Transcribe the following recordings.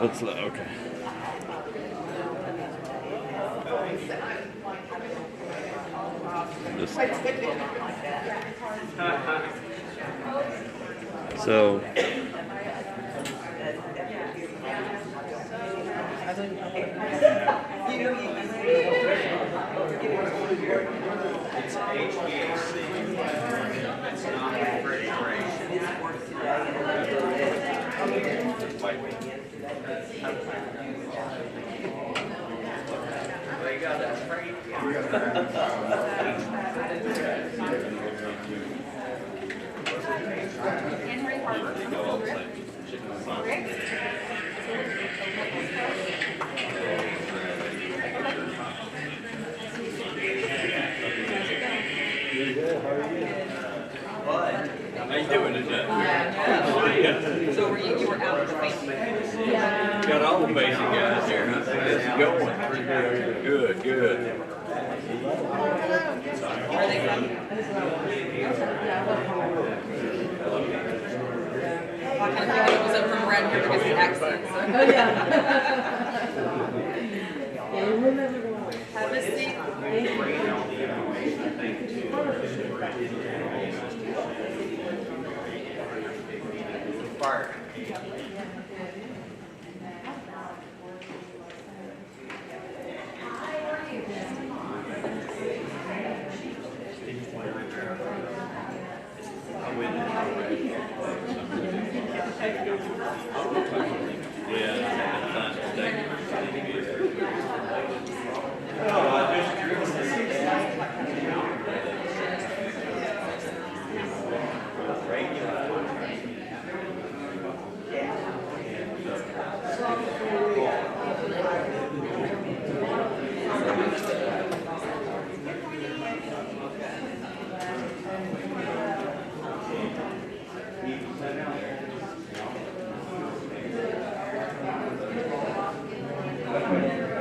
Let's okay. So it's HVAC. It's not refrigeration. They got that freight. Henry Harbor. how you doing today? So were you were out with the family? Yeah. Got all the basic guys here. I think this is going. Good, good. Where are they from? I kind of figured it was up from around here because of the accent. So. Oh, yeah. Have a seat. Fire.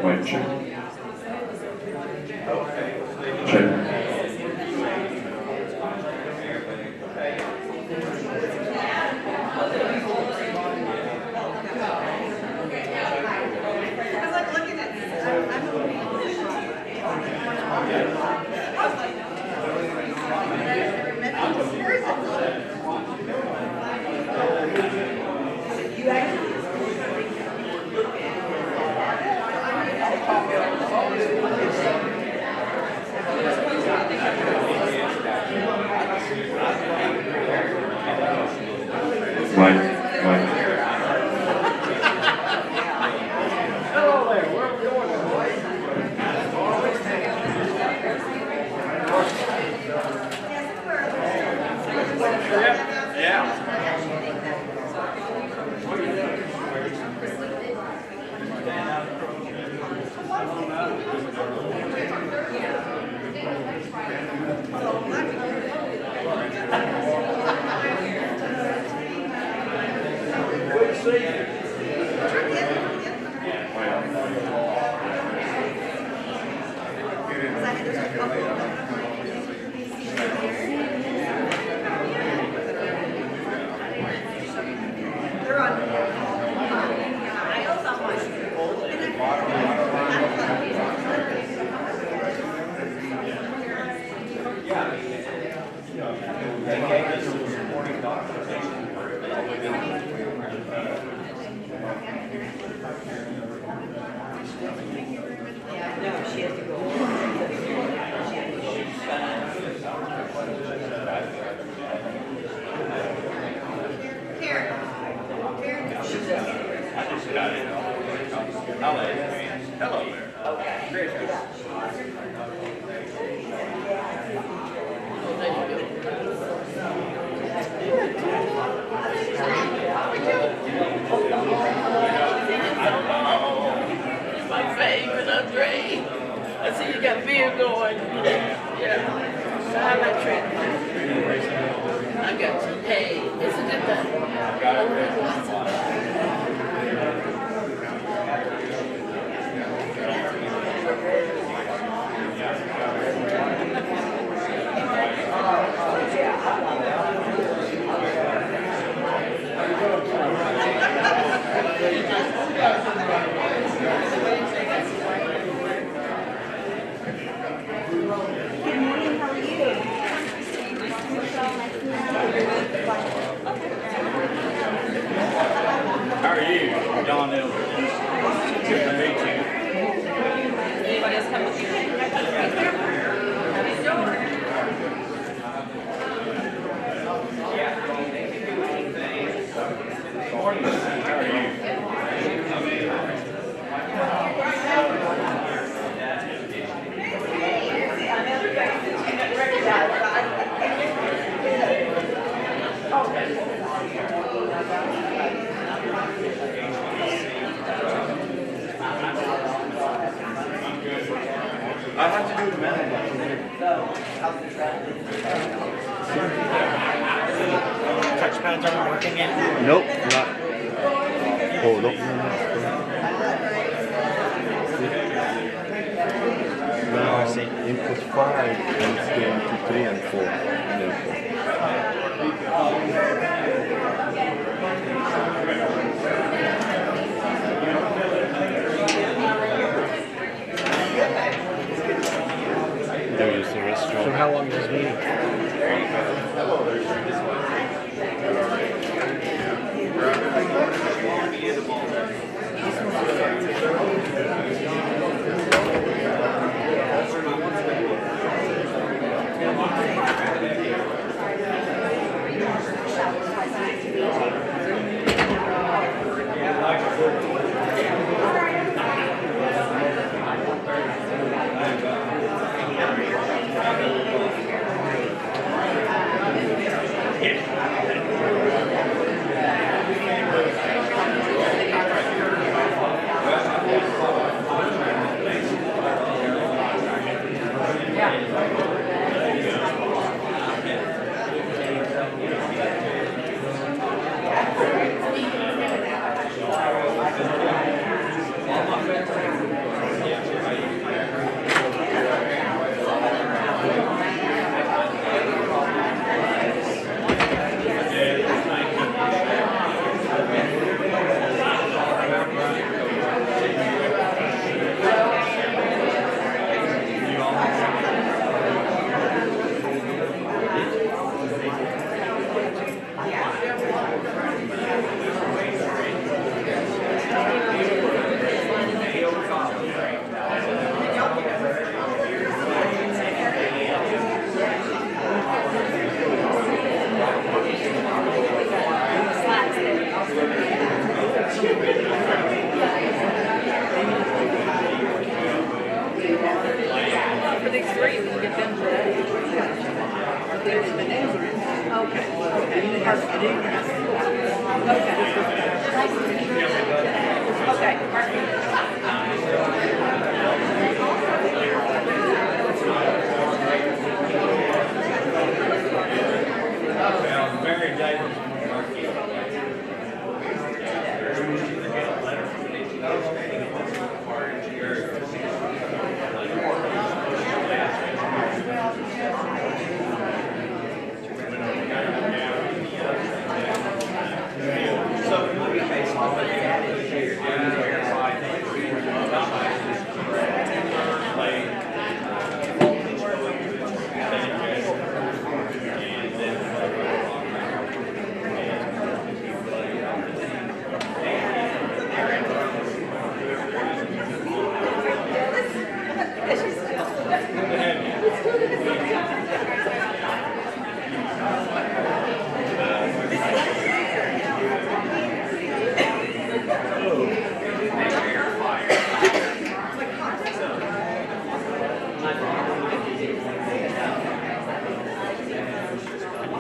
Mic check. Check. Hello there. My favorite, Andre. I see you got beer going. Yeah. So how about trip? I got you. Hey, isn't it that? I have to do the math. Touchpads aren't working yet? Nope, not. Hold up. Now input 5 and it's going to 3 and 4. There is the restaurant. So how long is this meeting? For these three, we can get them today. Okay.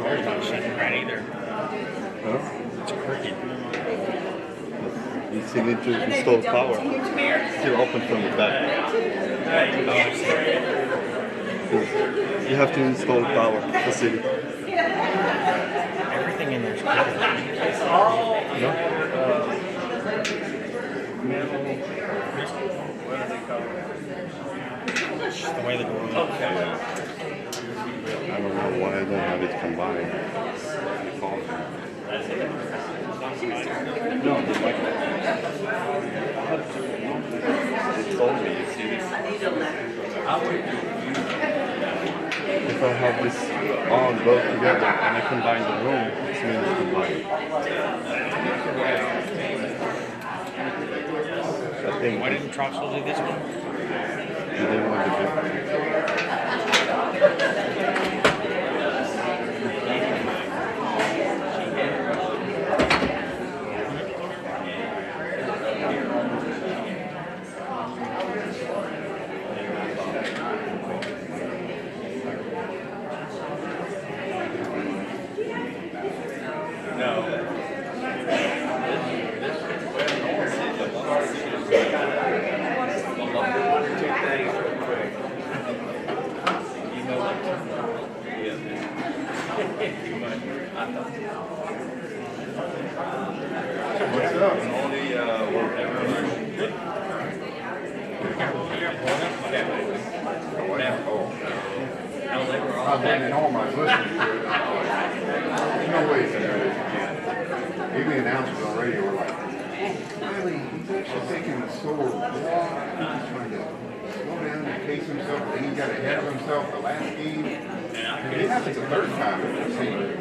There's not shutting right either. Huh? It's crooked. You still need to install power. Still open from the back. You have to install power facility. Everything in there's crooked. No? It's just the way the door looks. I don't know why I don't have it combined. No, the It told me, you see this? If I have this on both together and I combine the room, it means combined. I think Why didn't Troxel do this one? they didn't want to do it. What's up? I've been at home, I was listening to it. There's no way it's gonna do this again. Even the announcers on radio were like, really, he's actually taking a slower walk. He's trying to slow down and pace himself, but then he got ahead of himself the last game. It happened the third time in the season.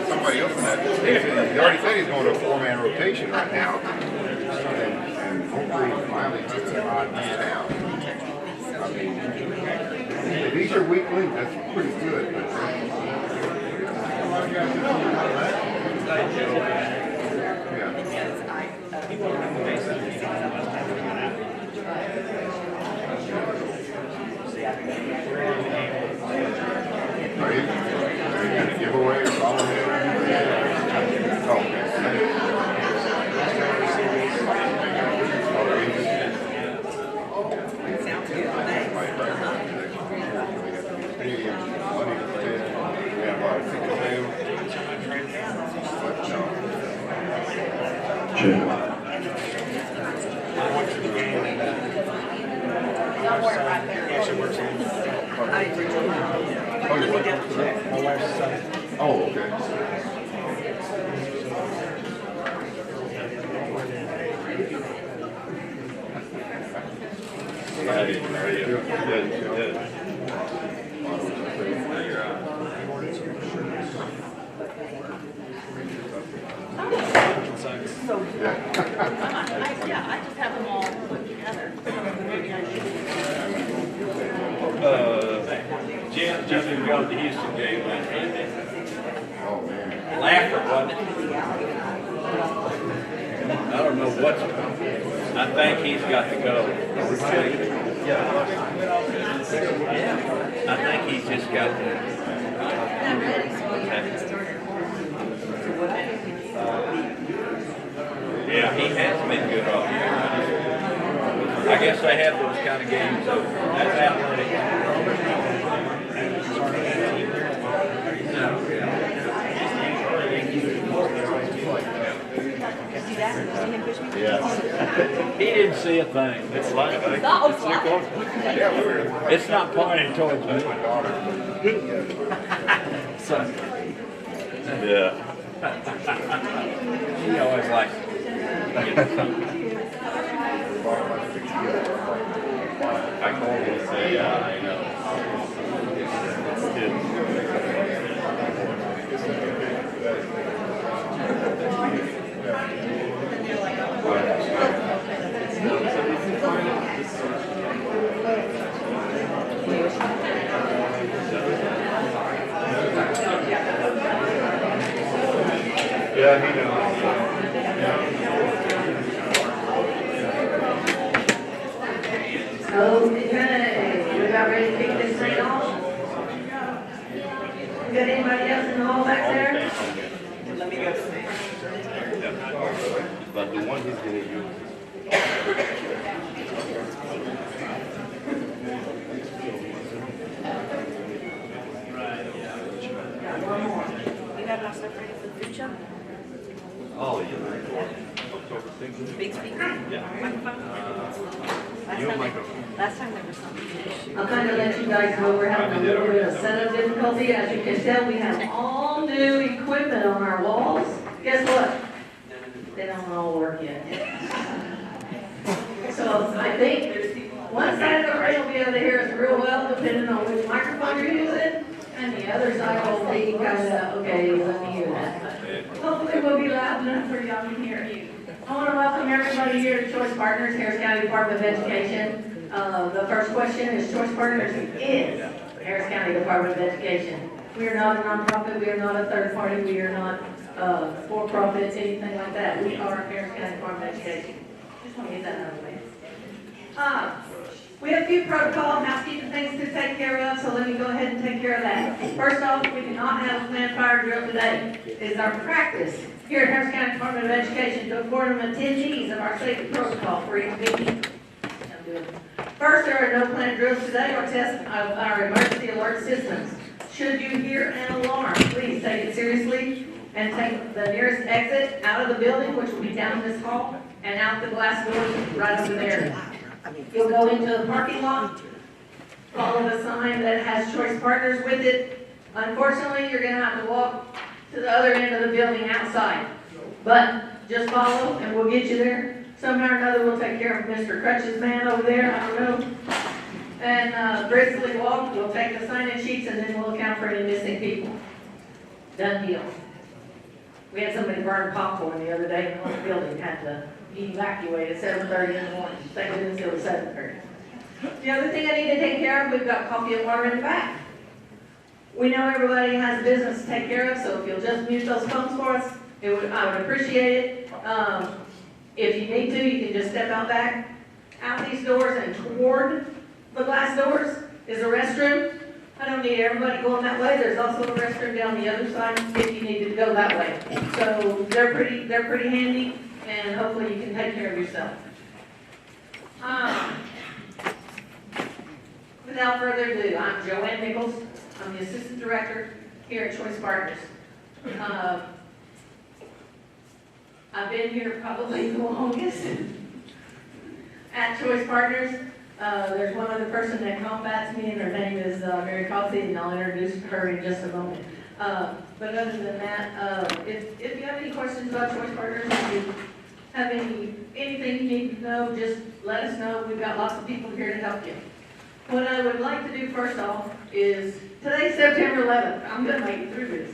Somebody else in that station, he already said he's going to a four-man rotation right now. And hopefully finally gets an odd man out. I mean, if he's your weak link, that's pretty good. But Are you going to give away or follow him? Oh, okay. Sounds good. Thanks. Oh, okay. Yeah, I just have them all put together. Jim just got the Houston game last night. Oh, man. Laugher, wasn't it? I don't know what's. I think he's got to go. I think he's just got to. Yeah, he has been good all year. I guess they have those kind of games, so that's athletic. Yeah. He didn't see a thing. It's like, It's not pointing towards me. So, yeah. he always likes I called him and said, yeah, I know. Yeah, he knows. Okay, we about ready to kick this thing off? Got anybody else in the hall back there? Let me go see. But the one he's going to use. You got enough stuff ready for the food show? Oh, yeah. Big speaker? Yeah. Microphone? Last time there was something. I'll kind of let you guys know we're having a little bit of setup difficulty. As you can tell, we have all new equipment on our walls. Guess what? They don't all work yet. So I think one side of the room will be able to hear us real well, depending on which microphone you're using. And the other side will be kind of, okay, let me hear that. Hopefully we'll be loud enough for y'all to hear you. I want to welcome everybody here to Choice Partners, Harris County Department of Education. The first question is, Choice Partners is Harris County Department of Education. We are not a nonprofit, we are not a third party, we are not for-profits, anything like that. We are Harris County Department of Education. Just want to get that out of the way. We have a few protocol and housekeeping things to take care of, so let me go ahead and take care of that. First off, we do not have a planned fire drill today. It is our practice here at Harris County Department of Education to inform attendees of our safety protocol for each meeting. First, there are no planned drills today or tests of our emergency alert systems. Should you hear an alarm, please take it seriously and take the nearest exit out of the building, which will be down this hall, and out the glass doors right over there. You'll go into the parking lot, follow the sign that has Choice Partners with it. Unfortunately, you're gonna have to walk to the other end of the building outside. But just follow and we'll get you there. Somehow or another, we'll take care of Mr. Crutch's man over there, I don't know. And briskly walk, we'll take the sign-in sheets and then we'll account for any missing people. Done deal. We had somebody burn popcorn the other day in the whole building, had to evacuate at 7:30 in the morning. Thank goodness it was 7:30. The other thing I need to take care of, we've got coffee and water in the back. We know everybody has business to take care of, so if you'll just mute those phones for us, I would appreciate it. If you need to, you can just step out back, out these doors and toward the glass doors is a restroom. I don't need everybody going that way. There's also a restroom down the other side if you needed to go that way. So they're pretty handy, and hopefully you can take care of yourself. Without further ado, I'm Joanne Nichols. I'm the Assistant Director here at Choice Partners. I've been here probably the longest at Choice Partners. There's one other person that combats me, and her name is Mary Coffey, and I'll introduce her in just a moment. But other than that, if you have any questions about Choice Partners, if you have anything you need to know, just let us know. We've got lots of people here to help you. What I would like to do first off is, today's September 11th. I'm going to make it through this.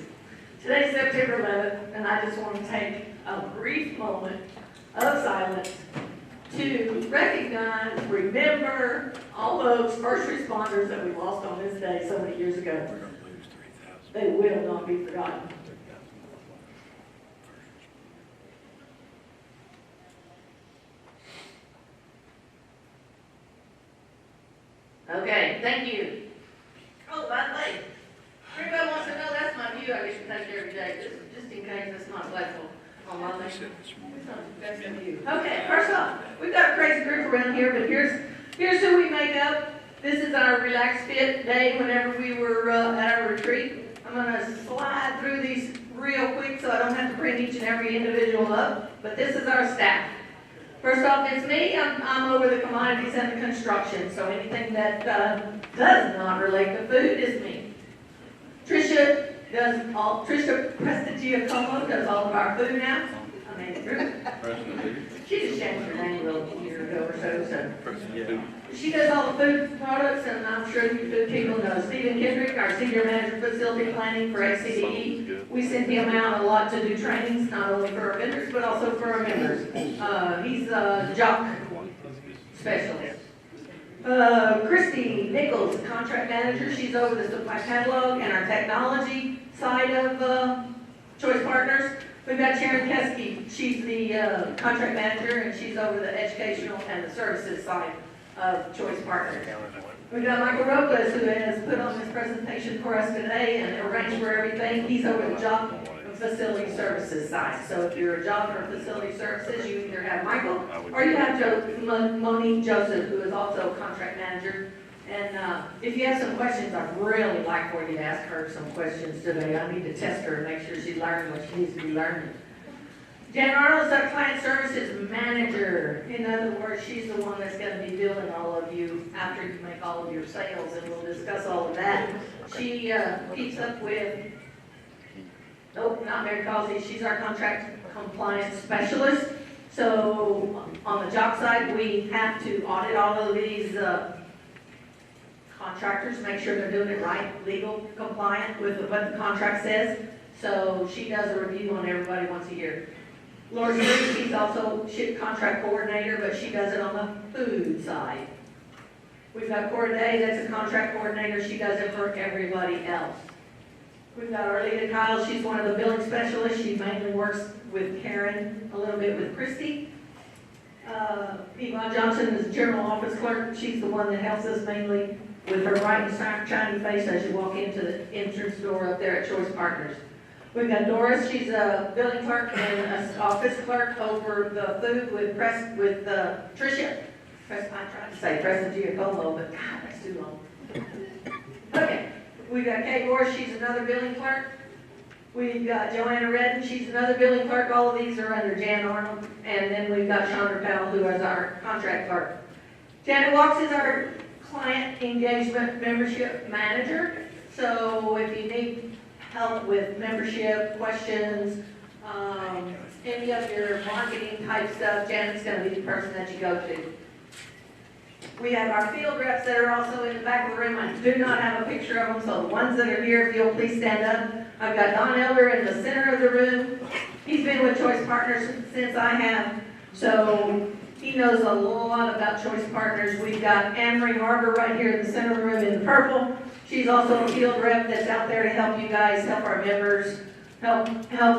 Today's September 11th, and I just want to take a brief moment of silence to recognize, remember all those first responders that we lost on this day so many years ago. They will not be forgotten. Okay, thank you. Oh, by the way, everybody wants to know that's my view I get to take every day, just in case it's not legible on my thing. That's the view. Okay, first off, we've got a crazy group around here, but here's who we make up. This is our relaxed fit day whenever we were at our retreat. I'm going to slide through these real quick so I don't have to bring each and every individual up, but this is our staff. First off, it's me. I'm over the commodities and the construction, so anything that does not relate to food is me. Trisha Prestigiacomo does all of our food now. I made it through. She just changed her name a little year ago or so. She does all the food products, and I'm sure you food people know. Stephen Kendrick, our Senior Manager of Facility Planning for HCDE. We send him out a lot to do trainings, not only for our vendors, but also for our members. He's a jock specialist. Christy Nichols, Contract Manager. She's over the supply catalog and our technology side of Choice Partners. We've got Sharon Keski. She's the Contract Manager, and she's over the educational and the services side of Choice Partners. We've got Michael Robles, who has put on this presentation for us today and arranged for everything. He's over the job and facility services side. So if you're a job or facility services, you either have Michael or you have Monique Joseph, who is also Contract Manager. And if you have some questions, I'd really like for you to ask her some questions today. I need to test her and make sure she's learning what she needs to be learning. Jan Arnold is our Client Services Manager. In other words, she's the one that's going to be billing all of you after you make all of your sales, and we'll discuss all of that. She keeps up with, nope, not Mary Causey. She's our Contract Compliance Specialist. So on the job side, we have to audit all of these contractors, make sure they're doing it right, legal, compliant with what the contract says. So she does a review on everybody once a year. Lori Street, she's also ship contract coordinator, but she does it on the food side. We've got Corday, that's a contract coordinator. She does it for everybody else. We've got Arlena Kyle, she's one of the billing specialists. She mainly works with Karen, a little bit with Christy. Yvonne Johnson is general office clerk. She's the one that helps us mainly with her bright and shiny face as you walk into the entrance door up there at Choice Partners. We've got Doris, she's a billing clerk and an office clerk over the food with Tricia. I tried to say Preston Giacomo, but God, that's too long. Okay, we got Kay Morris, she's another billing clerk. We've got Joanna Redden, she's another billing clerk. All of these are under Jan Arnold. And then we've got Chandra Powell, who is our contract clerk. Janet Walks is our client engagement membership manager. So if you need help with membership questions, any of your marketing type stuff, Janet's going to be the person that you go to. We have our field reps that are also in the back of the room. I do not have a picture of them, so the ones that are here, if you'll please stand up. I've got Don Elder in the center of the room. He's been with Choice Partners since I have, so he knows a lot about Choice Partners. We've got Anne-Marie Harbor right here in the center of the room in the purple. She's also a field rep that's out there to help you guys, help our members, help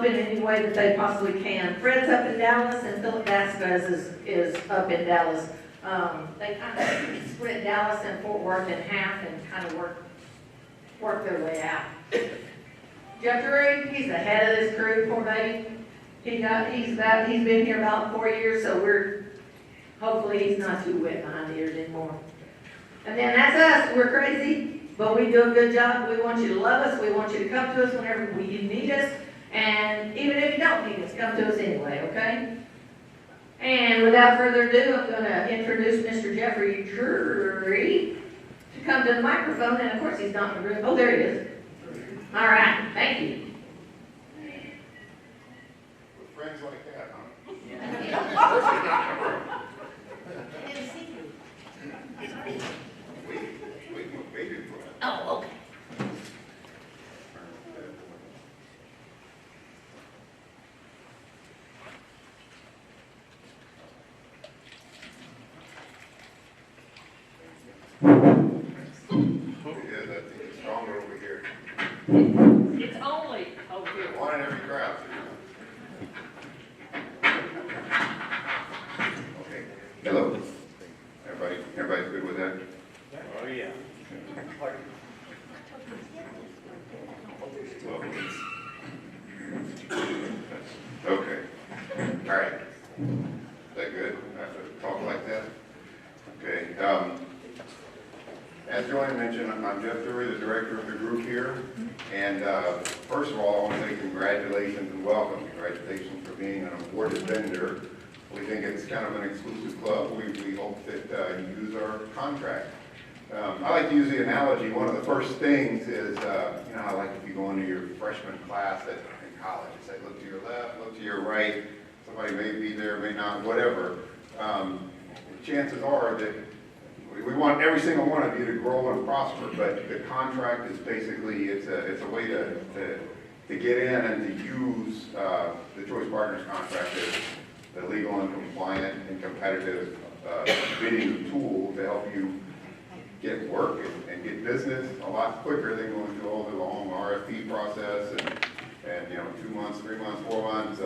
in any way that they possibly can. Fred's up in Dallas, and Philip Vasquez is up in Dallas. They kind of split Dallas and Fort Worth in half and kind of work their way out. Jeff Drury, he's the head of this crew, poor baby. He's been here about 4 years, so hopefully he's not too wet behind the ears anymore. And then that's us. We're crazy, but we do a good job. We want you to love us. We want you to come to us whenever you need us. And even if you don't need us, come to us anyway, okay? And without further ado, I'm going to introduce Mr. Jeffrey Drury to come to the microphone. And of course, he's not in the room. Oh, there he is. All right. Thank you. With friends like that, huh? Wait, no, baby. Oh, okay. It is, I think it's stronger over here. It's only over here. One in every crowd. Okay. Hello. Everybody's good with that? Oh, yeah. Okay. All right. Is that good? I have to talk like that? Okay. As Joanne mentioned, I'm Jeff Drury, the director of the group here. And first of all, I want to say congratulations and welcome. Congratulations for being an awarded vendor. We think it's kind of an exclusive club. We hope that you use our contract. I like to use the analogy, one of the first things is, you know, like if you go into your freshman class in college, you say, look to your left, look to your right, somebody may be there, may not, whatever. Chances are that we want every single one of you to grow and prosper, but the contract is basically, it's a way to get in and to use the Choice Partners contract as the legal and compliant and competitive bidding tool to help you get work and get business a lot quicker than going through all the long RFP process and you know, 2 months, 3 months, 4 months,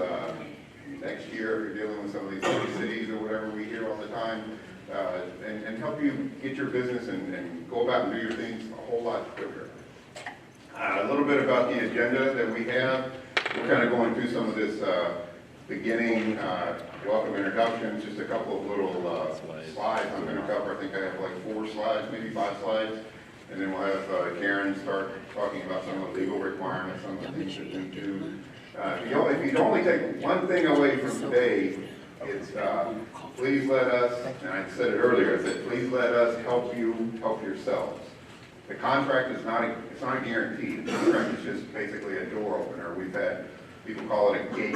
next year if you're dealing with some of these big cities or whatever we hear all the time, and help you get your business and go about and do your things a whole lot quicker. A little bit about the agenda that we have. We're kind of going through some of this beginning welcome introductions, just a couple of little slides I'm going to cover. I think I have like 4 slides, maybe 5 slides. And then we'll have Karen start talking about some of the legal requirements, some of the things that we do. If you can only take one thing away from today, it's please let us, and I said it earlier, I said please let us help you help yourselves. The contract is not a guarantee. The contract is just basically a door opener. We've had people call it a gate.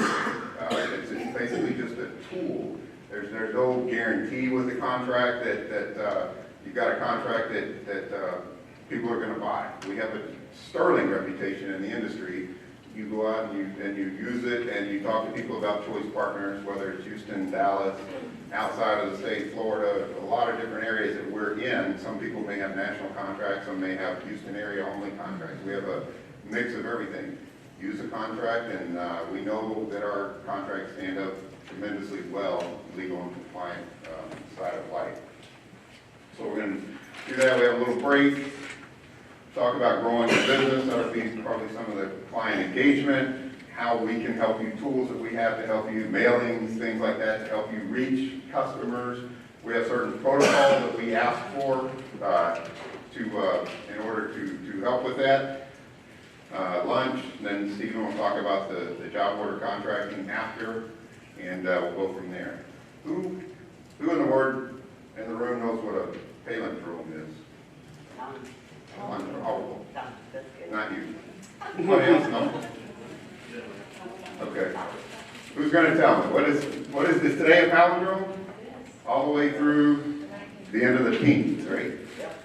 It's basically just a tool. There's no guarantee with the contract that you've got a contract that people are going to buy. We have a sterling reputation in the industry. You go out and you use it and you talk to people about Choice Partners, whether it's Houston, Dallas, outside of the state, Florida, a lot of different areas that we're in. Some people may have national contracts, some may have Houston area only contracts. We have a mix of everything. Use a contract, and we know that our contracts stand up tremendously well, legal and compliant side of life. So we're going to do that. We have a little break. Talk about growing your business. That'll be probably some of the client engagement, how we can help you, tools that we have to help you, mailings, things like that to help you reach customers. We have certain protocols that we ask for in order to help with that. Lunch, then Stephen will talk about the job order contracting after, and we'll go from there. Who in the room knows what a palindrome is? Oh, not you. Somebody else know? Okay. Who's going to tell me? What is this today, a palindrome? All the way through the end of the teens, right?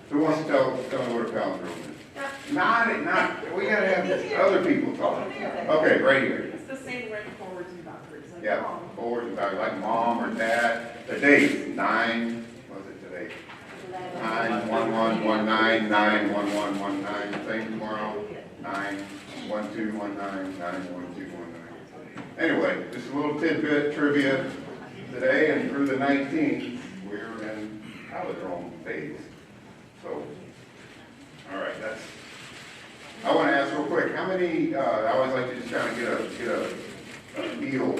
Who wants to tell me what a palindrome is? Not, we got to have other people talk. Okay, right here. It's the same way forwards and backwards. Like Yeah, forwards and backwards, like mom or dad. The dates, 9, what was it today? 9/11/19, 9/11/19, same tomorrow, 9/12/19, 9/12/19. Anyway, just a little tidbit trivia today, and through the 19th, we're in palindrome phase. So, all right, I want to ask real quick, how many, I always like to just kind of get a feel,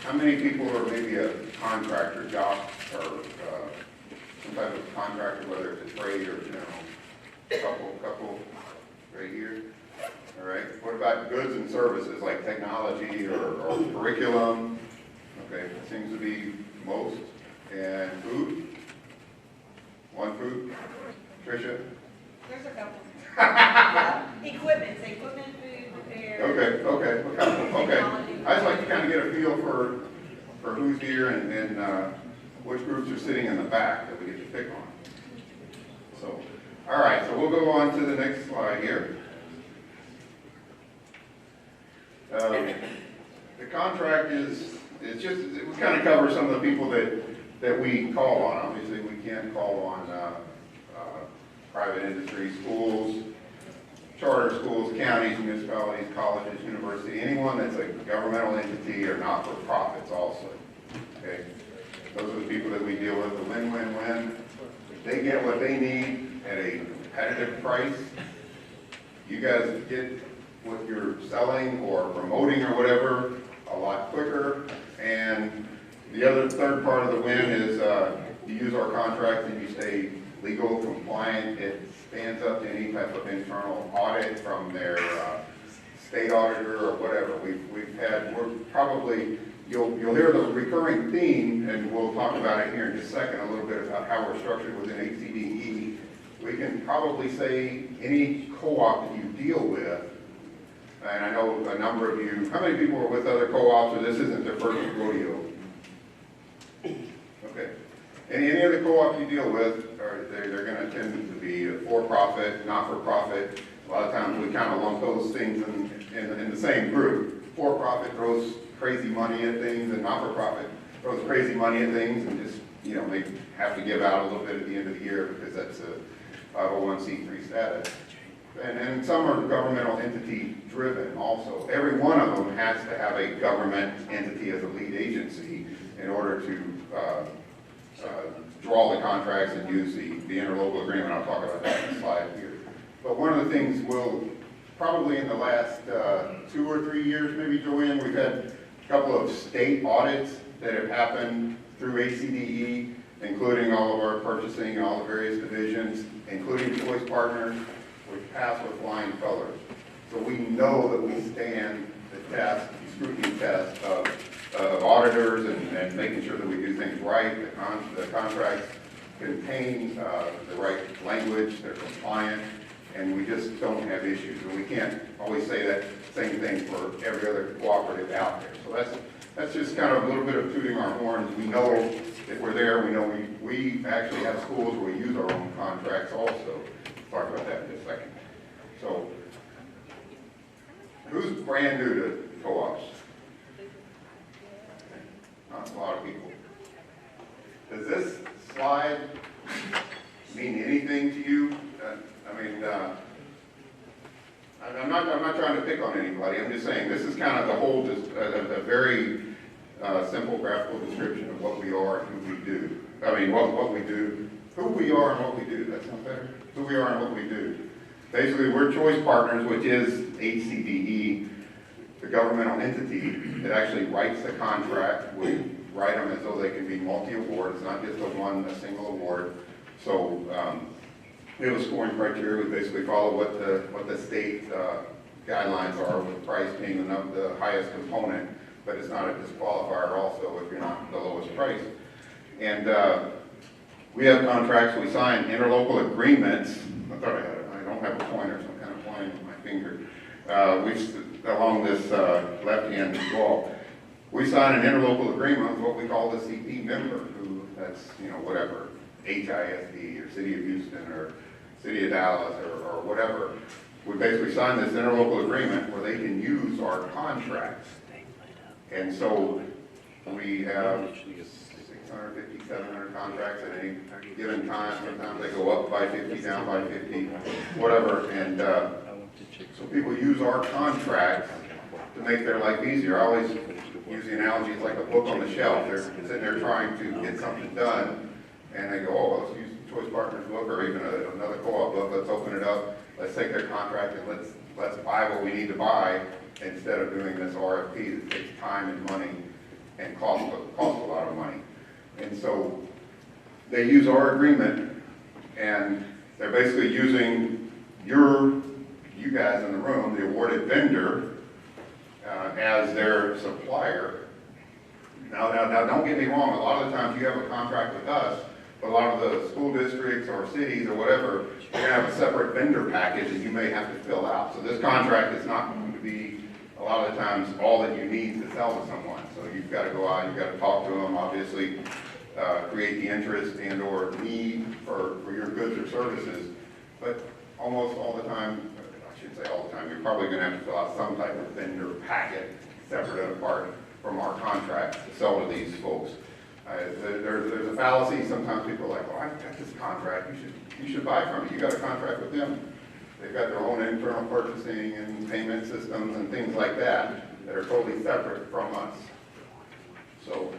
how many people are maybe a contractor job, or some type of contractor, whether it's a trade or general? Couple right here. All right. What about goods and services like technology or curriculum? Okay, it seems to be most. And food? One food? Tricia? There's a couple. Equipment, food, repair. Okay. I just like to kind of get a feel for who's here and which groups are sitting in the back that we get to pick on. So, all right, so we'll go on to the next slide here. The contract we kind of cover some of the people that we call on. Obviously, we can't call on private industry, schools, charter schools, counties, municipalities, colleges, university, anyone that's a governmental entity or not-for-profits also. Okay, those are the people that we deal with. The win-win-win. They get what they need at a competitive price. You guys get what you're selling or promoting or whatever a lot quicker. And the other third part of the win is you use our contract and you stay legal, compliant. It stands up to any type of internal audit from their state auditor or whatever. We're probably, you'll hear the recurring theme, and we'll talk about it here in just a second, a little bit about how we're structured within HCDE. We can probably say any co-op that you deal with, and I know a number of you, how many people are with other co-ops, or this isn't their first rodeo? Okay. Any other co-op you deal with, they're going to tend to be a for-profit, not-for-profit. A lot of times we kind of lump those things in the same group. For-profit throws crazy money at things, and not-for-profit throws crazy money at things, and just, they have to give out a little bit at the end of the year because that's a 501c3 status. And some are governmental entity driven also. Every one of them has to have a government entity as a lead agency in order to draw the contracts and use the interlocal agreement. I'll talk about that in the slide here. But one of the things we'll, probably in the last 2 or 3 years, maybe Joanne, we've had a couple of state audits that have happened through HCDE, including all of our purchasing and all the various divisions, including choice partners, which pass with flying colors. So we know that we stand the test, the scrutiny test of auditors and making sure that we do things right. The contracts contain the right language, they're compliant, and we just don't have issues. And we can't always say that same thing for every other cooperative out there. So that's just kind of a little bit of tooting our horns. We know that we're there. We know we actually have schools where we use our own contracts also. Talk about that in just a second. So, who's brand new to co-ops? Not a lot of people. Does this slide mean anything to you? I'm not trying to pick on anybody. I'm just saying this is kind of the whole, a very simple graphical description of what we are and who we do. What we do, who we are and what we do. That sounds better? Who we are and what we do. Basically, we're choice partners, which is HCDE, the governmental entity that actually writes the contract. We write them as though they can be multi-award. It's not just a single award. So We have a scoring criteria. We basically follow what the state guidelines are, with price being the highest component, but it's not a disqualifier also if you're not the lowest price. And we have contracts, we sign interlocal agreements. I don't have a pointer, so I'm kind of pointing with my finger. Along this left-hand wall, we sign an interlocal agreement with what we call the CP member, who that's, whatever, HISD or City of Houston or City of Dallas or whatever. We basically sign this interlocal agreement where they can use our contracts. And so we have 650, 700 contracts at any given time. Sometimes they go up by 50, down by 50, whatever. And so people use our contracts to make their life easier. I always use the analogy, it's like a book on the shelf. They're sitting there trying to get something done, and they go, oh, well, let's use the Choice Partners book or even another co-op book. Let's open it up. Let's take their contract and let's buy what we need to buy instead of doing this RFP that takes time and money and costs a lot of money. And so they use our agreement, and they're basically using you guys in the room, the awarded vendor, as their supplier. Now, don't get me wrong. A lot of the times you have a contract with us, but a lot of the school districts or cities or whatever, you're going to have a separate vendor package that you may have to fill out. So this contract is not going to be, a lot of the times, all that you need to sell to someone. So you've got to go out, you've got to talk to them, obviously, create the interest and or need for your goods or services. But almost all the time, I should say all the time, you're probably going to have to fill out some type of vendor packet separate and apart from our contract to sell to these folks. There's a fallacy. Sometimes people are like, well, I've got this contract. You should buy from it. You got a contract with them. They've got their own internal purchasing and payment systems and things like that are totally separate from us. So,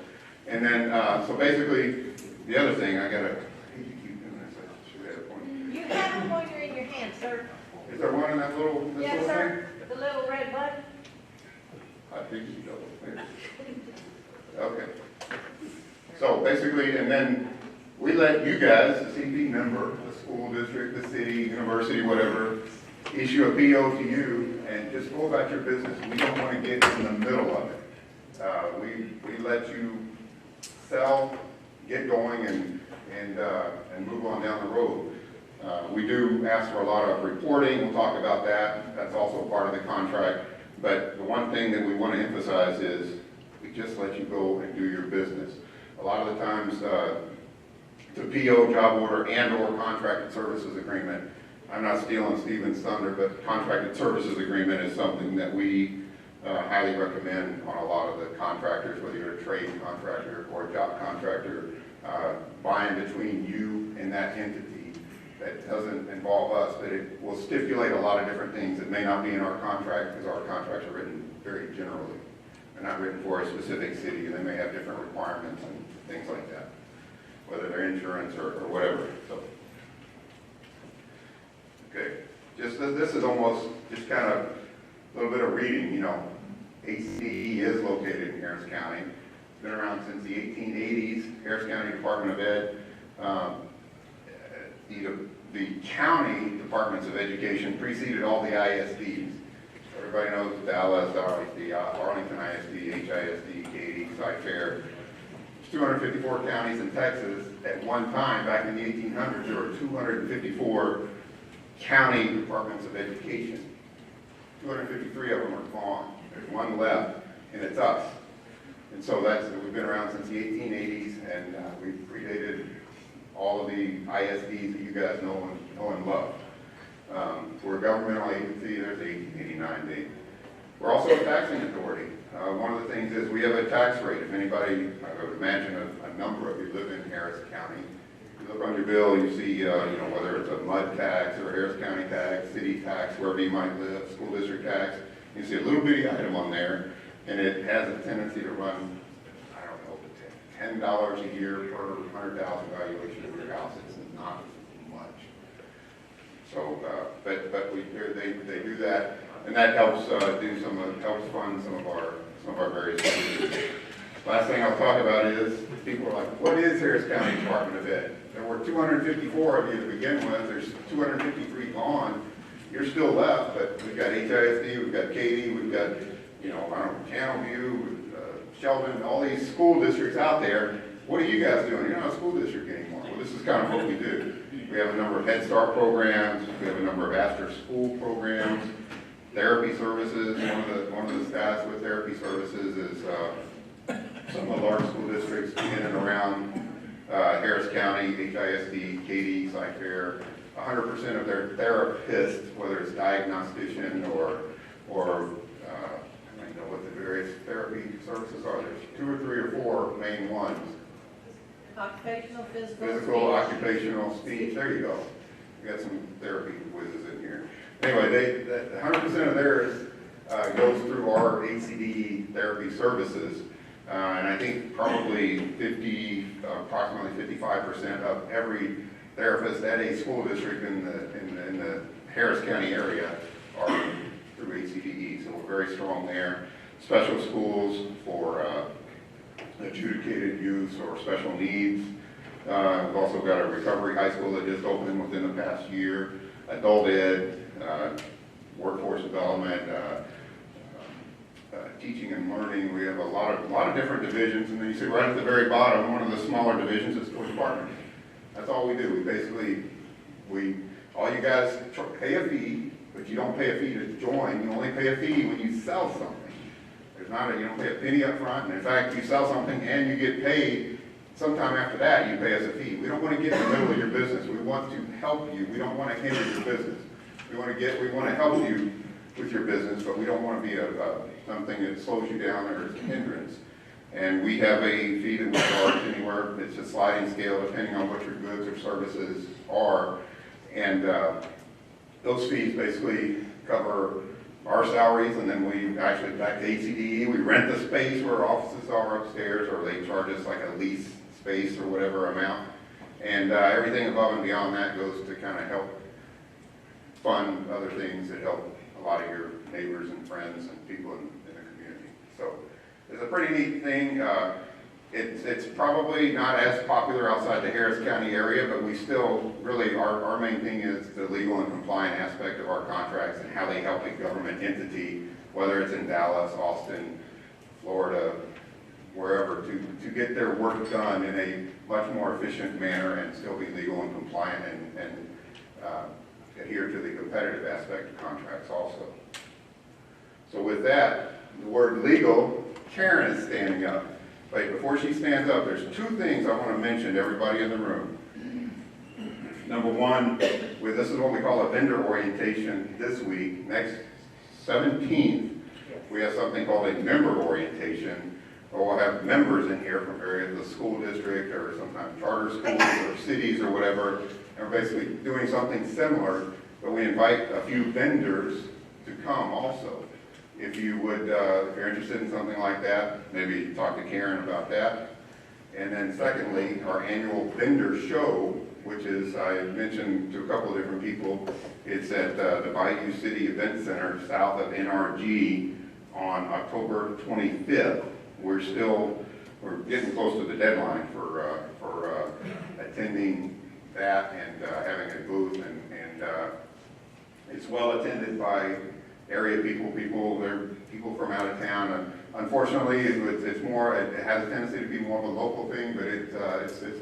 and then, so basically, the other thing, I got to keep doing this. I should have a pointer. You have a pointer in your hand, sir. Is there one in that little, Yes, sir. The little red button. I think you double. Okay. So basically, and then we let you guys, the CP member, the school district, the city, university, whatever, issue a PO to you and just go about your business. We don't want to get in the middle of it. We let you sell, get going, and move on down the road. We do ask for a lot of reporting. We'll talk about that. That's also part of the contract. But the one thing that we want to emphasize is we just let you go and do your business. A lot of the times, the PO, job order, and or contracted services agreement, I'm not stealing Stephen's thunder, but contracted services agreement is something that we highly recommend on a lot of the contractors, whether you're a trade contractor or a job contractor, buying between you and that entity. That doesn't involve us, but it will stipulate a lot of different things that may not be in our contract because our contracts are written very generally. They're not written for a specific city, and they may have different requirements and things like that, whether they're insurance or whatever. So, okay, this is almost just kind of a little bit of reading. HCDE is located in Harris County. It's been around since the 1880s. Harris County Department of Ed. The county departments of education preceded all the ISDs. Everybody knows Dallas, Arlington ISD, HISD, Katy, Cy-Fair. There's 254 counties in Texas. At one time, back in the 1800s, there were 254 county departments of education. 253 of them are gone. There's one left, and it's us. And so we've been around since the 1880s, and we've predated all of the ISDs that you guys know and love. We're a governmental agency. There's 1889 date. We're also a taxing authority. One of the things is we have a tax rate. If anybody, I would imagine a number of you live in Harris County. If you look on your bill, you see, whether it's a MUD tax or a Harris County tax, city tax, wherever you might live, school district tax. You see a little bitty item on there, and it has a tendency to run, I don't know, $10 a year per 100,000 valuation of your house. It's not much. So, but they do that, and that helps helps fund some of our various services. Last thing I'll talk about is people are like, what is Harris County Department of Ed? They're were 254 of you to begin with, there's 253 gone. You're still left, but we've got HISD, we've got Katy, we've got, you know, I don't know, Channelview, Sheldon, all these school districts out there. What are you guys doing? You're not a school district anymore. Well, this is kind of what we do. We have a number of Head Start programs, we have a number of after school programs, therapy services. One of the stats with therapy services is some of the large school districts in and around Harris County, HISD, Katy, Cyfair, 100% of their therapists, whether it's diagnostician or I don't know what the various therapy services are. There's 2 or 3 or 4 main ones. Occupational, physical. Physical, occupational, speech, there you go. We got some therapy whizzes in here. Anyway, 100% of theirs goes through our HCDE therapy services. And I think probably approximately 55% of every therapist at a school district in the Harris County area are through HCDE. So we're very strong there. Special schools for adjudicated youth or special needs. We've also got a recovery high school that just opened within the past year. Adult ed, workforce development, teaching and learning. We have a lot of different divisions, and then you see right at the very bottom, one of the smaller divisions is sports partners. That's all we do. We basically, all you guys pay a fee, but you don't pay a fee to join. You only pay a fee when you sell something. You don't pay a penny up front, and in fact, you sell something and you get paid sometime after that, you pay us a fee. We don't want to get in the middle of your business. We want to help you. We don't want to hinder your business. We want to help you with your business, but we don't want to be something that slows you down or is a hindrance. And we have a fee that we charge anywhere. It's a sliding scale depending on what your goods or services are. And those fees basically cover our salaries, and then we actually, back to HCDE, we rent the space where offices are upstairs, or they charge us like a lease space or whatever amount. And everything above and beyond that goes to kind of help fund other things that help a lot of your neighbors and friends and people in the community. So it's a pretty neat thing. It's probably not as popular outside the Harris County area, but we still really, our main thing is the legal and compliant aspect of our contracts and how they help a government entity, whether it's in Dallas, Austin, Florida, wherever, to get their work done in a much more efficient manner and still be legal and compliant and adhere to the competitive aspect of contracts also. So with that, the word legal, Karen is standing up. Wait, before she stands up, there's 2 things I want to mention to everybody in the room. Number one, this is what we call a vendor orientation this week. Next 17th, we have something called a member orientation, where we'll have members in here from various the school district or sometimes charter schools or cities or whatever. And we're basically doing something similar, but we invite a few vendors to come also. If you would, if you're interested in something like that, maybe talk to Karen about that. And then secondly, our annual vendor show, which is, I mentioned to a couple of different people, it's at the Bayou City Event Center south of NRG on October 25th. We're getting close to the deadline for attending that and having a booth, and it's well attended by area people. They're people from out of town. And unfortunately, it's more. It has a tendency to be more of a local thing, but it's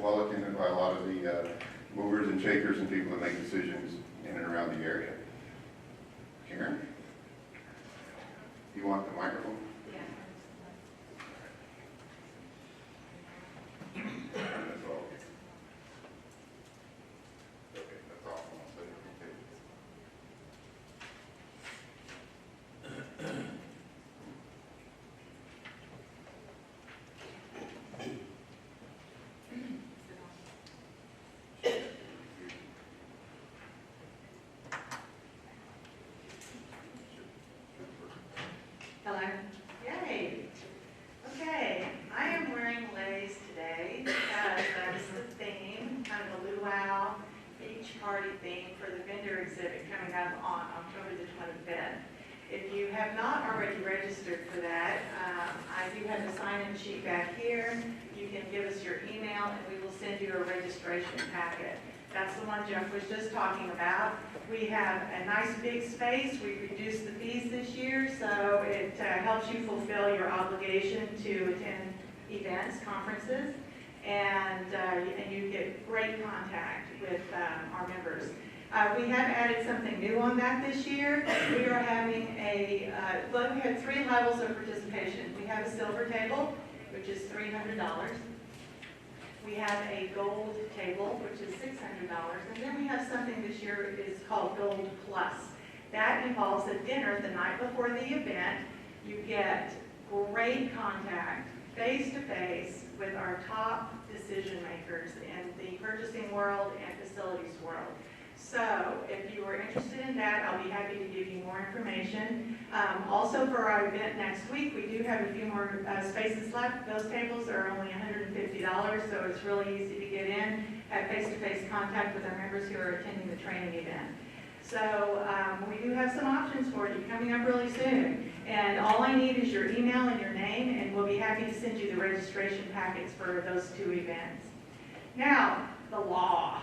well attended by a lot of the movers and shakers and people that make decisions in and around the area. Karen, you want the microphone? Yeah. That's all. Okay, that's all. Hello. Yay. Okay, I am wearing lace today because that's the theme, kind of a luau beach party theme for the vendor exhibit coming up on October the 25th. If you have not already registered for that, I do have the sign-in sheet back here. you can give us your email and we will send you a registration packet. That's the one Jeff was just talking about. We have a nice big space. We reduced the fees this year, so it helps you fulfill your obligation to attend events, conferences, and you get great contact with our members. We have added something new on that this year. We are having well, we had 3 levels of participation. We have a silver table, which is $300. We have a gold table, which is $600. And then we have something this year is called Gold Plus. That involves a dinner the night before the event. You get great contact, face-to-face, with our top decision makers in the purchasing world and facilities world. So if you are interested in that, I'll be happy to give you more information. Also for our event next week, we do have a few more spaces left. Those tables are only $150, so it's really easy to get in, have face-to-face contact with our members who are attending the training event. So we do have some options for you coming up really soon. And all I need is your email and your name, and we'll be happy to send you the registration packets for those 2 events. Now, the law.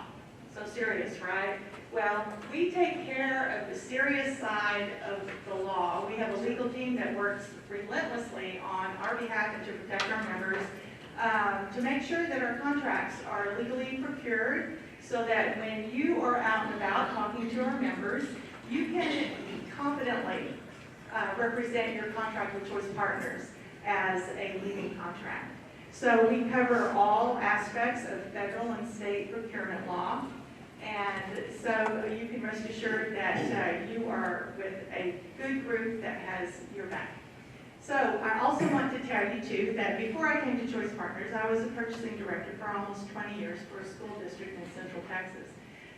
So serious, right? Well, we take care of the serious side of the law. We have a legal team that works relentlessly on our behalf and to protect our members, to make sure that our contracts are legally procured, so that when you are out and about talking to our members, you can confidently represent your contract with Choice Partners as a leading contract. So we cover all aspects of federal and state procurement law. And so you can rest assured that you are with a good group that has your back. So I also want to tell you too that before I came to Choice Partners, I was a purchasing director for almost 20 years for a school district in Central Texas.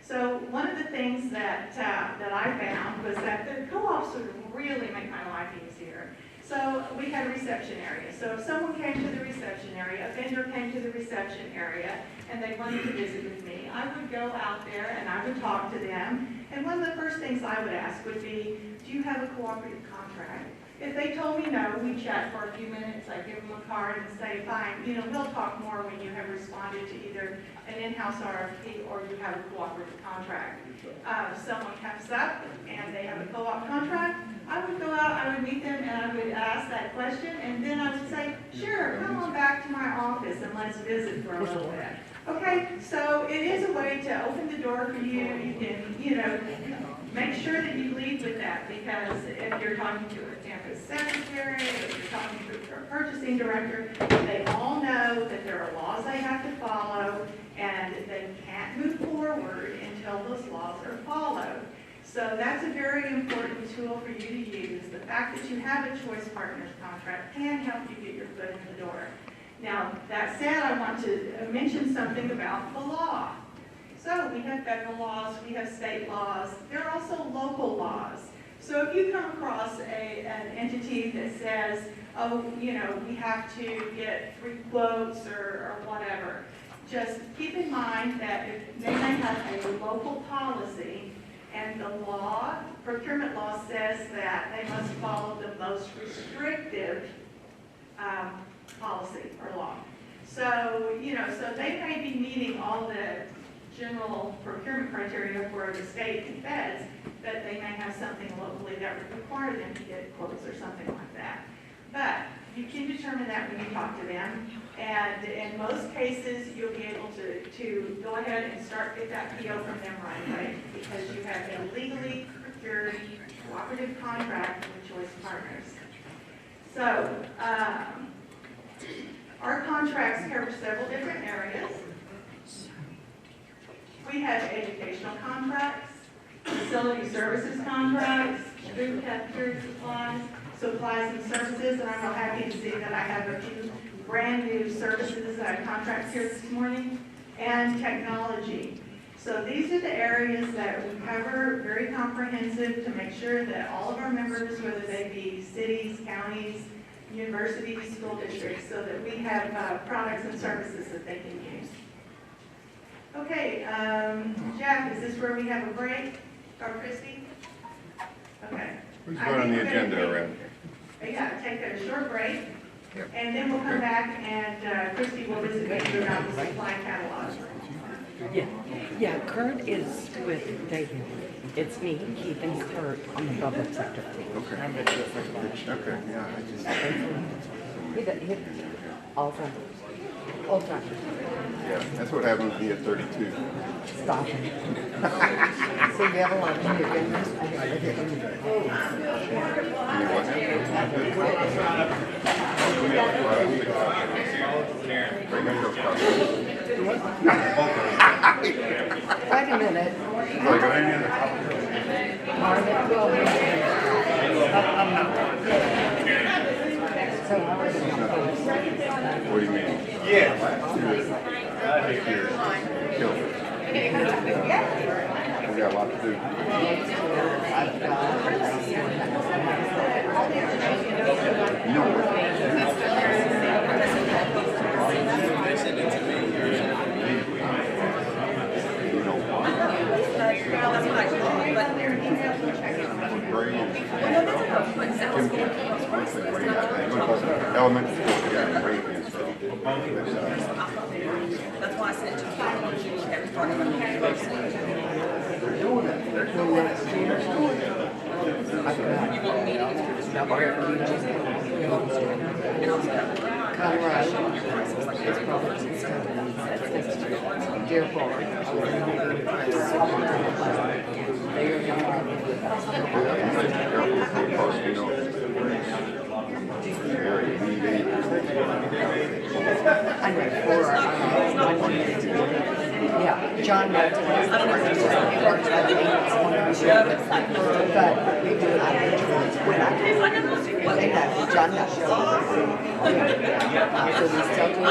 So one of the things that I found was that the co-ops would really make my life easier. So we had a reception area. So if someone came to the reception area, a vendor came to the reception area, and they wanted to visit with me, I would go out there and I would talk to them. And one of the first things I would ask would be, do you have a cooperative contract? If they told me no, we chat for a few minutes. I give them a card and say, fine, we'll talk more when you have responded to either an in-house RFP or you have a cooperative contract. If someone comes up and they have a co-op contract, I would go out, I would meet them, and I would ask that question, and then I would say, sure, come on back to my office and let's visit for a little bit. Okay, so it is a way to open the door for you. You can, make sure that you lead with that, because if you're talking to a campus secretary, if you're talking to a purchasing director, they all know that there are laws they have to follow, and they can't move forward until those laws are followed. So that's a very important tool for you to use. The fact that you have a Choice Partners contract can help you get your foot in the door. Now, that said, I want to mention something about the law. So we have federal laws, we have state laws, there are also local laws. So if you come across an entity that says, oh, we have to get 3 quotes or whatever, just keep in mind that if they may have a local policy, and the law, procurement law, says that they must follow the most restrictive policy or law. So, so they may be meeting all the general procurement criteria for the state and feds, but they may have something locally that would require them to get quotes or something like that. But you can determine that when you talk to them, and in most cases, you'll be able to go ahead and get that PO from them right away, because you have a legally procured cooperative contract with Choice Partners. So, our contracts cover several different areas. We have educational contracts, facility services contracts, food cafeteria supplies and services, and I'm real happy to see that I have a few brand new services contracts here this morning, and technology. So these are the areas that we cover, very comprehensive, to make sure that all of our members, whether they be cities, counties, universities, school districts, so that we have products and services that they can use. Okay, Jeff, is this where we have a break? Or Christy? Okay. Who's running the agenda around? Yeah, take a short break, And then we'll come back and Christie will visit with you about the supply catalog. Yeah, Kurt is with David. It's me, Keith, and Kurt on the public sector team. Okay. Okay, yeah, I just, He all the time. All the time. yeah, that's what happens when you get 32. Stop it. So you have a lot of your goodness. You know what? Bring your cup. Wait a minute. Like, go ahead and get So how are you? What do you mean? Kill it. We got a lot to do. Elementary school, yeah, great answer. That's why I sent it to you. Every part of yeah, John wrote to us. But we do it John knows. So we still do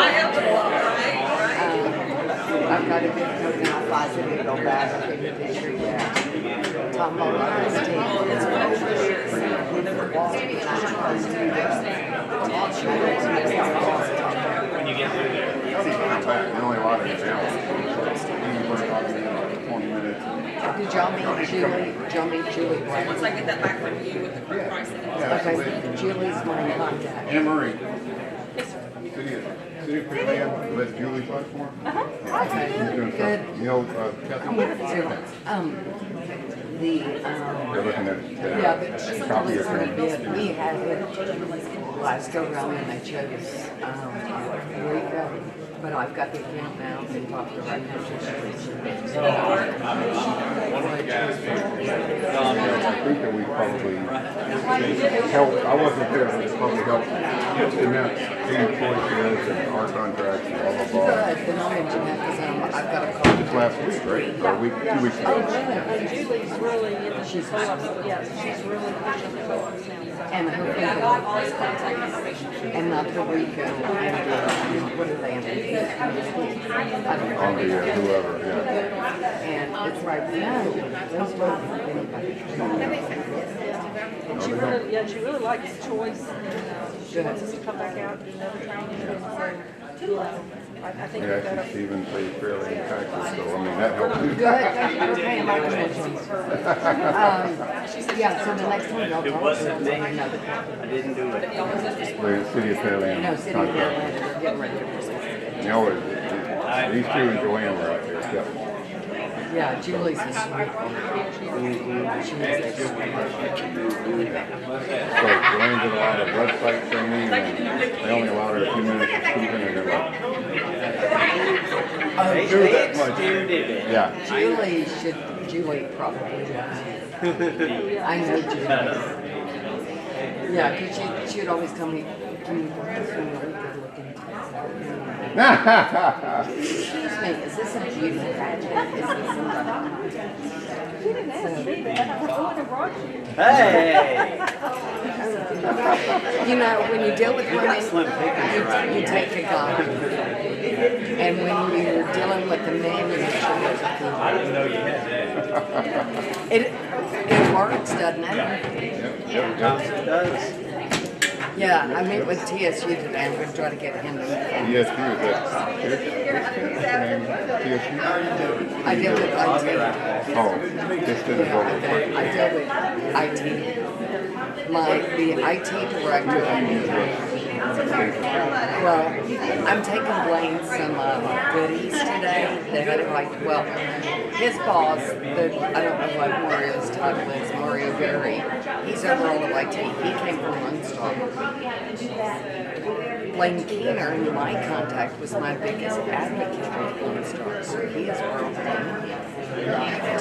I've got a good coat now, positive, go back, I'll take a picture, yeah. Tom Mullen's team. When you get through there. The only lot of examples. 20 minutes. Did y'all meet Julie? Did y'all meet Julie? Once I get that back from you with the pricing. Okay, Julie's my contact. Anne Marie. City of Pearland, let Julie talk for him? Okay, good. You know, They're looking at yeah, but she's copy really of pretty him. good. We had it last go round and they chose Eureka, but I've got the account now and talked to her right now. I think that we probably helped, I wasn't there, but it probably helped in that team choices and our contracts and blah, blah, blah. Good, then I'll mention that because I've got a call. Just last week, right? Or a week, 2 weeks ago. Julie's really in the She's co-op, yeah, she's really pushing the co-ops now. And her I people, got all his contact information. and not the Rico, and what are they, I don't know. On the, whoever, yeah. And it's like, no, those weren't anybody. And she really likes choice, and she wants us to come back out and do another training, and so, I think Yeah, we've got actually, Stephen paid fairly in taxes, so I mean, that helped too. Good, okay, like I mentioned. Yeah, so the next one y'all talk to, I know the company. I didn't do it. The city of Pearland No, City of contract. Pearland, they're getting ready to present. You know, these two and Joanne were out there, yeah. Yeah, Julie's a sweet one. She is a sweet one. So Joanne did a lot of website training, and they only allowed her a few minutes of speaking, and they're like, do that much. Yeah. Julie probably does. I know Julie. Yeah, because she'd always tell me, can you bring us some really good looking Excuse me, is this a beauty pageant? Is this You didn't ask me, but I wouldn't have brought you. Hey! You know, when you deal with women, you take a guy. And when you're dealing with the men, you make sure there's a female. I didn't know you had that. It works, doesn't it? It does. Yeah, I meet with TSU today. I'm going to try to get him to. Yes, he was at TSU. I deal with IT. Oh, just didn't go over quick. I deal with IT. The IT director Well, I'm taking Blaine some goodies today that are like, well, his boss, I don't know what Mario's title is, Mario Berry, he's over all the way to, he came from Lone Star. Blaine Keener, my contact, was my biggest advocate with Lone Star, so he has brought me to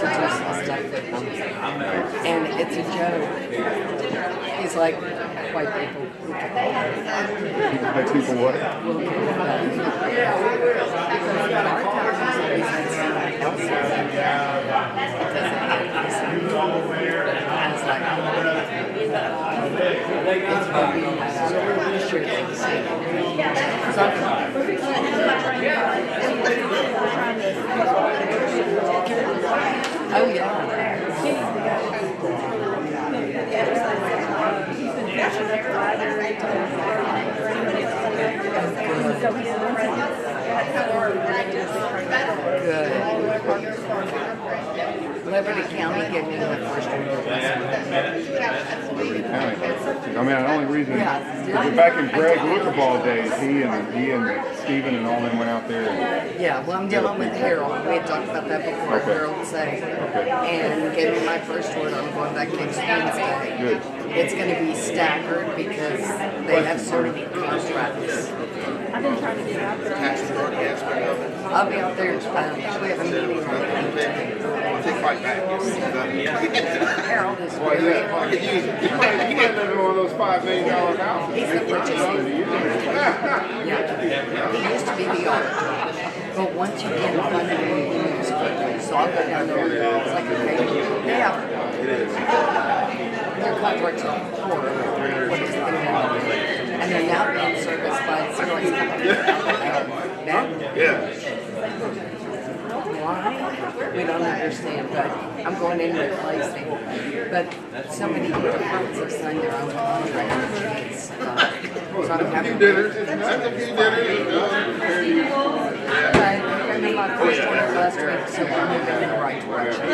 do some stuff with them. And it's a joke. He's like, white people. White people what? Will get it done. Because a lot of times he's had somebody else because I was like, it's going to be my sure thing to see. Oh, yeah. Good. Liberty County gave me the first one. Liberty County. I mean, the only reason, because back in Greg Lookerball days, he and Stephen and all them went out there. Yeah, well, I'm dealing with Harold. We had talked about that before. Okay. Harold said, and gave me my first order. I'm going back next Wednesday. Good. It's going to be staggered because they have so many contracts. I've been trying to get out there. I'll be out there. We have a meeting on the 18th. Harold is Well, very yeah, I hard. could use it. You might live in one of those $5 million houses. He's the richest. Yeah. He used to be the auditor. But once you get funded, he moves quickly. So I'll go down there. It's like, okay, they have their contracts are horrible. What is it? And they're now being serviced by Xerox companies. Yeah. Why? We don't understand, but I'm going in replacing. But so many departments have signed their own contracts. So I'm having Dinners. That's a few dinners. But I remember my first order last week, so I'm moving in the right direction.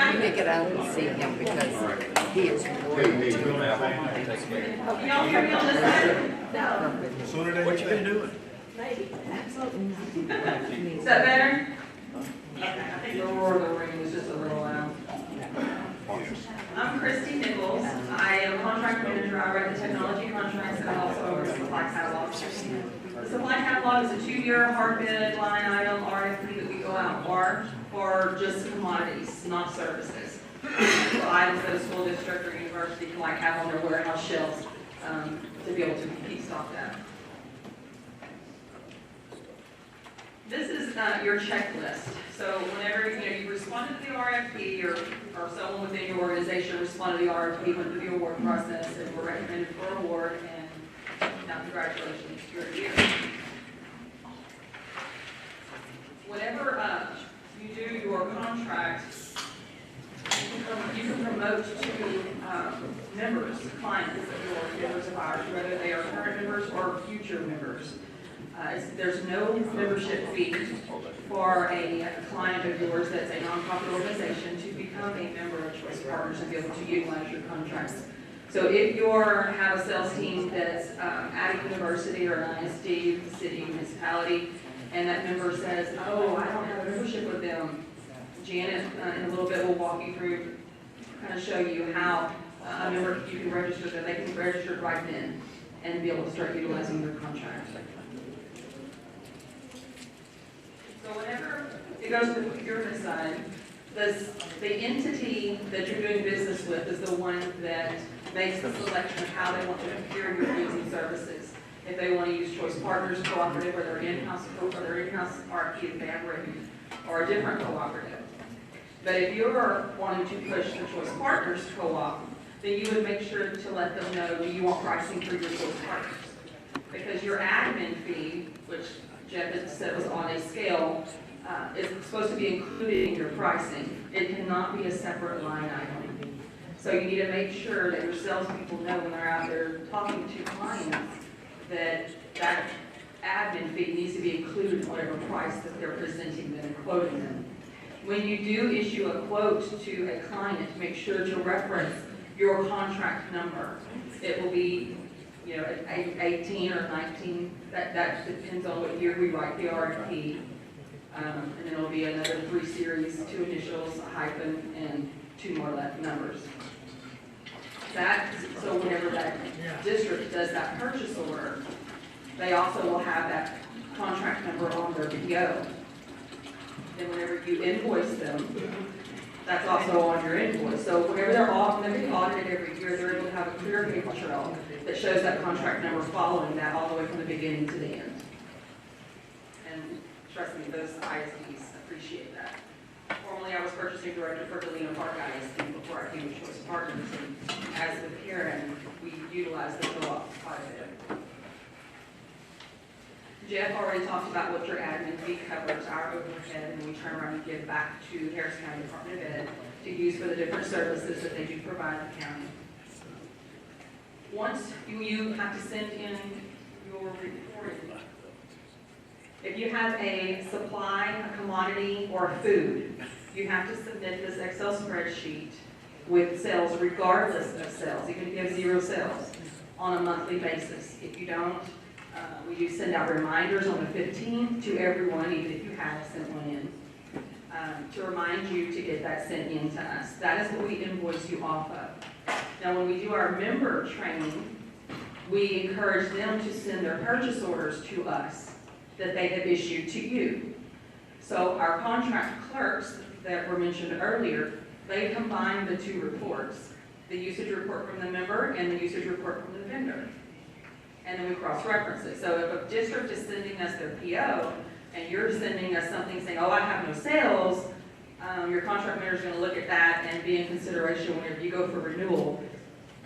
You need to get out and see him because he is really too. What you been doing? Is that better? I think the roar of the ring is just a little loud. I'm Christy Nichols. I am a contract manager. I write the technology contracts and I also oversee the supply catalog. The supply catalog is a 2-year hard bid line item RFP that we go out for just commodities, not services. So items that a school district or university can like have on their warehouse shelves to be able to keep stocked at. This is your checklist. So whenever you responded to the RFP or someone within your organization responded to the RFP, went through the award process and were recommended for award, and now congratulations, you're here. Whenever you do your contract, you can promote to members, clients of your members of ours, whether they are current members or future members. There's no membership fee for a client of yours that's a nonprofit organization to become a member of Choice Partners and be able to utilize your contracts. So if you have a sales team that's at a university or an ISD, city, municipality, and that member says, oh, I don't have a membership with them, Janet in a little bit will walk you through, kind of show you how a member, you can register them, they can be registered right then and be able to start utilizing your contract. So whenever it goes to the procurement side, the entity that you're doing business with is the one that makes the selection of how they want to procure your goods and services. If they want to use Choice Partners Cooperative or their in-house RFP that they have written, or a different cooperative. But if you're wanting to push the Choice Partners Co-op, then you would make sure to let them know, do you want pricing for your Choice Partners? Because your admin fee, which Jeff had said was on a scale, is supposed to be included in your pricing. It cannot be a separate line item. So you need to make sure that your salespeople know when they're out there talking to clients that that admin fee needs to be included in whatever price that they're presenting them and quoting them. When you do issue a quote to a client, make sure to reference your contract number. It will be, you know, 18 or 19, that depends on what year we write the RFP. And then it'll be another 3 series, 2 initials, a hyphen, and 2 more numbers. So whenever that district does that purchase order, they also will have that contract number on their PO. And whenever you invoice them, that's also on your invoice. So whenever they're audited every year, they're able to have a clear paper trail that shows that contract number following that all the way from the beginning to the end. And trust me, those ISDs appreciate that. Formerly, I was purchasing director for Galena Park ISD before I came to Choice Partners. And as with Karen, we utilize the co-op quite a bit. Jeff already talked about what your admin fee covers, our overhead, and we turn around and give back to Harris County Department of Ed to use for the different services that they do provide the county. Once you have to send in your reporting, if you have a supply, a commodity, or a food, you have to submit this Excel spreadsheet with sales regardless of sales, even if you have 0 sales, on a monthly basis. If you don't, we do send out reminders on the 15th to everyone, even if you have sent one in, to remind you to get that sent in to us. That is what we invoice you off of. Now, when we do our member training, we encourage them to send their purchase orders to us that they have issued to you. So our contract clerks that were mentioned earlier, they combine the 2 reports, the usage report from the member and the usage report from the vendor. And then we cross-reference it. So if a district is sending us their PO and you're sending us something saying, oh, I have no sales, your contract manager is going to look at that and be in consideration whenever you go for renewal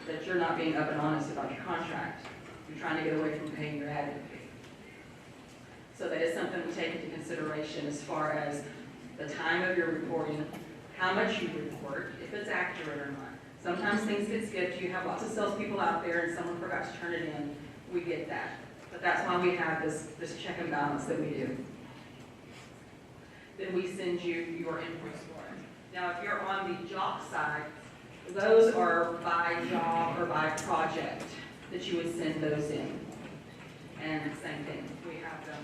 that you're not being up and honest about your contract. You're trying to get away from paying your admin fee. So that is something we take into consideration as far as the time of your reporting, how much you report, if it's accurate or not. Sometimes things get skipped. You have lots of salespeople out there and someone forgot to turn it in. We get that. But that's why we have this check and balance that we do. Then we send you your invoice form. Now, if you're on the job side, those are by job or by project that you would send those in. And same thing, we have them,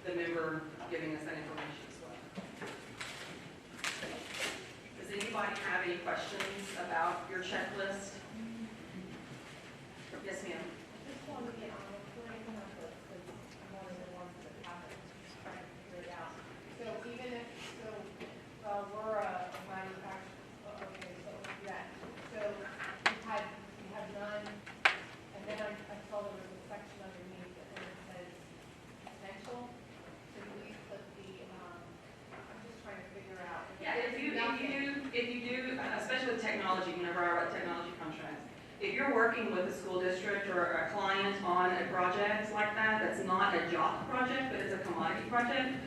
the member giving us that information as well. Does anybody have any questions about your checklist? Yes, ma'am. I just wanted to get on reporting numbers because I'm one of the ones that haven't tried to figure it out. So even if, we're a manufacturer, okay, so that, so we have none, and then I saw there was a section underneath that and it says essential. So we put the, I'm just trying to figure out. Yeah, if you do, especially with technology, whenever I write technology contracts, if you're working with a school district or a client on a project like that, that's not a job project, but it's a commodity project,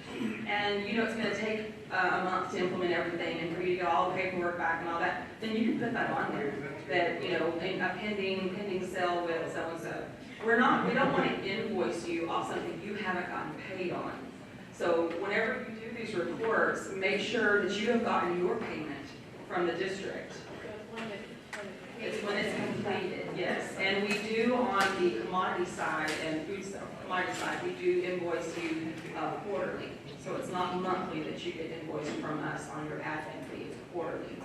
and you know it's going to take a month to implement everything and for you to get all the paperwork back and all that, then you can put that on there, that, you know, a pending sale with so-and-so. We don't want to invoice you off something you haven't gotten paid on. So whenever you do these reports, make sure that you have gotten your payment from the district. It's when it's completed, yes. And we do on the commodity side and food stuff, commodity side, we do invoice you quarterly. So it's not monthly that you get invoiced from us on your admin fee, it's quarterly.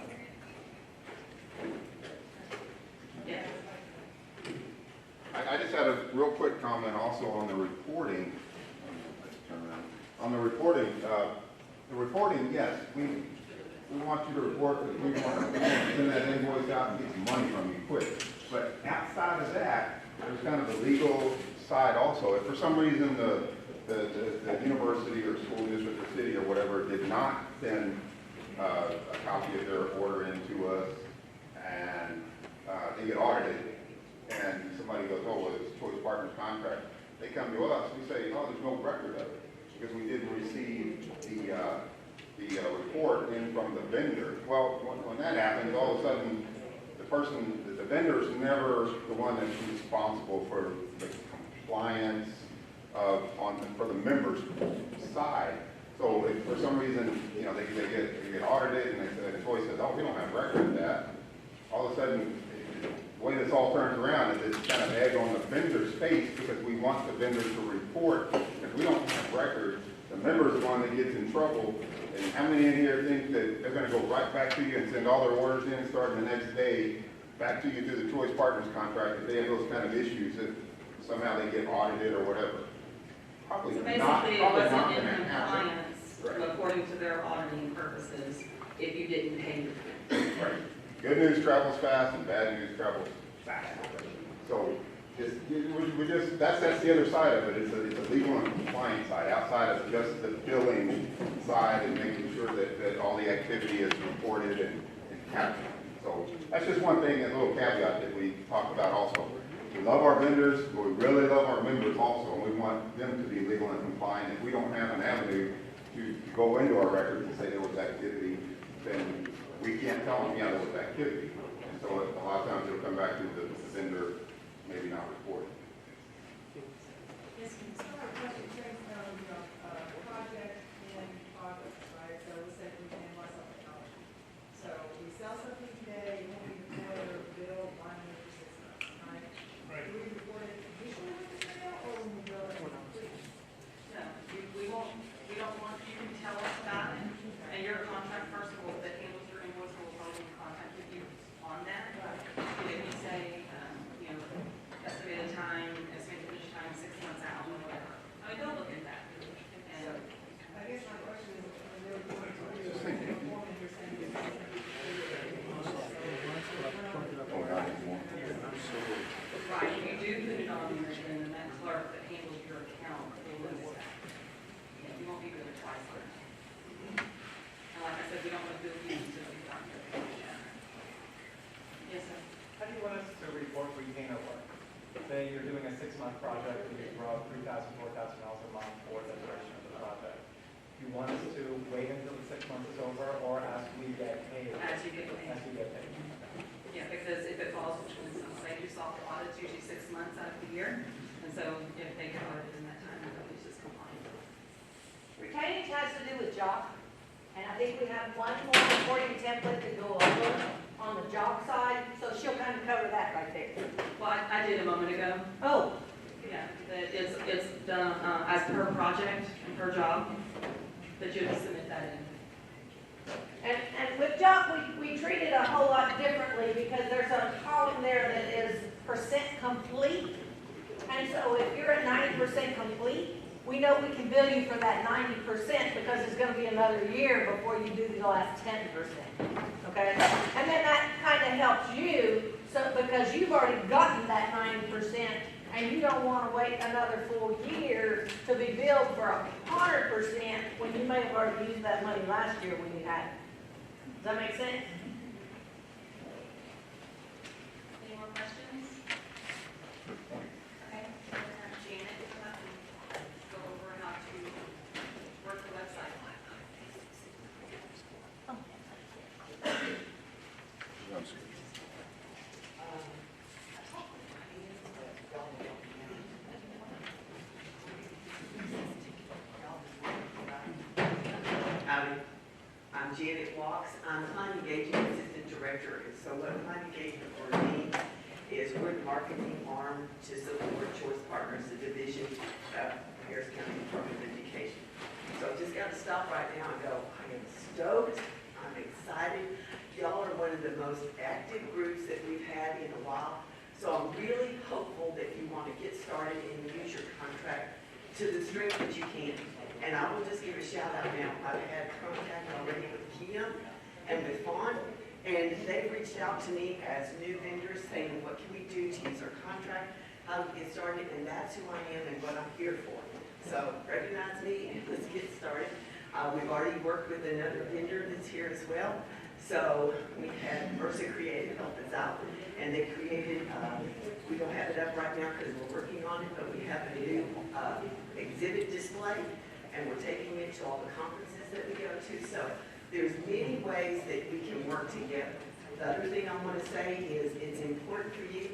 Yeah. I just had a real quick comment also on the reporting. On the reporting, yes, we want you to report, we want to send that invoice out and get some money from you quick. But outside of that, there's kind of the legal side also. If for some reason the university or school district or city or whatever did not send a copy of their order in to us and they get audited and somebody goes, oh, well, it's Choice Partners contract, they come to us, we say, oh, there's no record of it because we didn't receive the report in from the vendor. Well, when that happens, all of a sudden, the vendor is never the one that's responsible for the compliance for the members' side. So if for some reason, you know, they get audited and the Choice says, oh, we don't have record of that, all of a sudden, the way this all turns around is it's kind of egg on the vendor's face because we want the vendor to report. If we don't have records, the member's the one that gets in trouble. And how many in here think that they're gonna go right back to you and send all their orders in starting the next day back to you through the Choice Partners contract if they have those kind of issues that somehow they get audited or whatever? Probably So not, basically, it probably wasn't not in gonna happen. compliance, Right. according to their auditing purposes, if you didn't pay your bill. Right. Good news travels fast and bad news travels fast. So that's the other side of it. It's a legal and compliance side, outside of just the billing side and making sure that all the activity is reported and captured. So that's just one thing, a little caveat that we talk about also. We love our vendors, but we really love our members also, and we want them to be legal and compliant. If we don't have an avenue to go into our records and say there was activity, then we can't tell them, yeah, there was activity. And so a lot of times it'll come back to the vendor maybe not reporting. Yes, so our project takes, project in progress, right? So let's say we can buy something else. So we sell something today, and we report or bill 1 year for 6 months, right? Right. Do we report it initially with the sale, or when we bill it when complete? No, we don't want you to tell us about it, and your contract person that handles your invoice will probably contact with you on that. If you say, estimated time, estimated finish time, 6 months out, or whatever. I mean, they'll look at that. And I guess my question is, when they're reporting to you, performing, you're saying it's right, if you do put it on there, then that clerk that handles your account will lose that. You won't be billed twice on it. And like I said, we don't want to bill you until you've done your payment. Yes, sir. How do you want us to report retainer work? Say you're doing a 6-month project and you throw out $3,000, $4,000 a month for the duration of the project. Do you want us to wait until the 6 months is over or as we get paid? As you get paid. As we get paid. Yeah, because if it falls between, say, your software audit's usually 6 months out of the year, and so if they get audited in that time, it's just compliant. Retainage has to do with job, and I think we have one more reporting template to go over on the job side, so she'll kind of cover that right there. Well, I did a moment ago. Oh, Yeah, that it's done as per project and per job, that you just submit that in. and with job, we treat it a whole lot differently because there's a column there that is % complete. And so if you're at 90% complete, we know we can bill you for that 90% because it's going to be another year before you do the last 10%. Okay? And then that kind of helps you, so because you've already gotten that 90% and you don't want to wait another full year to be billed for 100% when you may have already used that money last year when you had it. Does that make sense? Any more questions? Okay, we're going to have Janet come up and go over how to work the website. Howdy, I'm Janet Walks. I'm Client Engagement Assistant Director. And so what Client Engagement for me is we're the marketing arm to support Choice Partners, the division of Harris County Department of Education. So I've just got to stop right now and go, I am stoked. I'm excited. Y'all are one of the most active groups that we've had in a while. So I'm really hopeful that you want to get started and use your contract to the strength that you can. And I will just give a shout out now. I've had contact already with Kim and with Fawn, and they've reached out to me as new vendors saying, what can we do to use our contract, how to get started, and that's who I am and what I'm here for. So recognize me and let's get started. We've already worked with another vendor that's here as well. So we had Mercer Creative help us out, and they created, we don't have it up right now because we're working on it, but we have a new exhibit display, and we're taking it to all the conferences that we go to. So there's many ways that we can work together. The other thing I want to say is it's important for you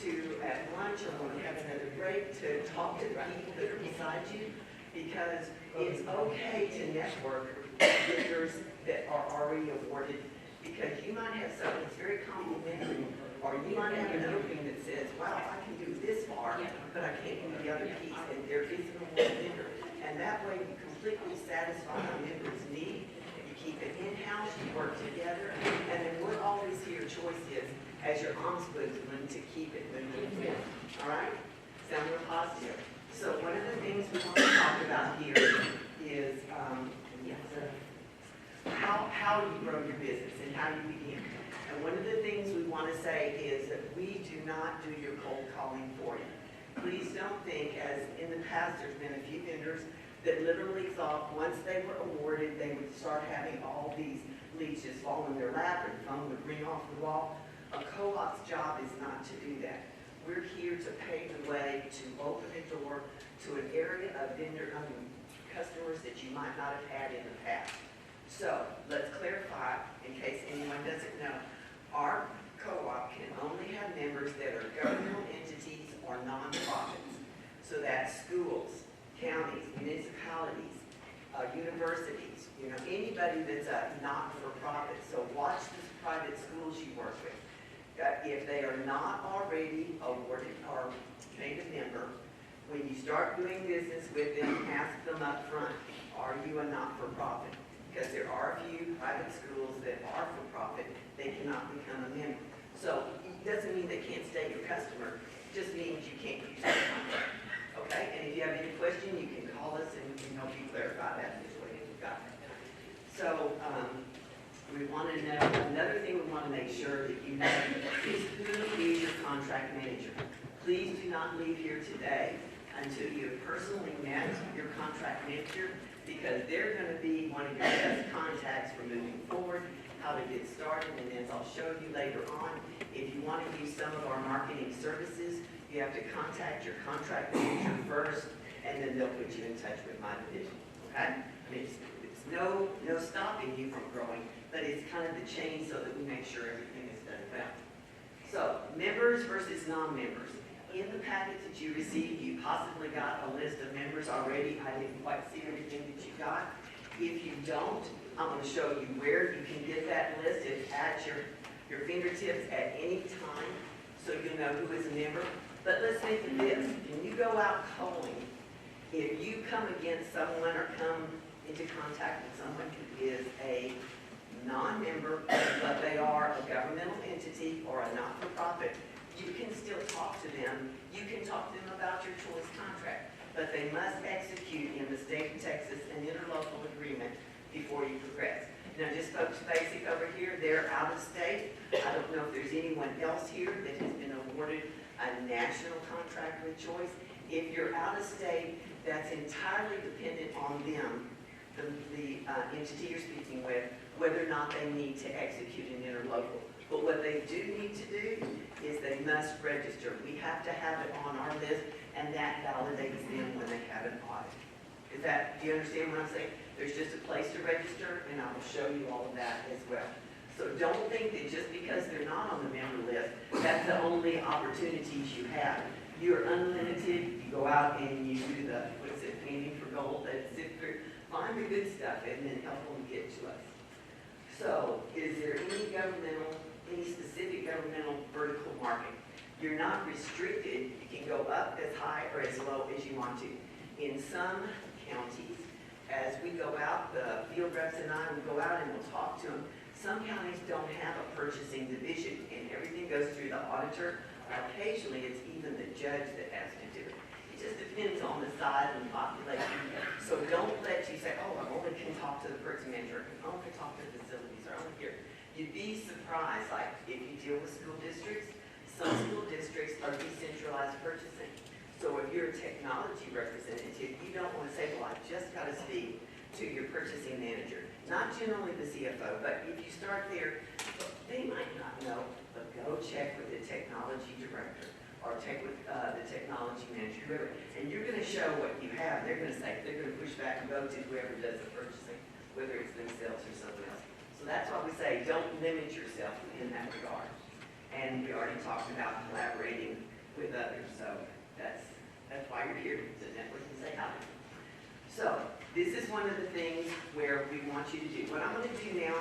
to, at lunch or when we have another break, to talk to the people that are beside you, because it's okay to network with vendors that are already awarded Because you might have something that's very complimentary, or you might have an opening that says, wow, I can do this far, but I can't do the other piece, and there isn't a one vendor. And that way you completely satisfy the member's need, you keep it in-house, you work together, and then we're always here, choice is, as your ombudsman, to keep it moving forward. All right? Sound real positive. So one of the things we want to talk about here is how you grow your business and how you begin. And one of the things we want to say is that we do not do your cold calling for you. Please don't think, as in the past there's been a few vendors that literally thought once they were awarded they would start having all these leads just fall in their lap and phone would ring off the wall. A co-op's job is not to do that. We're here to pave the way, to open the door to an area of customers that you might not have had in the past. So let's clarify, in case anyone doesn't know, our co-op can only have members that are governmental entities or nonprofits. So that's schools, counties, municipalities, universities, anybody that's a not-for-profit. So watch the private schools you work with. If they are not already awarded or made a member, when you start doing business with them, ask them up front, are you a not-for-profit? Because there are a few private schools that are for-profit, they cannot become a member. So it doesn't mean they can't stay your customer, it just means you can't use their contract. Okay? And if you have any question, you can call us and we can help you clarify that this way if you've got it. So we want to know, another thing we want to make sure that you know is who is your contract manager. Please do not leave here today until you have personally met your contract manager, because they're going to be one of your best contacts for moving forward, how to get started, and as I'll show you later on, if you want to use some of our marketing services, you have to contact your contract manager first, and then they'll put you in touch with my division, okay? I mean, it's no stopping you from growing, but it's kind of the chain so that we make sure everything is done well. So, members versus non-members. In the packets that you received, you possibly got a list of members already. I didn't quite see everything that you got. If you don't, I'm going to show you where you can get that list. It's at your fingertips at any time, so you know who is a member. But let's make it this. When you go out calling, if you come against someone or come into contact with someone who is a non-member, but they are a governmental entity or a not-for-profit, you can still talk to them. You can talk to them about your choice contract, but they must execute in the state of Texas an interlocal agreement before you progress. Now, just folks basic over here, they're out of state. I don't know if there's anyone else here that has been awarded a national contract with choice. If you're out of state, that's entirely dependent on them, the entity you're speaking with, whether or not they need to execute an interlocal. But what they do need to do is they must register. We have to have it on our list, and that validates them when they have an audit. Do you understand what I'm saying? There's just a place to register, and I will show you all of that as well. So don't think that just because they're not on the member list, that's the only opportunities you have. You're unlimited. You go out and you do the, painting for gold, find the good stuff, and then help them get to us. So, is there any specific governmental vertical market? You're not restricted. You can go up as high or as low as you want to. In some counties, as we go out, the field reps and I will go out and we'll talk to them. Some counties don't have a purchasing division, and everything goes through the auditor. Occasionally, it's even the judge that has to do it. It just depends on the size and the population. So don't let you say, oh, I only can talk to the purchasing manager, I can only talk to the facilities, or only here. You'd be surprised, like if you deal with school districts, some school districts are decentralized purchasing. So if you're a technology representative, you don't want to say, well, I just got to speak to your purchasing manager. Not generally the CFO, but if you start there, they might not know, but go check with the technology director or check with the technology manager, whoever. And you're going to show what you have. They're going to say, they're going to push back and go to whoever does the purchasing, whether it's themselves or someone else. So that's why we say don't limit yourself in that regard. And we already talked about collaborating with others, so that's why you're here, to network and say hi. So this is one of the things where we want you to do. What I'm going to do now,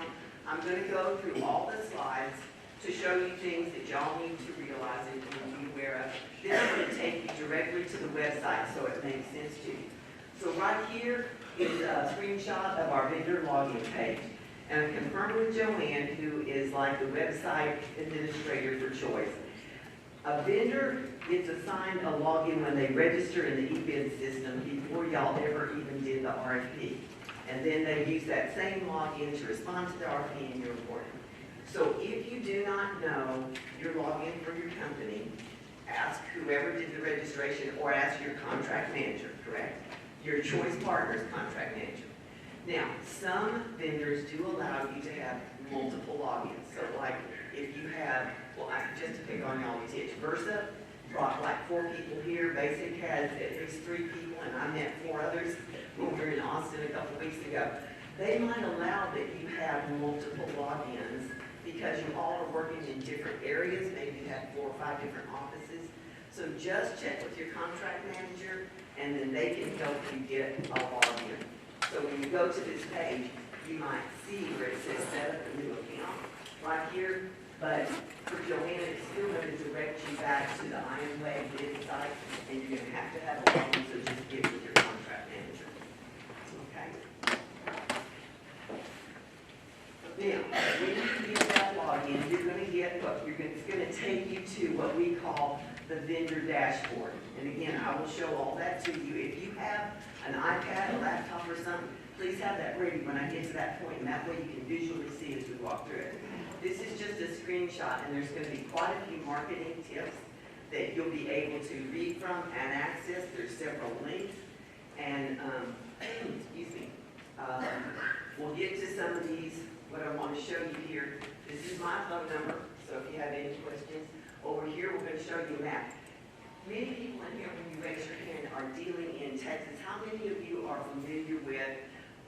I'm gonna go through all the slides to show you things that y'all need to realize and be aware of. This is gonna take you directly to the website so it makes sense to you. So right here is a screenshot of our vendor login page. And I'm confirming with Joanne, who is like the website administrator for Choice. A vendor gets assigned a login when they register in the eBid system before y'all ever even did the RFP. And then they use that same login to respond to the RFP and your reporting. So if you do not know your login for your company, ask whoever did the registration or ask your contract manager, correct? Your Choice Partners contract manager. Now, some vendors do allow you to have multiple logins. So like if you have, well, just to pick on y'all, Versa brought like 4 people here. Basic has at least 3 people, and I met 4 others when we were in Austin a couple weeks ago. They might allow that you have multiple logins because you all are working in different areas. Maybe you have 4 or 5 different offices. So just check with your contract manager, and then they can help you get a login. So when you go to this page, you might see where it says set up a new account right here. But for Joanne, it's still going to direct you back to the Ironway bid site, and you're going to have a login, so just get with your contract manager. Okay? Now, when you get that login, you're going to get it's going to take you to what we call the vendor dashboard. And again, I will show all that to you. If you have an iPad, a laptop, or something, please have that ready when I get to that point, and that way you can visually see as we walk through it. This is just a screenshot, and there's going to be quite a few marketing tips that you'll be able to read from and access. There's several links, and excuse me, we'll get to some of these. What I want to show you here, this is my phone number, so if you have any questions, over here we're going to show you a map. Many people in here, when you raise your hand, are dealing in Texas. How many of you are familiar with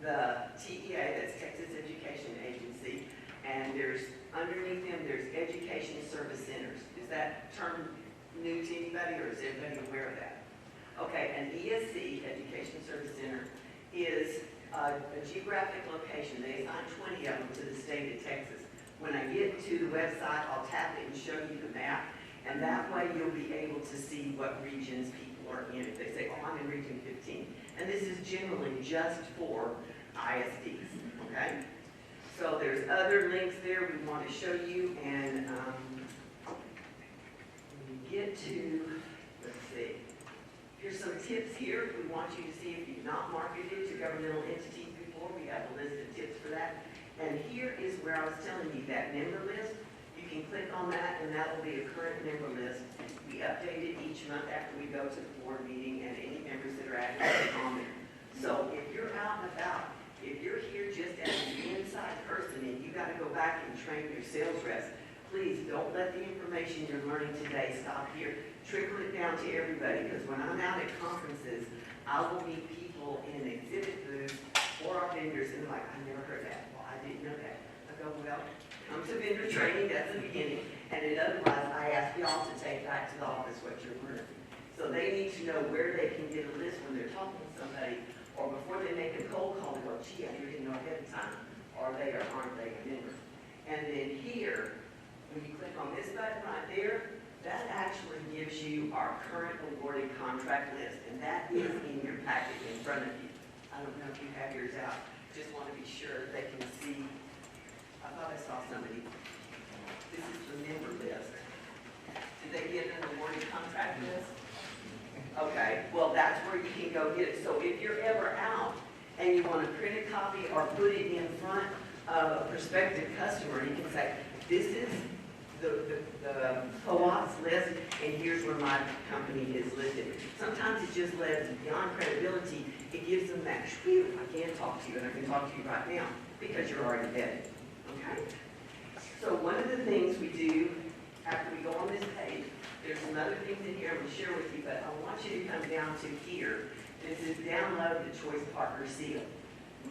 the TEA, that's Texas Education Agency, and there's underneath them, there's Education Service Centers. Is that term new to anybody, or is everybody aware of that? Okay, an ESC, Education Service Center, is a geographic location. They assign 20 of them to the state of Texas. When I get to the website, I'll tap it and show you the map, and that way you'll be able to see what regions people are in. If they say, oh, I'm in region 15. And this is generally just for ISDs, okay? So there's other links there we want to show you, and when you get to, let's see, here's some tips here. We want you to see if you've not marketed to governmental entities before. We have a list of tips for that. And here is where I was telling you that member list. You can click on that, and that will be a current member list. We update it each month after we go to the board meeting, and any members that are added on there. So if you're out and about, if you're here just as an inside person and you got to go back and train your sales reps, please don't let the information you're learning today stop here. Trickle it down to everybody, because when I'm out at conferences, I will meet people in exhibit booths or our vendors, and they're like, I never heard that. Well, I didn't know that. I go, well, come to vendor training, that's the beginning. And then otherwise, I ask y'all to take back to the office what you're learning. So they need to know where they can get a list when they're talking to somebody, or before they make a cold call, they go, gee, I didn't know ahead of time, or they or aren't they a member. And then here, when you click on this button right there, that actually gives you our current awarded contract list, and that is in your packet in front of you. I don't know if you have yours out. Just want to be sure they can see. I thought I saw somebody. This is the member list. Did they get an awarded contract list? Okay, well, that's where you can go get it. So if you're ever out and you want to print a copy or put it in front of a prospective customer, you can say, this is the co-op's list, and here's where my company is listed. Sometimes it just lets, beyond credibility, it gives them that, phew, I can talk to you, and I can talk to you right now, because you're already vetted, okay? So one of the things we do after we go on this page, there's some other things in here I'm going to share with you, but I want you to come down to here. This is download the Choice Partner Seal.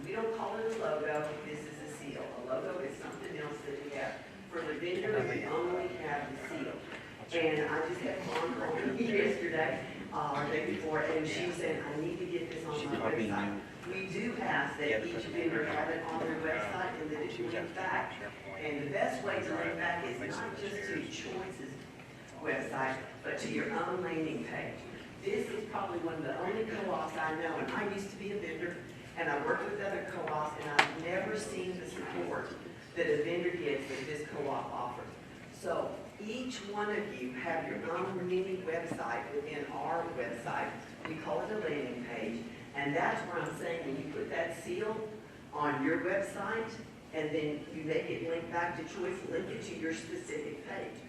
We don't call it a logo, this is a seal. A logo is something else that we have. For the vendor, we only have the seal. And I just had one on yesterday, or the day before, and she said, I need to get this on my website. We do ask that each vendor have it on their website and that it link back. And the best way to link back is not just to Choice's website, but to your own landing page. This is probably one of the only co-ops I know, and I used to be a vendor, and I worked with other co-ops, and I've never seen the support that a vendor gets that this co-op offers. So each one of you have your own mini website within our website. We call it a landing page, and that's where I'm saying when you put that seal on your website, and then you make it link back to Choice, link it to your specific page.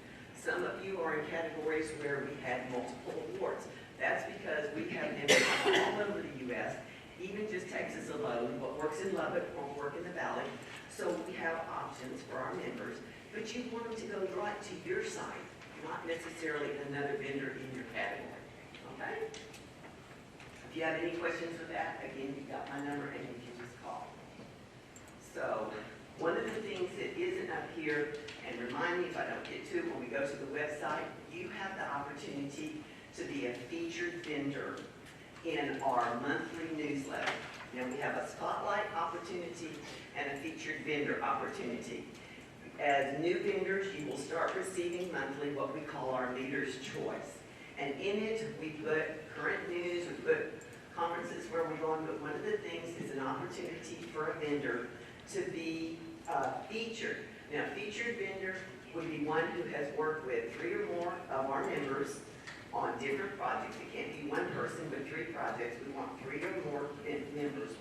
Some of you are in categories where we had multiple awards. That's because we have members all over the U.S., even just Texas alone. What works in Lubbock won't work in the Valley. So we have options for our members, but you want them to go right to your site, not necessarily another vendor in your category, okay? If you have any questions with that, again, you've got my number and you can just call. So one of the things that isn't up here, and remind me if I don't get to it when we go to the website, you have the opportunity to be a featured vendor in our monthly newsletter. Now we have a spotlight opportunity and a featured vendor opportunity. As new vendors, you will start receiving monthly what we call our Leader's Choice. And in it, we put current news, we put conferences where we're going, but one of the things is an opportunity for a vendor to be featured. Now, featured vendor would be one who has worked with 3 or more of our members on different projects. It can't be one person with 3 projects. We want 3 or more members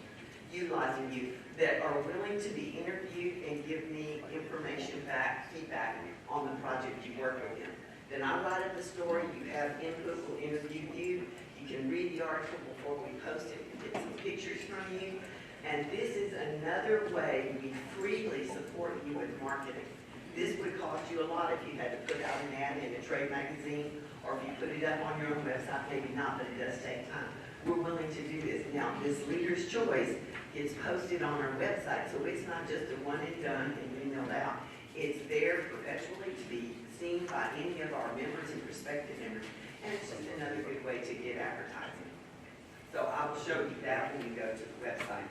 utilizing you that are willing to be interviewed and give me information back, feedback on the project you work with them. Then I write up the story, you have input, we'll interview you, you can read the article before we post it, get some pictures from you, and this is another way we freely support you with marketing. This would cost you a lot if you had to put out an ad in a trade magazine, or if you put it up on your own website, maybe not, but it does take time. We're willing to do this. Now, this Leader's Choice is posted on our website, so it's not just a one and done and emailed out. It's there perpetually to be seen by any of our members and prospective members, and it's just another good way to get advertising. So I will show you that when you go to the website.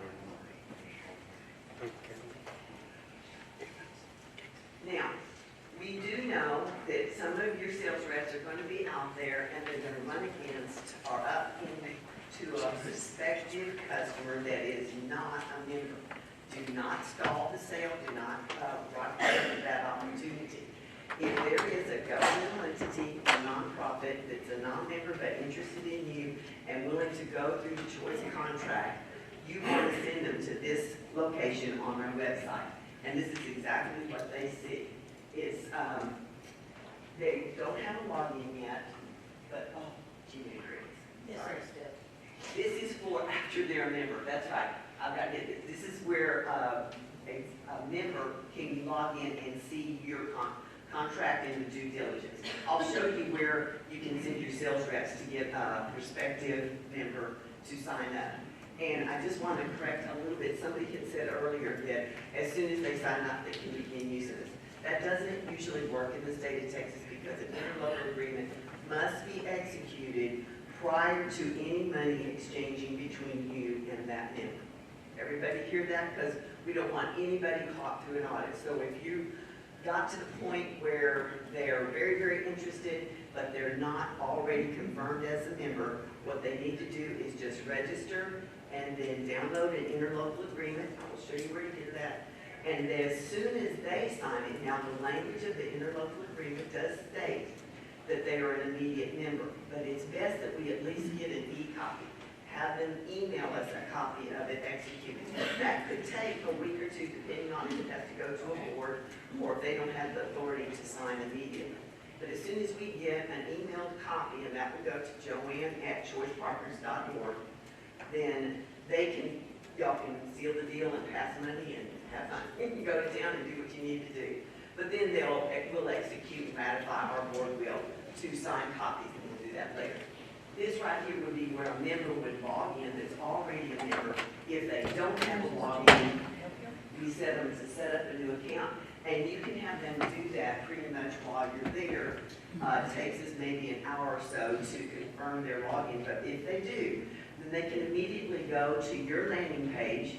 Now, we do know that some of your sales reps are going to be out there and they're going to run against or up into a prospective customer that is not a member. Do not stall the sale. Do not block that opportunity. If there is a governmental entity, a nonprofit that's a non-member but interested in you and willing to go through the Choice contract, you want to send them to this location on our website. And this is exactly what they see. It's, they don't have a login yet, but, oh, gee, sorry. This is for after they're a member. That's right. I've got to get this. This is where a member can log in and see your contract and the due diligence. I'll show you where you can send your sales reps to get a prospective member to sign up. And I just want to correct a little bit. Somebody had said earlier that as soon as they sign up, they can begin using this. That doesn't usually work in the state of Texas because an interlocal agreement must be executed prior to any money exchanging between you and that member. Everybody hear that? Because we don't want anybody caught through an audit. So if you got to the point where they're very, very interested, but they're not already confirmed as a member, what they need to do is just register and then download an interlocal agreement. I will show you where to get that. And as soon as they sign it, now the language of the interlocal agreement does state that they are an immediate member, but it's best that we at least get an e-copy. Have them email us a copy of it executed. That could take a week or 2 depending on if it has to go to a board or if they don't have the authority to sign immediately. But as soon as we get an emailed copy, and that will go to joanne@choicepartners.org, then they can, y'all can seal the deal and pass money and have fun. You can go to town and do what you need to do. But then we'll execute and ratify, our board will, to sign copies, and we'll do that later. This right here would be where a member would log in that's already a member. If they don't have a login, we set them to set up a new account. And you can have them do that pretty much while you're there. It takes us maybe an hour or so to confirm their login, but if they do, then they can immediately go to your landing page.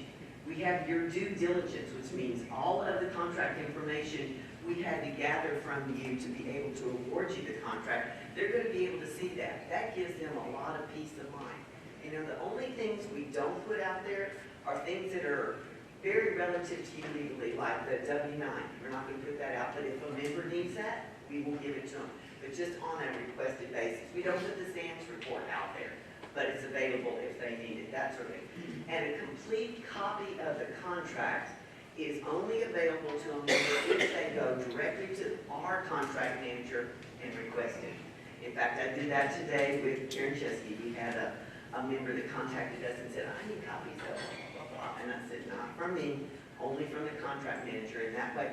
We have your due diligence, which means all of the contract information we had to gather from you to be able to award you the contract. They're going to be able to see that. That gives them a lot of peace of mind. You know, the only things we don't put out there are things that are very relative to you legally, like the W-9. We're not going to put that out, but if a member needs that, we will give it to them. But just on a requested basis. We don't put the SAMS report out there, but it's available if they need it, that sort of thing. And a complete copy of the contract is only available to a member if they go directly to our contract manager and request it. In fact, I did that today with Karen Chesky. We had a member that contacted us and said, I need copies of blah, blah, blah. And I said, not from me, only from the contract manager. And that way,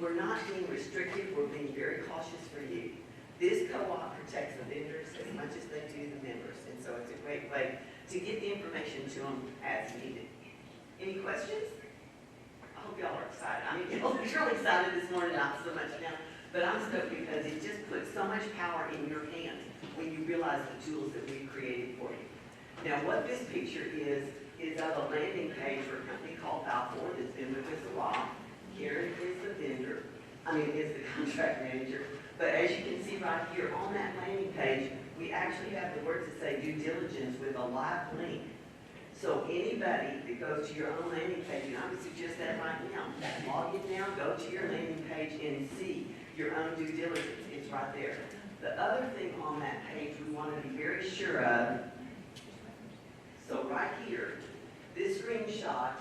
we're not being restrictive, we're being very cautious for you. This co-op protects the vendors as much as they do the members. And so it's a great way to get the information to them as needed. Any questions? I hope y'all are excited. I mean, y'all are really excited this morning, not so much now, but I'm stoked because it just puts so much power in your hands when you realize the tools that we've created for you. Now, what this picture is of a landing page for a company called Balfour that's been with us a while. Karen is the vendor, is the contract manager. But as you can see right here on that landing page, we actually have the words that say due diligence with a live link. So anybody that goes to your own landing page, and I would suggest that right now, log in now, go to your landing page and see your own due diligence. It's right there. The other thing on that page we want to be very sure of, so right here, this screenshot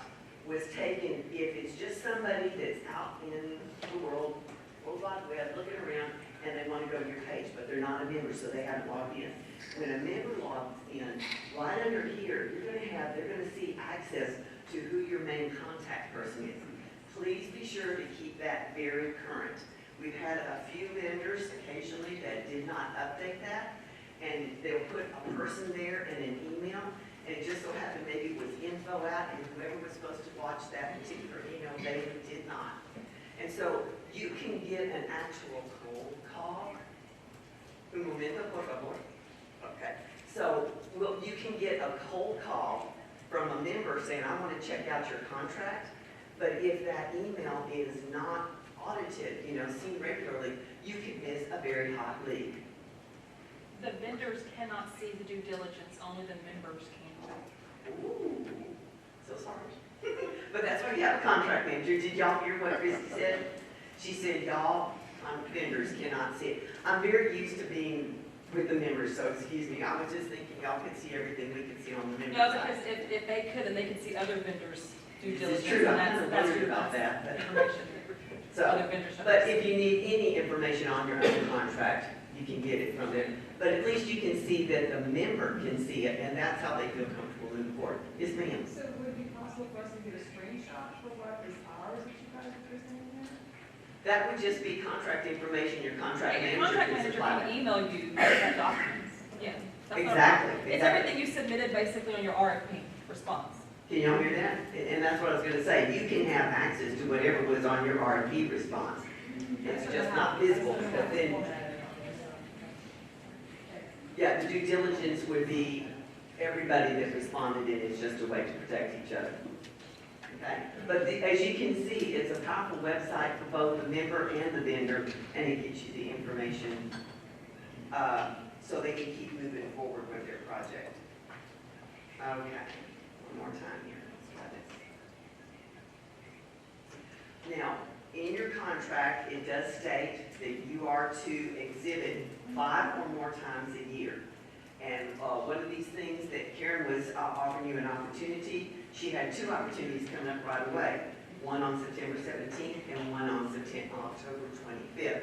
was taken if it's just somebody that's out in the World Wide Web looking around and they want to go to your page, but they're not a member, so they haven't logged in. When a member logs in, right under here, they're going to see access to who your main contact person is. Please be sure to keep that very current. We've had a few vendors occasionally that did not update that, and they'll put a person there and an email, and it just so happened maybe it was info out, and whoever was supposed to watch that particular email, they did not. And so you can get an actual cold call. Un momento, por favor. Okay. So you can get a cold call from a member saying, I want to check out your contract, but if that email is not audited, seen regularly, you can miss a very hot lead. The vendors cannot see the due diligence, only the members can. Ooh, so sorry. But that's why you have a contract manager. Did y'all hear what Christy said? She said, y'all, vendors cannot see it. I'm very used to being with the members, so excuse me. I was just thinking y'all could see everything we could see on the member No, side. because if they could, and they could see other vendors' due This diligence. is true. and I'm that's worried about that. But information. so, Other vendors have but to if you need any information on your own contract, you can get it from there. But at least you can see that the member can see it, and that's how they feel comfortable moving forward. Yes, ma'am. So would it be possible for us to get a screenshot for what is ours that you guys are presenting there? That would just be contract information your contract Your manager contract can manager supply. can email you that documents. Yeah. that's not a Exactly, problem. It's exactly. everything you submitted basically on your RFP response. Can y'all hear that? And that's what I was gonna say. You can have access to whatever was on your RFP response. It's just not visible, but then, yeah, the due diligence would be everybody that responded, and it's just a way to protect each other. Okay? But as you can see, it's a powerful website for both the member and the vendor, and it gives you the information so they can keep moving forward with their project. Okay, one more time here. Let's try this. Now, in your contract, it does state that you are to exhibit 5 or more times a year. And one of these things that Karen was offering you an opportunity, she had 2 opportunities coming up right away. One on September 17th and one on October 25th.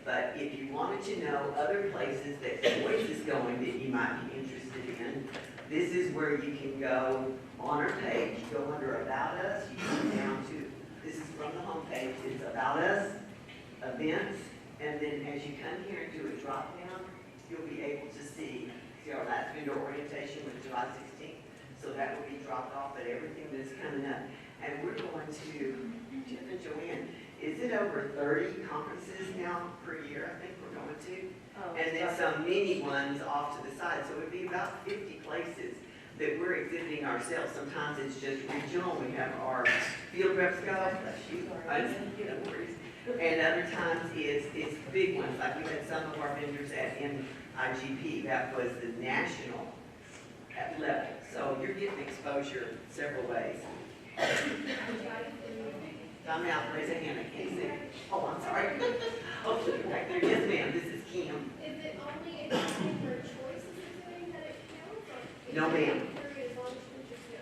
But if you wanted to know other places that Choice is going that you might be interested in, this is where you can go on our page, go under About Us, you come down to, this is from the home page, it's About Us, Events, and then as you come here and do a drop down, you'll be able to see our last vendor orientation was July 16th, so that will be dropped off at everything that's coming up. And we're going to, Jeff and Joanne, is it over 30 conferences now per year, I think we're going to? And then some mini ones off to the side, so it would be about 50 places that we're exhibiting ourselves. Sometimes it's just regional, we have our field reps go, bless you, no worries. And other times it's big ones, like we had some of our vendors at NIGP, that was the national level. So you're getting exposure several ways. I'm out, raise a hand, I can't see. Oh, I'm sorry. Oh, you're back there. Yes, ma'am, this is Kim. Is it only if it's for choice exhibiting that it counts? Or No, ma'am. as long as we just do it?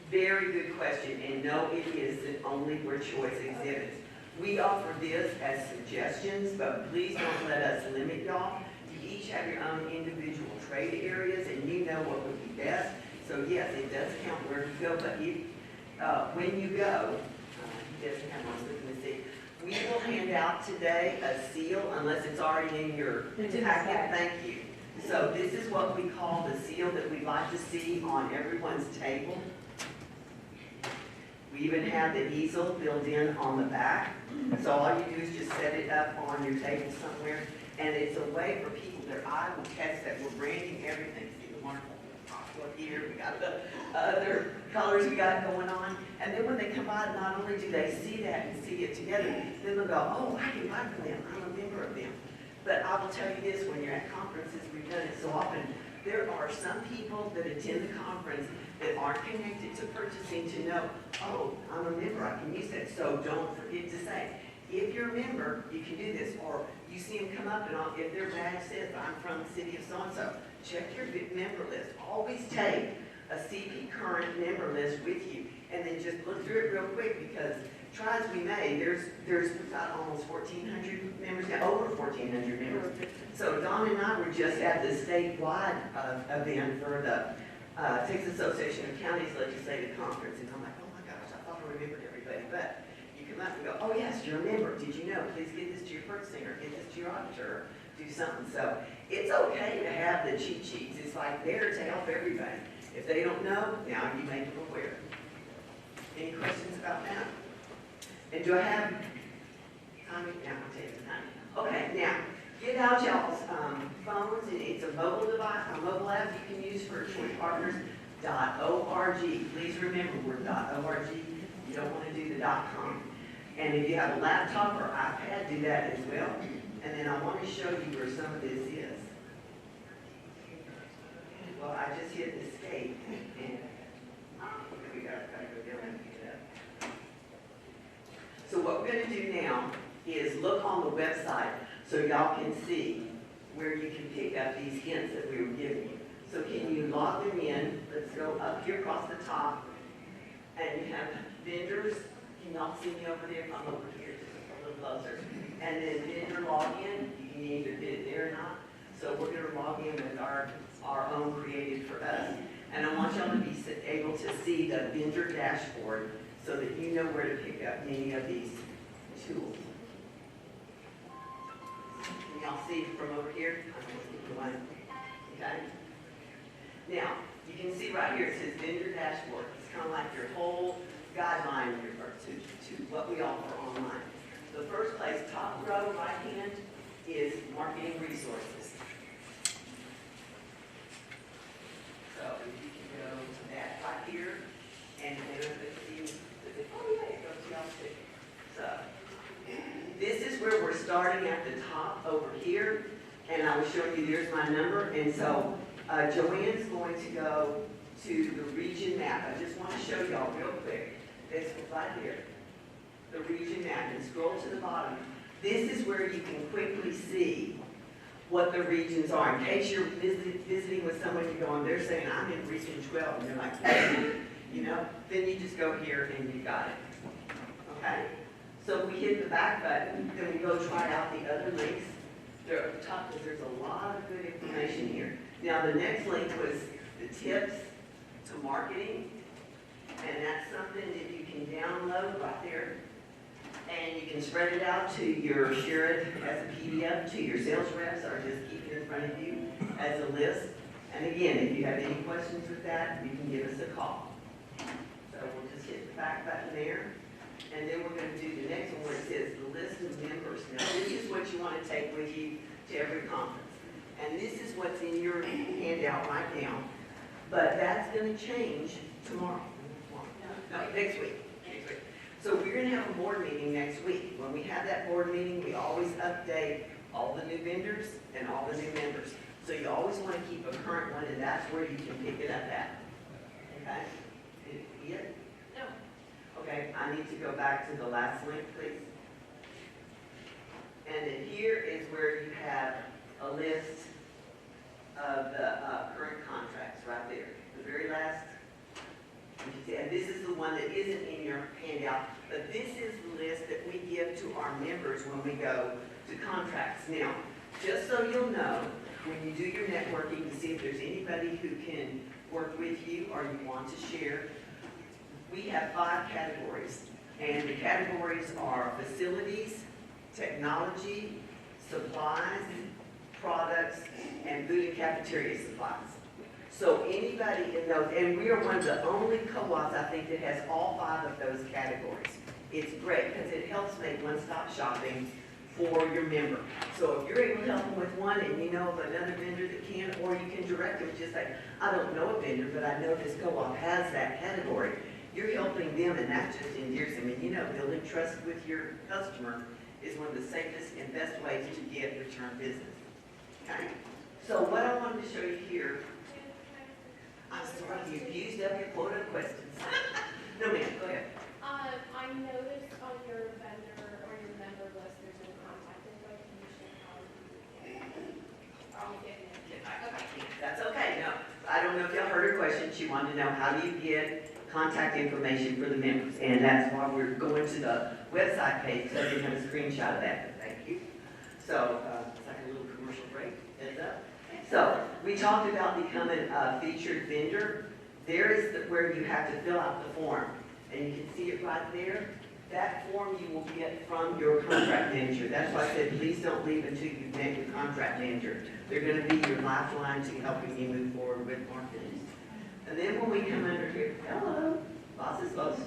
Very good question, and no, it isn't only where choice exhibits. We offer this as suggestions, but please don't let us limit y'all. You each have your own individual trade areas, and you know what would be best. So yes, it does count where you go, but if, when you go, he doesn't have one, looking to see. We will hand out today a seal, unless it's already in your packet. Thank you. So this is what we call the seal that we like to see on everyone's table. We even have the easel built in on the back. So all you do is just set it up on your table somewhere. And it's a way for people, their eye will catch that we're branding everything. See the wonderful look here, we got the other colors we got going on. And then when they come by, not only do they see that and see it together, then they'll go, oh, I can buy from them, I'm a member of them. But I will tell you this, when you're at conferences, we've done it so often, there are some people that attend the conference that aren't connected to purchasing to know, oh, I'm a member, I can use that. So don't forget to say, if you're a member, you can do this. Or you see them come up and if their badge says, I'm from the city of so-and-so, check your member list. Always take a CP current member list with you and then just look through it real quick, because try as we may, there's about almost 1,400 members now, over 1,400 members. So Don and I were just at the statewide event for the Texas Association of Counties Legislative Conference, and I'm like, oh my gosh, I thought I remembered everybody. But you come up and go, oh yes, you're a member. Did you know? Please get this to your purchasing, or get this to your auditor, or do something. So it's okay to have the cheat sheets. It's like there to help everybody. If they don't know, now you make them aware. Any questions about that? And do I have time? Now I'll take the time. Okay, now get out y'all's phones, and it's a mobile device, a mobile app you can use for choicepartners.org. Please remember, we're .org. You don't want to do the .com. And if you have a laptop or iPad, do that as well. And then I want to show you where some of this is. Well, I just hit escape, and we gotta go down and pick it up. So what we're going to do now is look on the website so y'all can see where you can pick up these hints that we were giving you. So can you log them in? Let's go up here across the top, and you have vendors. Can y'all see me over there? I'm over here, just a little closer. And then vendor login. You can either get it there or not. So we're going to log in with our own created for us. And I want y'all to be able to see the vendor dashboard so that you know where to pick up any of these tools. Can y'all see from over here? I'm going to keep one. Okay? Now, you can see right here it says vendor dashboard. It's kind of like your whole guideline to what we offer online. The first place, top row, right hand, is marketing resources. So if you can go to that right here, and then let's see, oh yeah, it goes to y'all too. So this is where we're starting at the top over here, and I was showing you there's my number, and so Joanne's going to go to the region map. I just want to show y'all real quick. It's right here, the region map, and scroll to the bottom. This is where you can quickly see what the regions are. In case you're visiting with someone, you're going, they're saying, I'm in region 12, and they're like, you know, then you just go here and you got it. Okay? So if we hit the back button, then we go try out the other links. They're at the top because there's a lot of good information here. Now the next link was the tips to marketing, and that's something that you can download right there. And you can spread it out to your, share it as a PDF to your sales reps, or just keep it in front of you as a list. And again, if you have any questions with that, you can give us a call. So we'll just hit the back button there. And then we're going to do the next one where it says the list of members. Now this is what you want to take with you to every conference. And this is what's in your handout right now. But that's gonna change tomorrow. No, next week. So we're gonna have a board meeting next week. When we have that board meeting, we always update all the new vendors and all the new members. So you always wanna keep a current one, and that's where you can pick it up at. Okay? Did you get it? No. Okay, I need to go back to the last link, please. And then here is where you have a list of the current contracts right there. The very last, you can see, and this is the one that isn't in your handout, but this is the list that we give to our members when we go to contracts. Now, just so you'll know, when you do your networking to see if there's anybody who can work with you or you want to share, we have 5 categories. And the categories are facilities, technology, supplies, products, and food and cafeteria supplies. So anybody in those, and we are one of the only co-ops, I think, that has all 5 of those categories. It's great because it helps make one-stop shopping for your member. So if you're able to help them with one and you know of another vendor that can, or you can direct them, just like, I don't know a vendor, but I know this co-op has that category. You're helping them, and that just endears them. And you know, building trust with your customer is one of the safest and best ways to get return business. Okay? So what I wanted to show you here, I'm sorry, you've used up your quota of questions. No, ma'am, go ahead. I noticed on your vendor or your member list, there's no contact information. Are we getting it? Okay. That's okay, no. I don't know if y'all heard her question. She wanted to know, how do you get contact information for the members? And that's why we're going to the website page, so you have a screenshot of that. Thank you. So, it's like a little commercial break, heads up. So, we talked about becoming a featured vendor. There is where you have to fill out the form. And you can see it right there. That form you will get from your contract manager. That's why I said, please don't leave until you've met your contract manager. They're going to be your lifeline to helping you move forward with marketing. And then when we come under here, hello, boss is boss.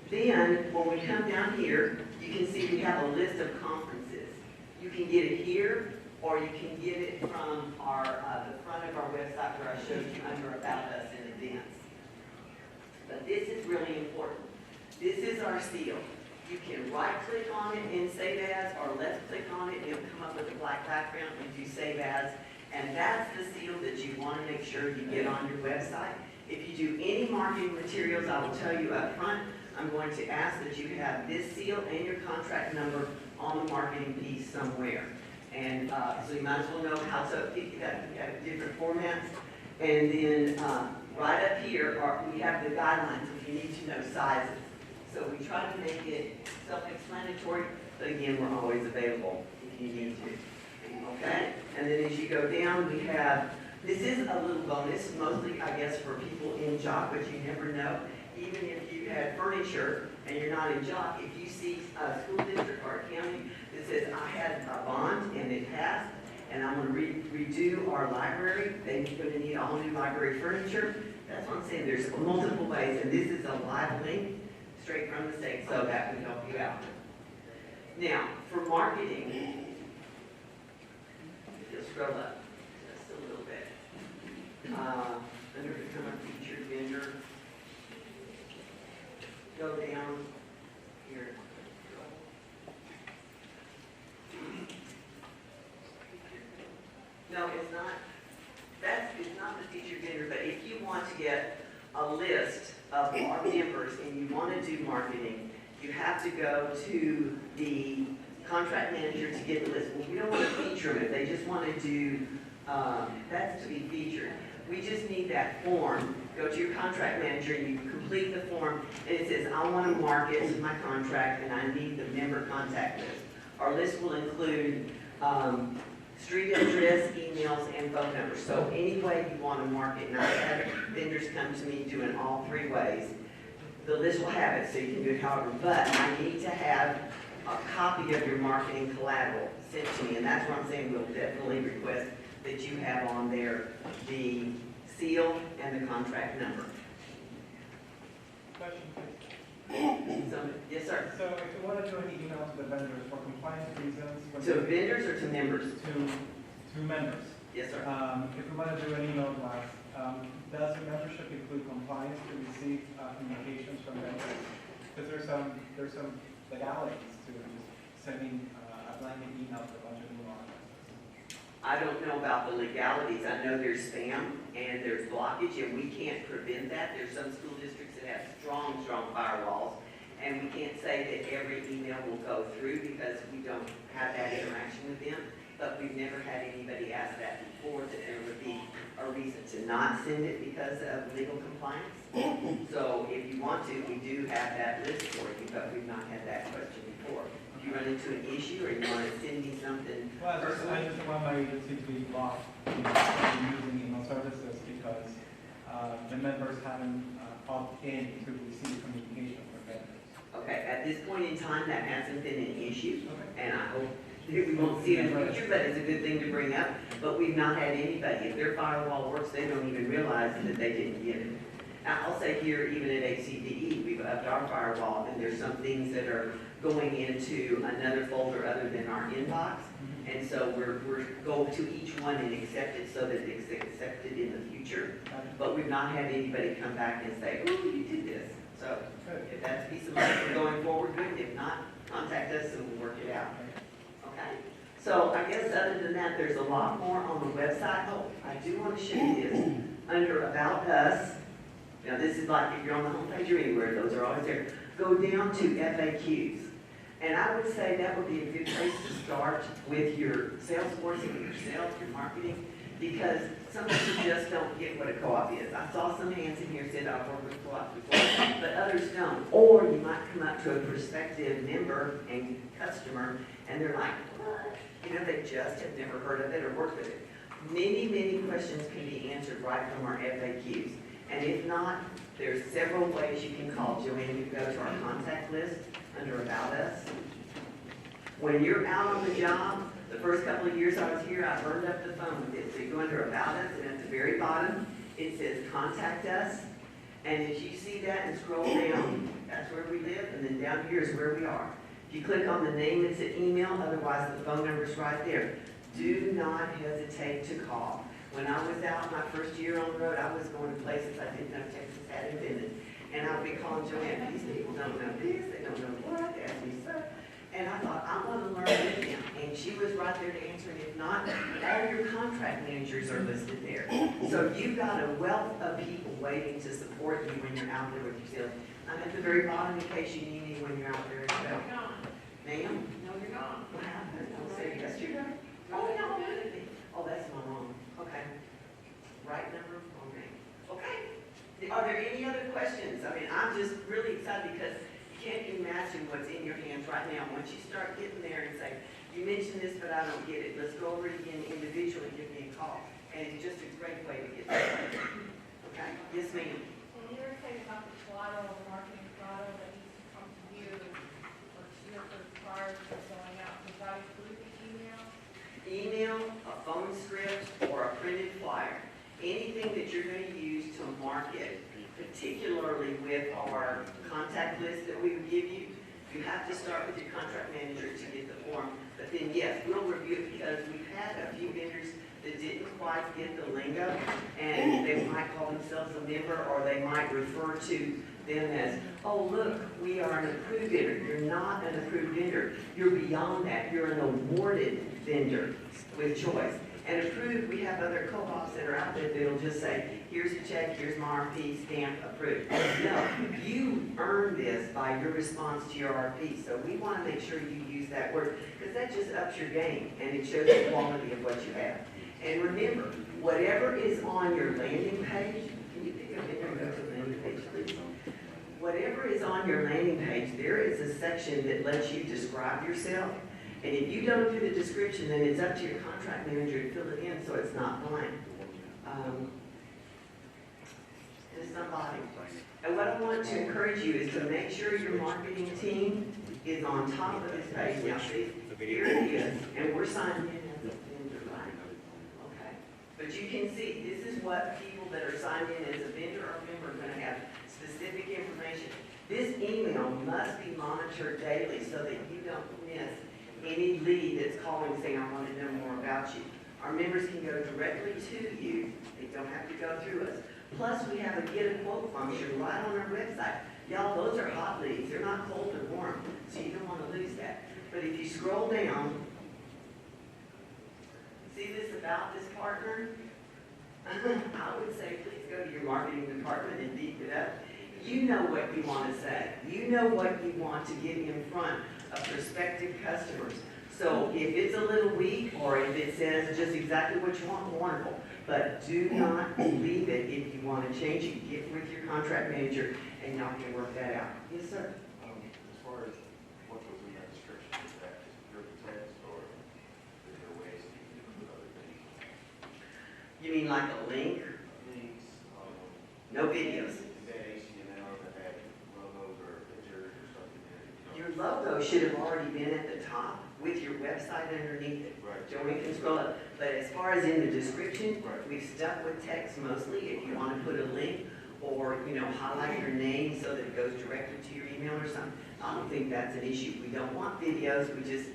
Then, when we come down here, you can see we have a list of conferences. You can get it here, or you can get it from our the front of our website where I showed you under About Us and Events. But this is really important. This is our seal. You can right-click on it and save as, or left-click on it, and it'll come up with a black background and do save as. And that's the seal that you want to make sure you get on your website. If you do any marketing materials, I will tell you up front, I'm going to ask that you have this seal and your contract number on the marketing piece somewhere. And so you might as well know how to pick it up. We have different formats. And then right up here, we have the guidelines if you need to know sizes. So we try to make it self-explanatory, but again, we're always available if you need to. Okay? And then as you go down, we have, this is a little bonus, mostly, I guess, for people in Jock, but you never know. Even if you had furniture and you're not in Jock, if you see a school district or a county that says, I had a bond and it passed, and I'm going to redo our library, then you're going to need all new library furniture. That's what I'm saying. There's multiple ways, and this is a live link straight from the state, so that would help you out. Now, for marketing, you'll scroll up just a little bit. Under become a featured vendor, go down here. No, it's not. It's not the featured vendor, but if you want to get a list of our members and you want to do marketing, you have to go to the contract manager to get the list. Well, we don't want to feature them. If they just want to do, that's to be featured. We just need that form. Go to your contract manager and you complete the form, and it says, I want to market my contract and I need the member contact list. Our list will include street address, emails, and phone numbers. So any way you want to market, and I have vendors come to me doing all 3 ways. The list will have it, so you can do it however, but I need to have a copy of your marketing collateral sent to me, and that's what I'm saying. We'll definitely request that you have on there the seal and the contract number. Question, please. Yes, sir. So if you want to do any email to the vendors for compliance reasons. To vendors or to members? To members. Yes, sir. If we want to do an email blast, does the membership include compliance to receive communications from vendors? Because there's some legalities to just sending a blanket email to a bunch of email addresses. I don't know about the legalities. I know there's spam and there's blockage, and we can't prevent that. There's some school districts that have strong firewalls, and we can't say that every email will go through because we don't have that interaction with them. But we've never had anybody ask that before, that there would be a reason to not send it because of legal compliance. So if you want to, we do have that list for you, but we've not had that question before. If you run into an issue or you want to send me something Well, I personally, just want my agency to be blocked from using email services because the members haven't opted in to receive communication from vendors. okay, at this point in time, that hasn't been an issue, Okay. and I hope that we won't see it in the future, but it's a good thing to bring up. But we've not had anybody, if their firewall works, they don't even realize that they didn't get it. Now, I'll say here, even at HCDE, we've upped our firewall, and there's some things that are going into another folder other than our inbox. And so we're go to each one and accept it so that it's accepted in the future. But we've not had anybody come back and say, oh, you did this. So if that's a piece of money for going forward, good. If not, contact us and we'll work it out. Okay? So I guess other than that, there's a lot more on the website. Oh, I do want to show you this. Under About Us, now this is like if you're on the homepage or anywhere, those are always there. Go down to FAQs. And I would say that would be a good place to start with your Salesforce and your sales, your marketing, because some people just don't get what a co-op is. I saw some hands in here said I've worked with co-ops before, but others don't. Or you might come up to a prospective member and customer, and they're like, what? You know, they just have never heard of it or worked with it. Many questions can be answered right from our FAQs. And if not, there's several ways you can call. Joanne, you go to our contact list under About Us. When you're out on the job, the first couple of years I was here, I burned up the phone with it. So you go under About Us, and at the very bottom, it says Contact Us. And as you see that and scroll down, that's where we live, and then down here is where we are. If you click on the name, it's an email, otherwise the phone number's right there. Do not hesitate to call. When I was out my first year on the road, I was going to places I didn't know Texas had invented. And I would be calling Joanne, these people don't know this, they don't know what, they ask me stuff. And I thought, I want to learn with them. And she was right there to answer, and if not, all your contract managers are listed there. So you've got a wealth of people waiting to support you when you're out there with your sales. I'm at the very bottom in case you need me when you're out there as well. Ma'am? No, you're not. What happened? I'll say yes, you're not. Oh, no, oh, that's my wrong. Okay. Right number, wrong name. Okay. Are there any other questions? I mean, I'm just really excited because you can't imagine what's in your hands right now. Once you start getting there and say, you mentioned this, but I don't get it. Let's go over it again individually and give me a call. And it's just a great way to get started. Okay? Yes, ma'am. And you were saying about the collateral, the marketing collateral that needs to come to you or to your prior to going out. Does that include the email? Email, a phone script, or a printed flyer. Anything that you're going to use to market, particularly with our contact list that we would give you, you have to start with your contract manager to get the form. But then, yes, we'll review it because we've had a few vendors that didn't quite get the lingo, and they might call themselves a member, or they might refer to them as, oh, look, we are an approved vendor. You're not an approved vendor. You're beyond that. You're an awarded vendor with choice. And approved, we have other co-ops that are out there that'll just say, here's a check, here's my RP, stamp, approved. No, you earn this by your response to your RP. So we want to make sure you use that word, because that just ups your game, and it shows the quality of what you have. And remember, whatever is on your landing page, can you pick up there and go to the landing page, please? Whatever is on your landing page, there is a section that lets you describe yourself. And if you don't do the description, then it's up to your contract manager to fill it in so it's not blank. It's not blank. And what I want to encourage you is to make sure your marketing team is on top of this page. Now, see, here it is, and we're signed in as a vendor, right? Okay. But you can see, this is what people that are signed in as a vendor or member are going to have specific information. This email must be monitored daily so that you don't miss any lead that's calling saying, I want to know more about you. Our members can go directly to you. They don't have to go through us. Plus, we have a get a quote function right on our website. Y'all, those are hot leads. They're not cold or warm, so you don't want to lose that. But if you scroll down, see this about this partner? I would say please go to your marketing department and beef it up. You know what you want to say. You know what you want to get in front of prospective customers. So if it's a little weak, or if it says just exactly what you want, wonderful. But do not leave it. If you want to change it, get with your contract manager and y'all can work that out. Yes, sir. As far as what was in that description, is that just pure text, or is there ways to put other things? You mean like a link? Links, No videos. is that HTML that had logos or pictures or something there? Your logo should have already been at the top with your website underneath it. Right. Joey can scroll up. But as far as in the description, Right. we've stuck with text mostly. If you want to put a link or, highlight your name so that it goes directly to your email or something, I don't think that's an issue. We don't want videos. We just,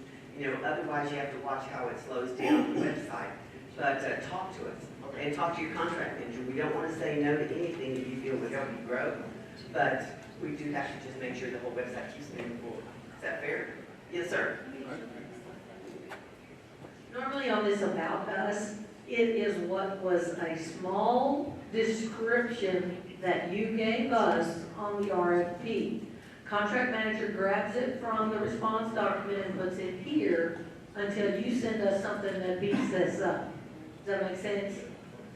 otherwise you have to watch how it slows down the website. But talk to us and talk to your contract manager. We don't want to say no to anything that you feel would help you grow. But we do have to just make sure the whole website keeps moving forward. Is that fair? Yes, sir. Normally on this About Us, it is what was a small description that you gave us on the RFP. Contract manager grabs it from the response document and puts it here until you send us something that beats this up. Does that make sense?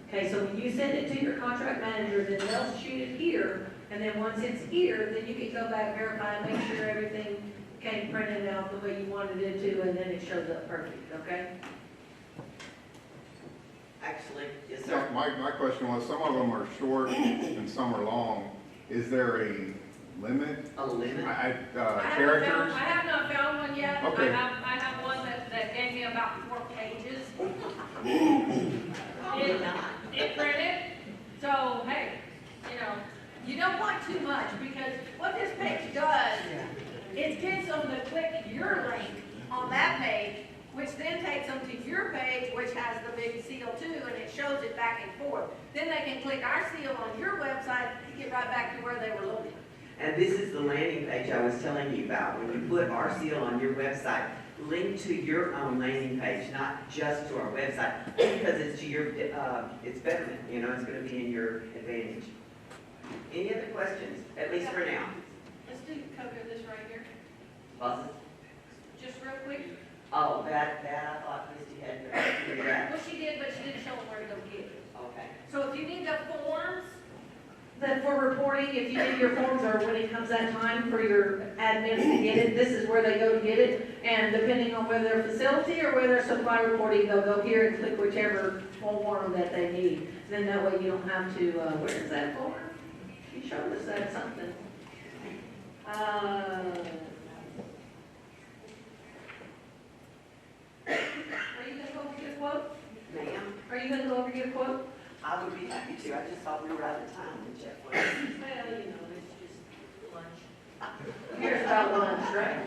Okay, so when you send it to your contract manager, then they'll shoot it here, and then once it's here, then you can go back, verify, and make sure everything came printed out the way you wanted it to, and then it shows up perfect, okay? Actually, yes, Yeah, sir. my question was, some of them are short and some are long. Is there a limit? A limit? Characters? I have not found one yet. Okay. I have one that gave me about 4 pages. It printed, so hey, you don't want too much, because what this page does, it gets them to click your link on that page, which then takes them to your page, which has the big seal too, and it shows it back and forth. Then they can click our seal on your website to get right back to where they were looking. And this is the landing page I was telling you about. When you put our seal on your website, link to your own landing page, not just to our website, because it's to your, it's betterment, it's gonna be in your advantage. Any other questions, at least for now? Let's cover this right here, Bosses? just real quick. Oh, that I thought Christie had figured out. Well, she did, but she didn't show them where to go get it. Okay. So if you need the forms, That for reporting, if you need your forms, or when it comes that time for your admins to get it, this is where they go to get it. And depending on whether they're facility or whether they're supply reporting, they'll go here and click whichever form that they need. Then that way you don't have to, where is that form? You showed us that something. Are you gonna go over get a quote? Ma'am, Are you gonna go over get a quote? I would be happy to. I just thought we were out of time when Jeff was. Well, it's just lunch. Here's about lunch, right?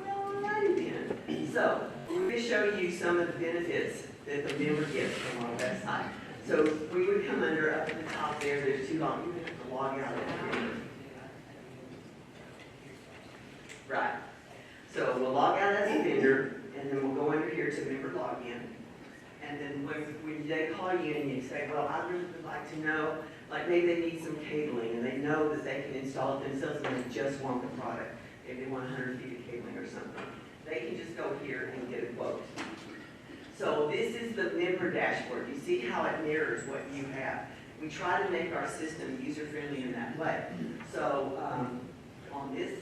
Well, alrighty then. So, we're going to show you some of the benefits that the member gets from our website. So, we would come under, up at the top there, there's 2 long, you have to log out as a member. Right. So, we'll log out as a vendor, and then we'll go under here to member login. And then when they call you and you say, well, I really would like to know, like maybe they need some cabling and they know that they can install it themselves and they just want the product. Maybe they want 100 feet of cabling or something. They can just go here and get a quote. So this is the member dashboard. You see how it mirrors what you have. We try to make our system user-friendly in that way. So on this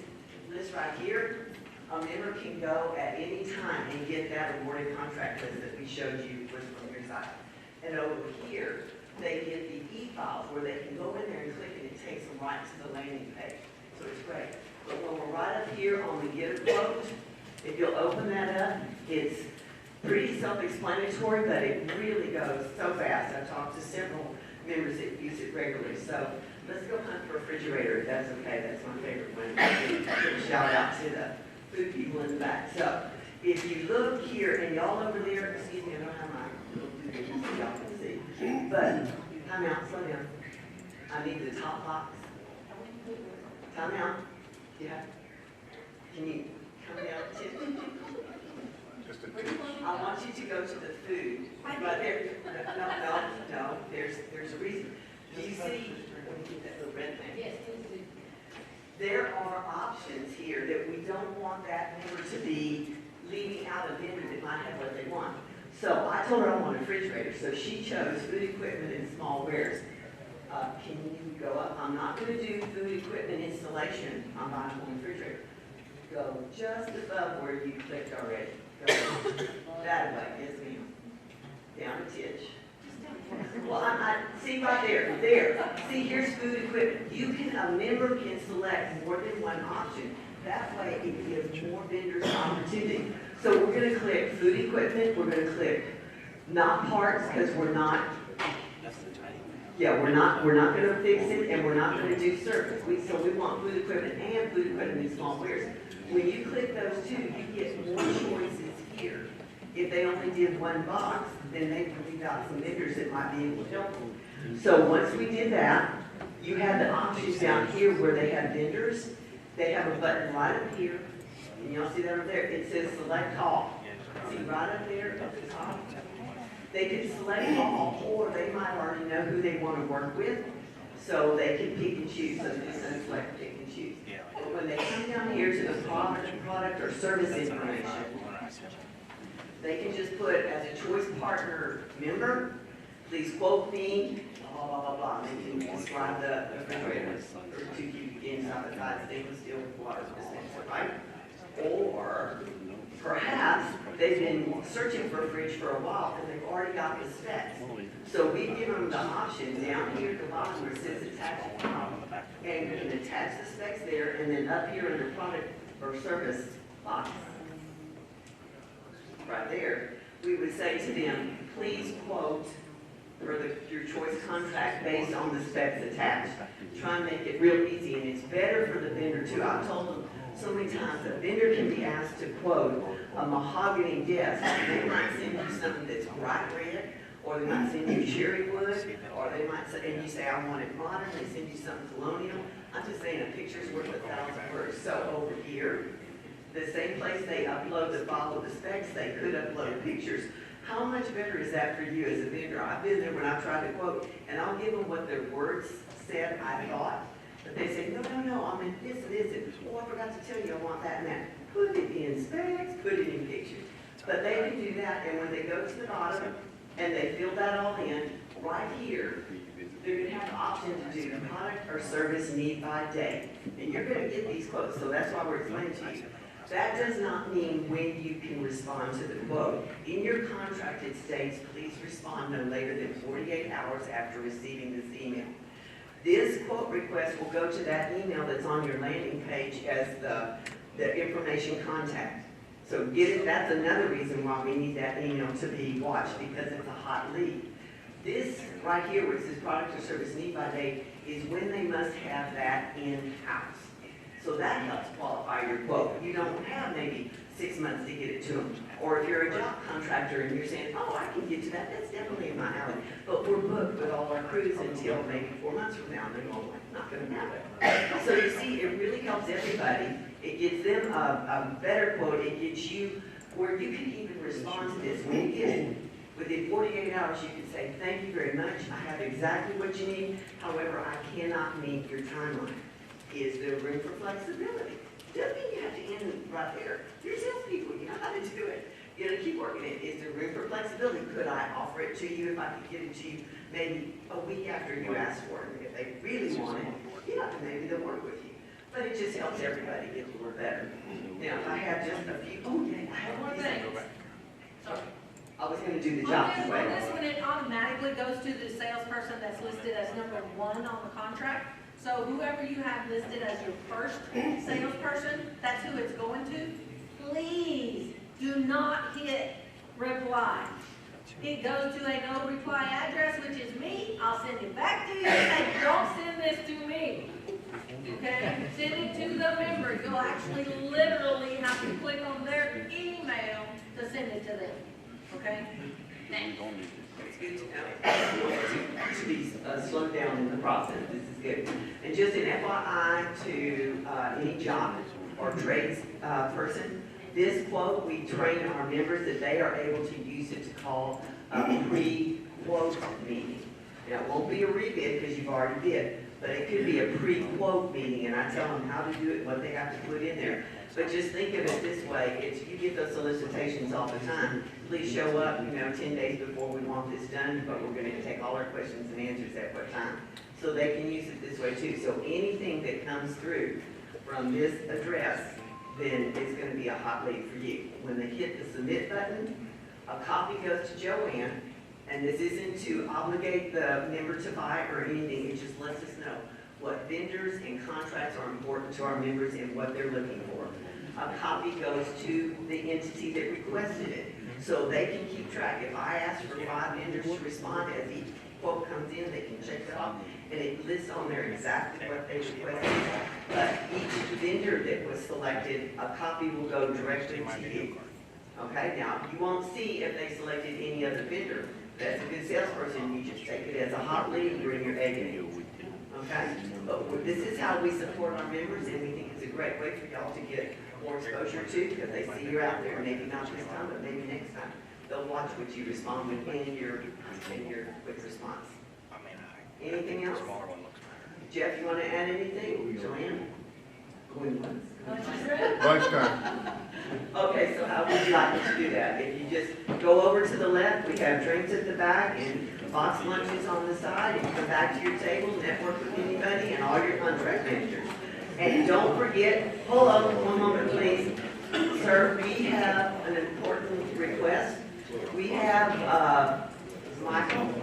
list right here, a member can go at any time and get that awarded contract list that we showed you was from your site. And over here, they get the e-files where they can go in there and click and it takes them right to the landing page. So it's great. But when we're right up here on the get a quote, if you'll open that up, it's pretty self-explanatory, but it really goes so fast. I've talked to several members that use it regularly. So let's go hunt for a refrigerator if that's okay. That's my favorite one. Shout out to the food people in the back. So if you look here, and y'all over there, excuse me, I don't have my pictures so y'all can see. But, time out, slow down. I need the top box. Time out. Yeah. Can you come down to? Just a tip. I want you to go to the food. Right there. No, there's a reason. Do you see, let me get that little red thing. Yes, please do. There are options here that we don't want that member to be leaving out a vendor that might have what they want. So I told her I want a refrigerator, so she chose food equipment and small wares. Can you go up? I'm not going to do food equipment installation on my home refrigerator. Go just above where you clicked already. Go that way, yes ma'am. Down a titch. Well, see right there. See, here's food equipment. A member can select more than one option. That way it gives more vendors opportunity. So we're going to click food equipment. We're going to click not parts because we're not going to fix it and we're not going to do service. So we want food equipment and food equipment in small wares. When you click those two, you get more choices here. If they only did one box, then they would leave out some vendors that might be able to help them. So once we did that, you have the options down here where they have vendors. They have a button right up here. And y'all see that over there? It says select all. See right up there at the top? They can select all, or they might already know who they want to work with, so they can pick and choose. So just unselect, pick and choose. But when they come down here to the product or service information, they can just put as a choice partner member, please quote me, blah, blah, blah, blah. They can describe the refrigerator or 2 cubic inside the side stainless steel water dispenser, right? Or perhaps they've been searching for a fridge for a while and they've already got the specs. So we give them the option down here at the bottom where it says attach a file. And you can attach the specs there, and then up here under product or service box, right there, we would say to them, please quote for your choice contract based on the specs attached. Try and make it real easy, and it's better for the vendor too. I've told them so many times a vendor can be asked to quote a mahogany desk. They might send you something that's bright red, or they might send you cherry wood, or they might say, and you say, I want it modern, they send you something colonial. I'm just saying a picture's worth 1,000 words. So over here, the same place they upload the file of the specs, they could upload pictures. How much better is that for you as a vendor? I've been there when I've tried to quote, and I'll give them what their words said I thought, but they say, no, I meant this and this, and oh, I forgot to tell you I want that and that. Put it in specs, put it in pictures. But they can do that, and when they go to the bottom, and they fill that all in, right here, they're going to have the option to do product or service need by day. And you're going to get these quotes, so that's why we're explaining to you. That does not mean when you can respond to the quote. In your contract, it states, please respond no later than 48 hours after receiving this email. This quote request will go to that email that's on your landing page as the information contact. So get it, that's another reason why we need that email to be watched, because it's a hot lead. This right here, where it says product or service need by date, is when they must have that in-house. So that helps qualify your quote. You don't have maybe 6 months to get it to them. Or if you're a job contractor and you're saying, oh, I can get to that, that's definitely in my alley. But we're booked with all our crews until maybe 4 months from now, and they're going, not going to happen. So you see, it really helps everybody. It gives them a better quote. It gives you where you can even respond to this. When you get it, within 48 hours, you can say, thank you very much. I have exactly what you need. However, I cannot meet your timeline. Is there room for flexibility? Doesn't mean you have to end right there. You're salespeople, you know how to do it. You know, keep working it. Is there room for flexibility? Could I offer it to you if I could get it to you maybe a week after you ask for it? If they really want it, yeah, then maybe they'll work with you. But it just helps everybody get a little better. Now, if I have just a few, oh yeah, I have one thing. Sorry. I was going to do the job On way. this one, it automatically goes to the salesperson that's listed as number 1 on the contract. So whoever you have listed as your first salesperson, that's who it's going to. Please do not hit reply. It goes to a no reply address, which is me. I'll send it back to you and say, don't send this to me. Okay? Send it to the member. You'll actually literally have to click on their email to send it to them. Okay? It's good to know. To be slowed down in the process, this is good. And just an FYI to any job or trades person, this quote, we train our members that they are able to use it to call a pre-quote meeting. Now, it won't be a rebid because you've already bid, but it could be a pre-quote meeting, and I tell them how to do it, what they have to put in there. But just think of it this way, it's, you get those solicitations all the time. Please show up, 10 days before we want this done, but we're gonna take all our questions and answers at what time. So they can use it this way too. So anything that comes through from this address, then it's gonna be a hot lead for you. When they hit the submit button, a copy goes to Joanne, and this isn't to obligate the member to buy or anything, it just lets us know what vendors and contracts are important to our members and what they're looking for. A copy goes to the entity that requested it, so they can keep track. If I ask for 5 vendors to respond as each quote comes in, they can check it off, and it lists on there exactly what they requested. But each vendor that was selected, a copy will go directly to you. Okay, now, you won't see if they selected any other vendor. That's a good salesperson, you just take it as a hot lead and bring your A game. Okay? But this is how we support our members, and we think it's a great way for y'all to get more exposure too, because they see you're out there, maybe not this time, but maybe next time. They'll watch what you respond with in your quick response. Anything else? Jeff, you want to add anything? Joanne? Going once. Lunchtime. Okay, so how would you like to do that? If you just go over to the left, we have drinks at the back and box lunches on the side. You come back to your table, network with anybody and all your contract managers. And don't forget, hold on one moment please. Sir, we have an important request. We have, Michael,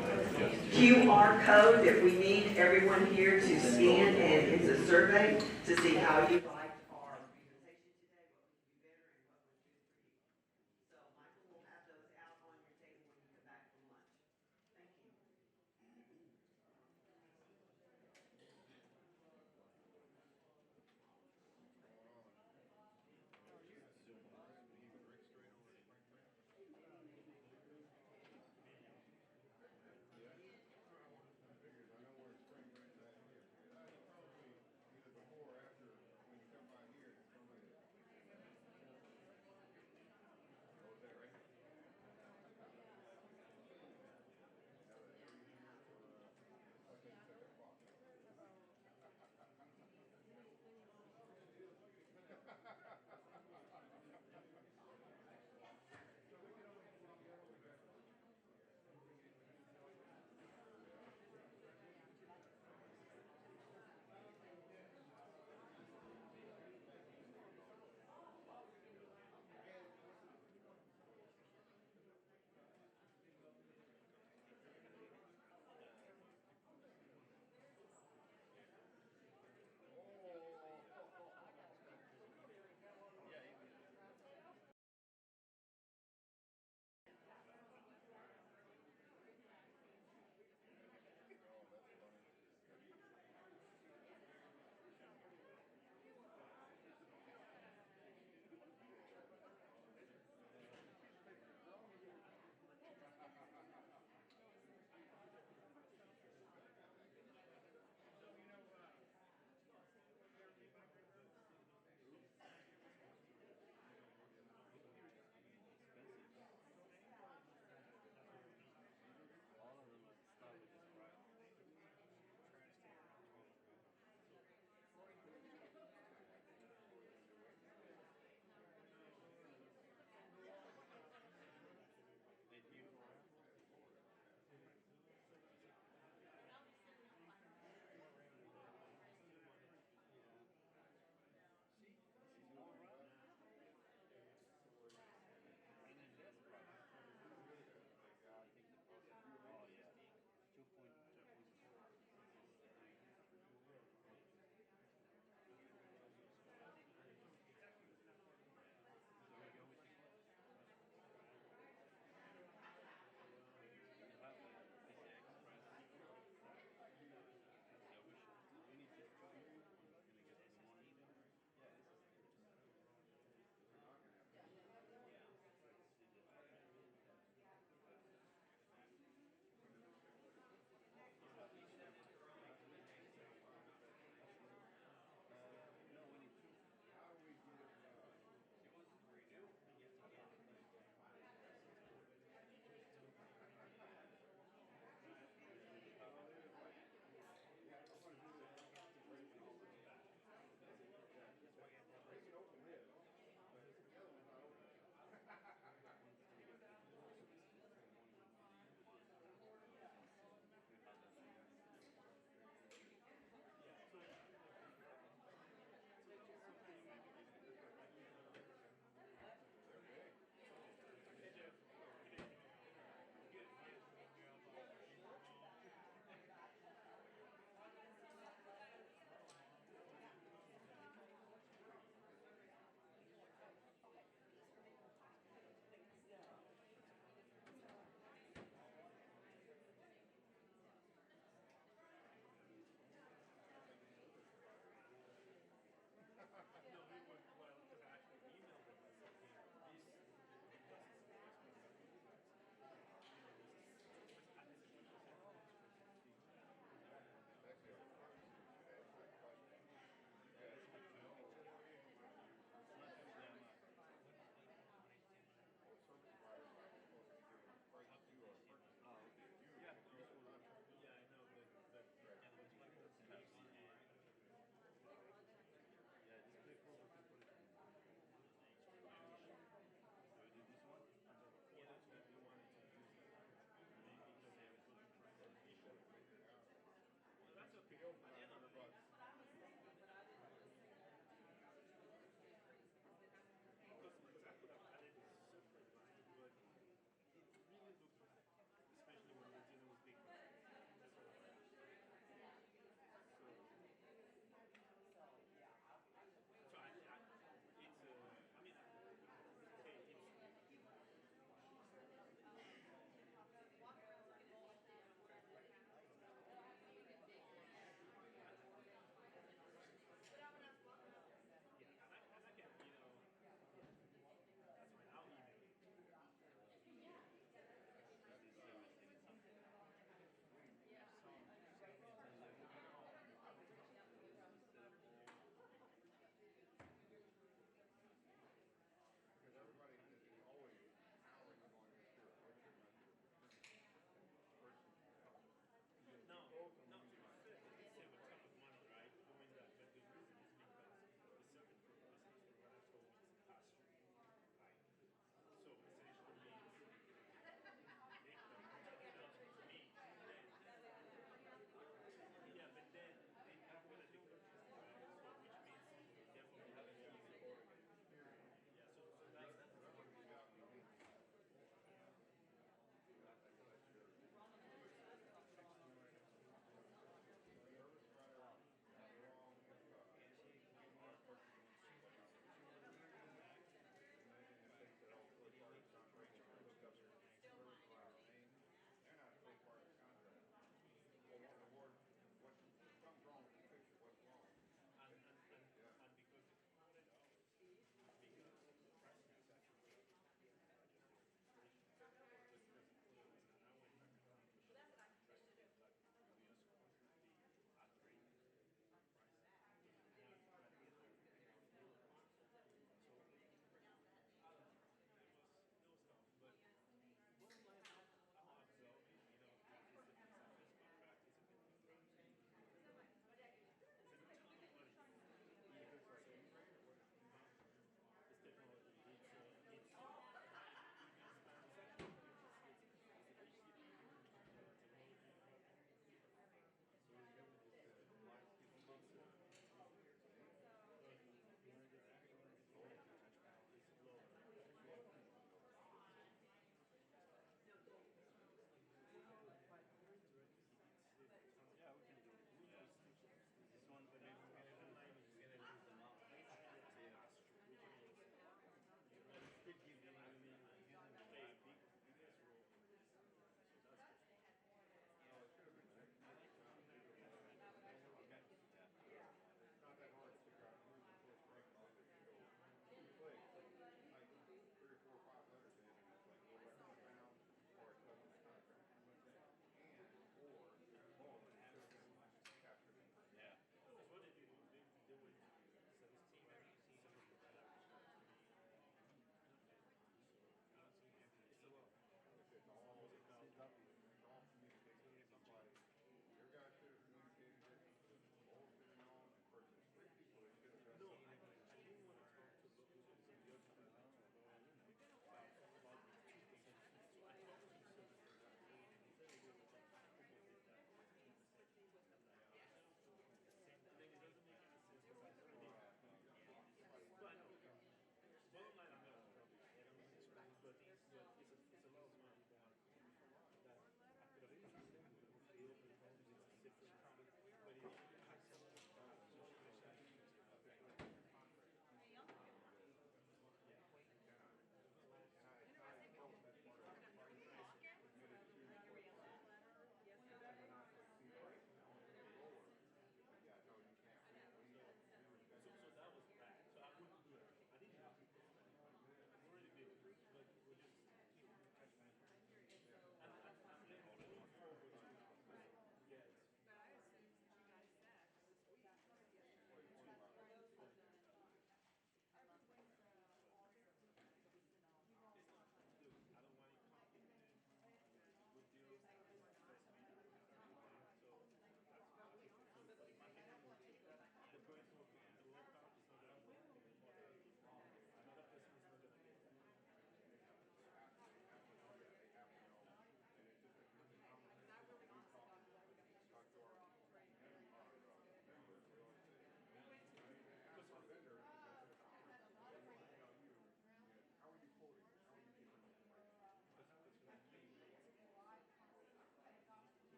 QR code that we need everyone here to scan, and it's a survey to see how you liked our presentation today, what we could do better, and what was good for you. So Michael will have those out on your table when you come back from lunch. Thank you.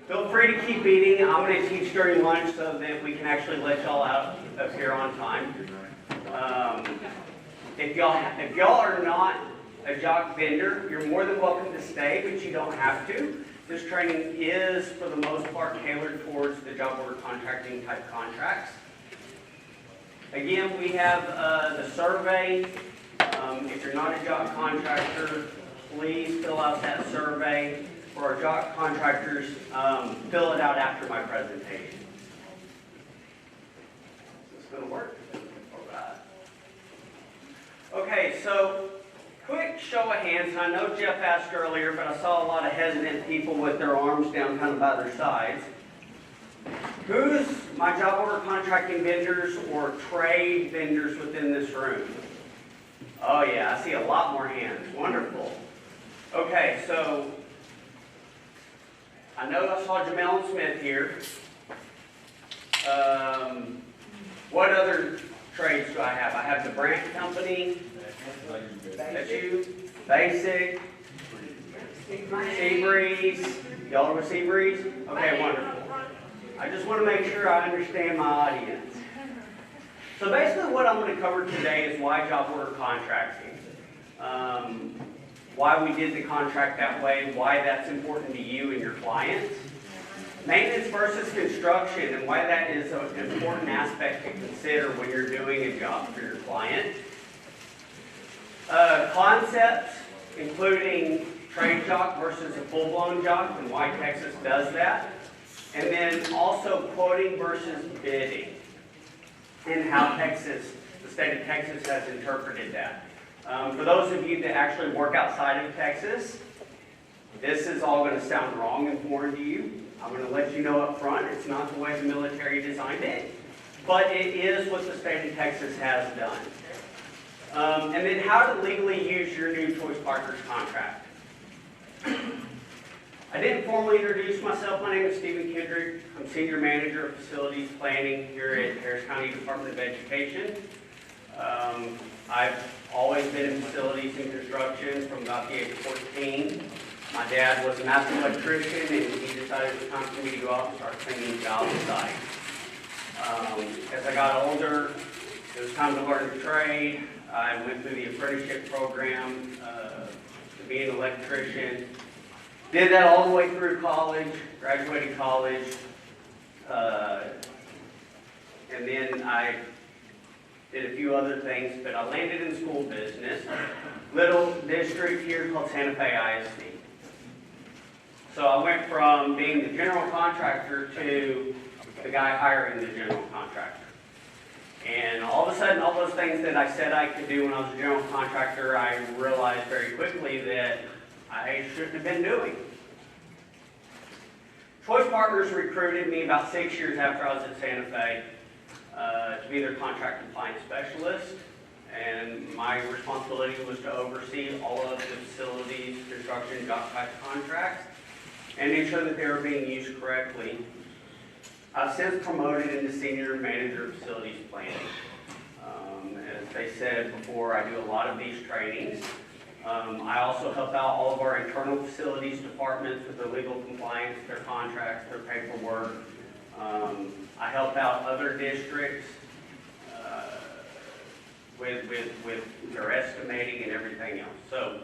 Feel free to keep eating. I'm going to teach during lunch so that we can actually let y'all out of here on time. If y'all are not a jock vendor, you're more than welcome to stay, but you don't have to. This training is, for the most part, tailored towards the job order contracting type contracts. Again, we have the survey. If you're not a job contractor, please fill out that survey. For our job contractors, fill it out after my presentation. Is this going to work? All right. Okay, so quick show of hands, and I know Jeff asked earlier, but I saw a lot of hesitant people with their arms down kind of by their sides. Who's my job order contracting vendors or trade vendors within this room? Oh yeah, I see a lot more hands. Wonderful. Okay, so I know I saw Jamel and Smith here. What other trades do I have? I have the Brandt Company. That's you. Basic. Seabreeze. Y'all are with Seabreeze? Okay, wonderful. I just want to make sure I understand my audience. So basically what I'm going to cover today is why job order contracting. Why we did the contract that way, why that's important to you and your clients. Maintenance versus construction, and why that is an important aspect to consider when you're doing a job for your client. Concepts, including trade jock versus a full-blown jock, and why Texas does that. And then also quoting versus bidding, and how Texas, the state of Texas, has interpreted that. For those of you that actually work outside of Texas, this is all going to sound wrong and foreign to you. I'm going to let you know up front, it's not the way the military designed it, but it is what the state of Texas has done. And then how to legally use your new Choice Partners contract. I didn't formally introduce myself. My name is Stephen Kendrick. I'm Senior Manager of Facilities Planning here at Harris County Department of Education. I've always been in facilities and construction from about the age of 14. My dad was a master electrician, and he decided it was time for me to go out and start cleaning job sites. As I got older, it was time to learn the trade. I went through the apprenticeship program to be an electrician. Did that all the way through college, graduated college, and then I did a few other things, but I landed in school business, little district here called Santa Fe ISD. So I went from being the general contractor to the guy hiring the general contractor. And all of a sudden, all those things that I said I could do when I was a general contractor, I realized very quickly that I shouldn't have been doing. Choice Partners recruited me about 6 years after I was at Santa Fe to be their contract compliance specialist. And my responsibility was to oversee all of the facilities, construction, job type contracts, and ensure that they were being used correctly. I've since promoted into Senior Manager of Facilities Planning. As they said before, I do a lot of these trainings. I also help out all of our internal facilities departments with their legal compliance, their contracts, their paperwork. I help out other districts with their estimating and everything else. So,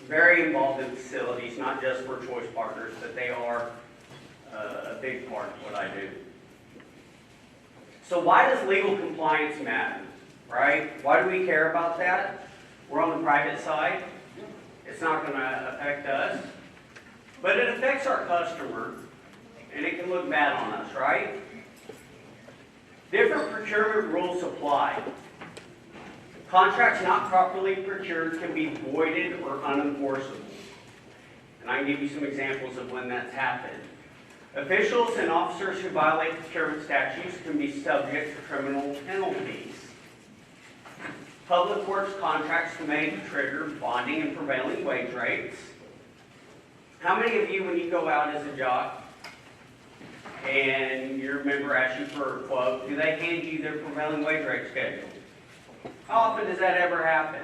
very involved in facilities, not just for Choice Partners, but they are a big part of what I do. So why does legal compliance matter, right? Why do we care about that? We're on the private side. It's not going to affect us. But it affects our customer, and it can look bad on us, right? Different procurement rules apply. Contracts not properly procured can be voided or unenforceable. And I can give you some examples of when that's happened. Officials and officers who violate procurement statutes can be subject to criminal penalties. Public works contracts may trigger bonding and prevailing wage rates. How many of you, when you go out as a job and your member asks you for a quote, do they hand you their prevailing wage rate schedule? How often does that ever happen?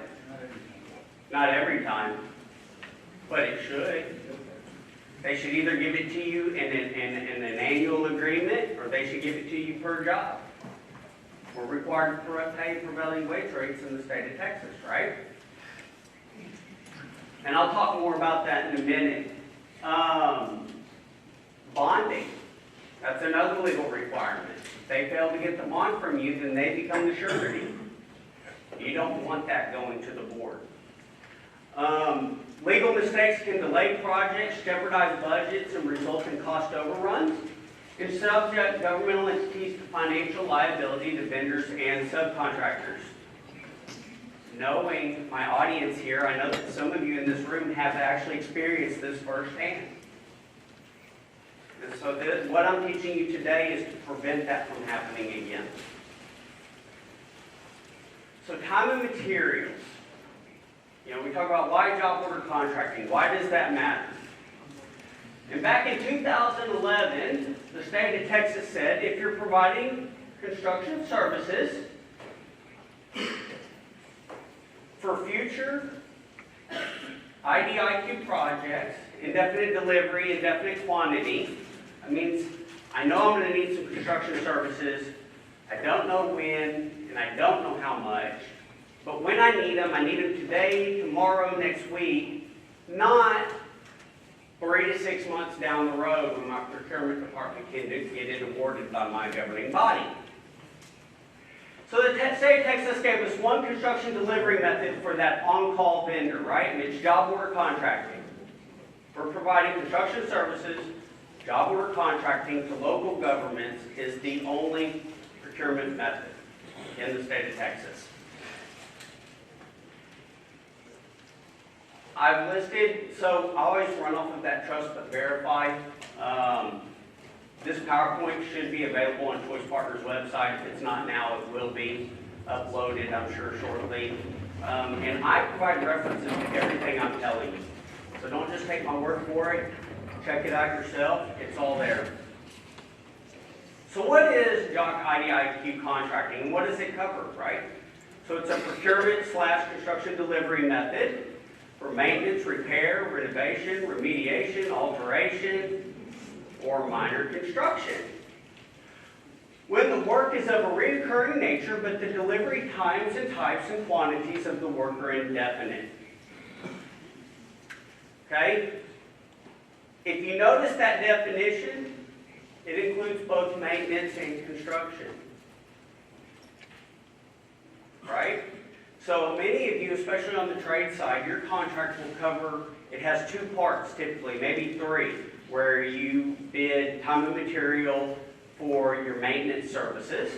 Not every time, but it should. They should either give it to you in an annual agreement, or they should give it to you per job. We're required to pay prevailing wage rates in the state of Texas, right? And I'll talk more about that in a minute. Bonding, that's another legal requirement. If they fail to get the bond from you, then they become the surety. You don't want that going to the board. Legal mistakes can delay projects, jeopardize budgets, and result in cost overruns, and subject governmental entities to financial liability to vendors and subcontractors. Knowing my audience here, I know that some of you in this room have actually experienced this firsthand. And so what I'm teaching you today is to prevent that from happening again. So time and materials. You know, we talk about why job order contracting. Why does that matter? And back in 2011, the state of Texas said if you're providing construction services for future IDIQ projects, indefinite delivery, indefinite quantity, that means I know I'm going to need some construction services. I don't know when, and I don't know how much. But when I need them today, tomorrow, next week, not 3 to 6 months down the road when my procurement department can get it awarded by my governing body. So the state of Texas gave us one construction delivery method for that on-call vendor, right? And it's job order contracting. We're providing construction services, job order contracting to local governments is the only procurement method in the state of Texas. I've listed, so I always run off of that trust but verify. This PowerPoint should be available on Choice Partners' website. If it's not now, it will be uploaded, I'm sure, shortly. And I provide references to everything I'm telling you. So don't just take my word for it. Check it out yourself. It's all there. So what is JOC IDIQ contracting, and what does it cover, right? So it's a procurement/construction delivery method for maintenance, repair, renovation, remediation, alteration, or minor construction. When the work is of a recurring nature, but the delivery times and types and quantities of the work are indefinite. Okay? If you notice that definition, it includes both maintenance and construction. Right? So many of you, especially on the trade side, your contract will cover, it has 2 parts typically, maybe 3, where you bid time and material for your maintenance services,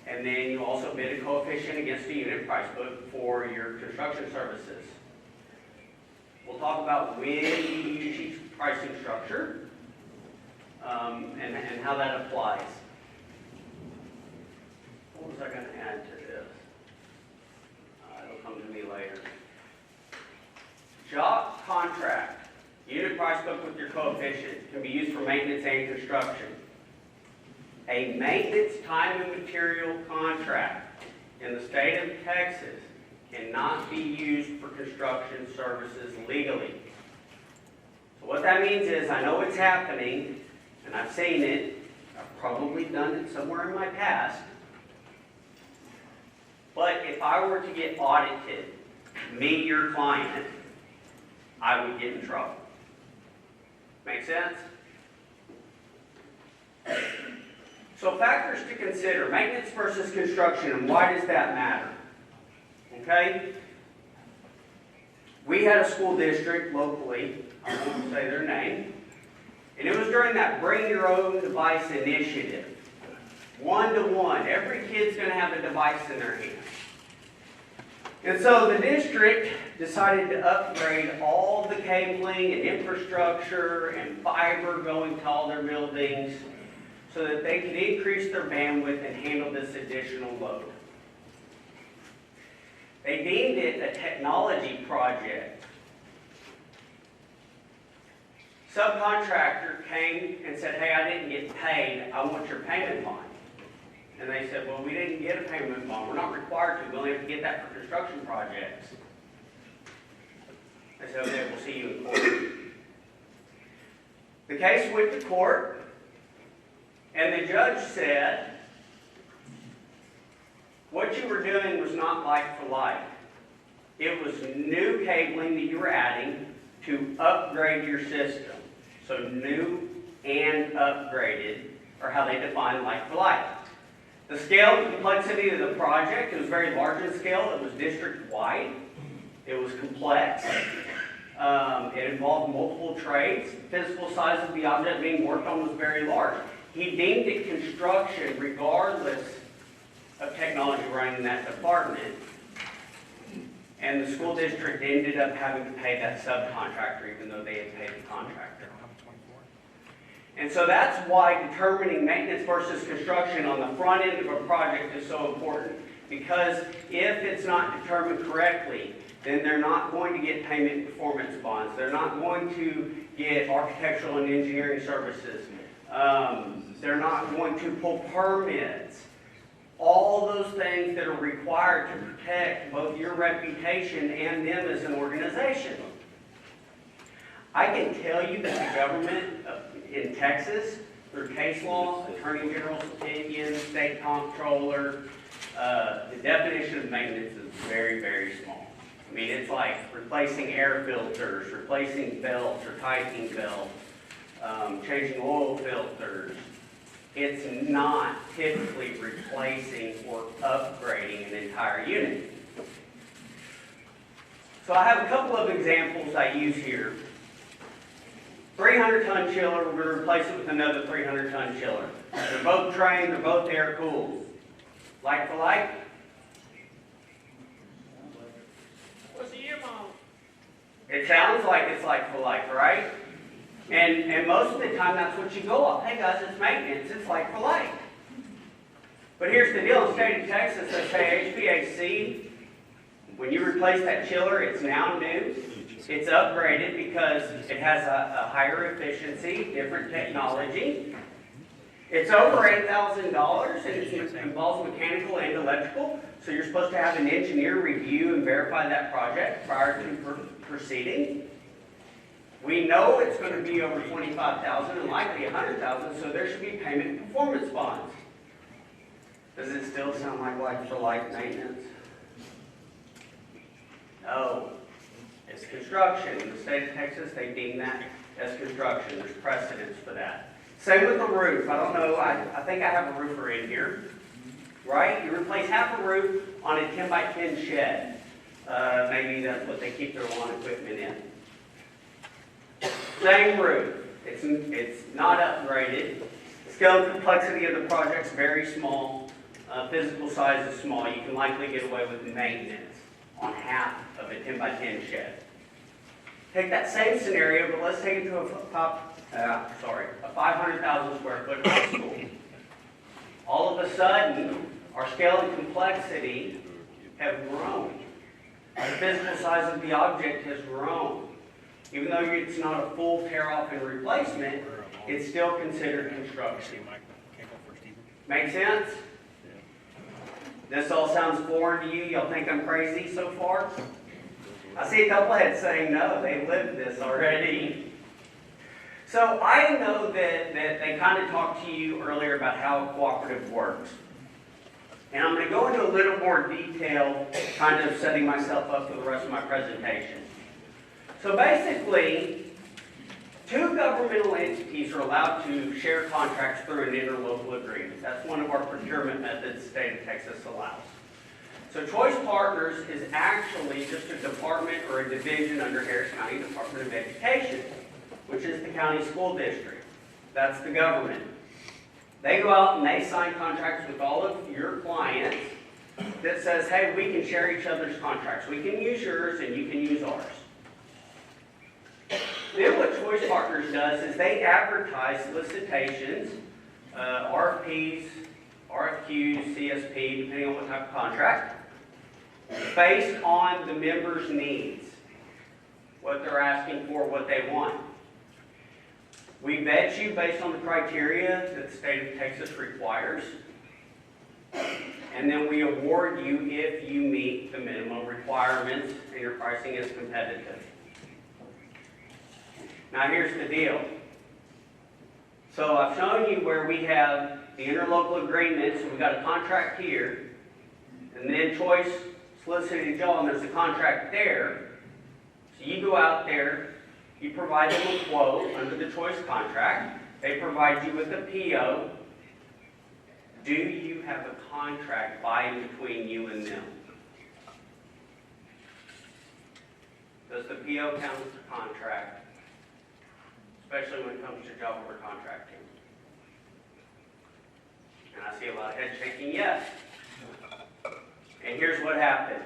and then you also bid a coefficient against the unit price book for your construction services. We'll talk about when you use each pricing structure and how that applies. What was I going to add to this? It'll come to me later. Job contract, unit price book with your coefficient, can be used for maintenance and construction. A maintenance time and material contract in the state of Texas cannot be used for construction services legally. So what that means is I know it's happening, and I've seen it. I've probably done it somewhere in my past. But if I were to get audited, me, your client, I would get in trouble. Make sense? So factors to consider, maintenance versus construction, and why does that matter? Okay? We had a school district locally, I won't say their name, and it was during that Bring Your Own Device initiative. 1-to-1, every kid's going to have a device in their hand. And so the district decided to upgrade all the cabling and infrastructure and fiber going to all their buildings so that they could increase their bandwidth and handle this additional load. They deemed it a technology project. Subcontractor came and said, hey, I didn't get paid. I want your payment bond. And they said, well, we didn't get a payment bond. We're not required to. We only have to get that for construction projects. I said, okay, we'll see you in court. The case went to court, and the judge said, what you were doing was not like for like. It was new cabling that you were adding to upgrade your system. So new and upgraded are how they define like for like. The scale and complexity of the project, it was very large in scale. It was district-wide. It was complex. It involved multiple trades. The physical size of the object being worked on was very large. He deemed it construction regardless of technology running in that department. And the school district ended up having to pay that subcontractor even though they had paid the contractor. And so that's why determining maintenance versus construction on the front end of a project is so important, because if it's not determined correctly, then they're not going to get payment performance bonds. They're not going to get architectural and engineering services. They're not going to pull permits. All those things that are required to protect both your reputation and them as an organization. I can tell you that the government in Texas, through case law, Attorney General's opinion, state comptroller, the definition of maintenance is very, very small. I mean, it's like replacing air filters, replacing belts or tightening belts, changing oil filters. It's not typically replacing or upgrading an entire unit. So I have a couple of examples I use here. 300-ton chiller, we're going to replace it with another 300-ton chiller. They're both trained, they're both air-cooled. Like for like? What's the year, Mom? It sounds like it's like for like, right? And most of the time that's what you go off. Hey guys, it's maintenance, it's like for like. But here's the deal, in the state of Texas, they say HVAC, when you replace that chiller, it's now new. It's upgraded because it has a higher efficiency, different technology. It's over $8,000 and it involves mechanical and electrical. So you're supposed to have an engineer review and verify that project prior to proceeding. We know it's going to be over $25,000 and likely $100,000, so there should be payment performance bonds. Does it still sound like for like maintenance? No. It's construction. In the state of Texas, they deem that as construction. There's precedence for that. Same with the roof. I don't know, I think I have a roofer in here. Right? You replace half a roof on a 10 by 10 shed. Maybe that's what they keep their lawn equipment in. Same roof. It's not upgraded. Scale and complexity of the project's very small. Physical size is small. You can likely get away with maintenance on half of a 10 by 10 shed. Take that same scenario, but let's take it to a 500,000 square foot high school. All of a sudden, our scale and complexity have grown. The physical size of the object has grown. Even though it's not a full tear-off and replacement, it's still considered construction. Make sense? This all sounds foreign to you? Y'all think I'm crazy so far? I see a couple heads saying no, they've lived this already. So I know that they kind of talked to you earlier about how cooperative works. And I'm going to go into a little more detail, kind of setting myself up for the rest of my presentation. So basically, two governmental entities are allowed to share contracts through an interlocal agreement. That's one of our procurement methods the state of Texas allows. So Choice Partners is actually just a department or a division under Harris County Department of Education, which is the county school district. That's the government. They go out and they sign contracts with all of your clients that says, hey, we can share each other's contracts. We can use yours and you can use ours. Then what Choice Partners does is they advertise solicitations, RFPs, RFQs, CSP, depending on what type of contract, based on the members' needs, what they're asking for, what they want. We vet you based on the criteria that the state of Texas requires, and then we award you if you meet the minimum requirements and your pricing is competitive. Now here's the deal. So I've shown you where we have the interlocal agreement, so we've got a contract here, and then Choice solicited a job, and there's a contract there. So you go out there, you provide them a quote under the Choice contract, they provide you with a PO. Do you have a contract by and between you and them? Does the PO count as a contract, especially when it comes to job order contracting? And I see a lot of head shaking yes. And here's what happened.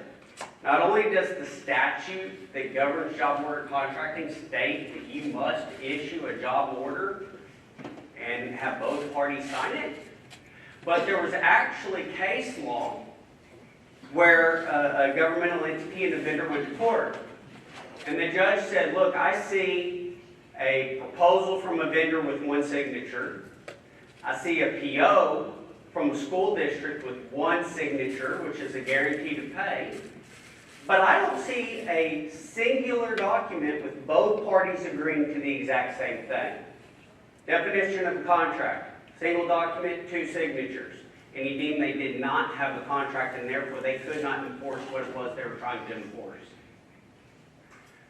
Not only does the statute that governs job order contracting state that you must issue a job order and have both parties sign it, but there was actually case law where a governmental entity and a vendor went to court. And the judge said, look, I see a proposal from a vendor with one signature. I see a PO from a school district with one signature, which is a guarantee to pay. But I don't see a singular document with both parties agreeing to the exact same thing. Definition of a contract. Single document, two signatures. And he deemed they did not have a contract, and therefore they could not enforce what it was they were trying to enforce.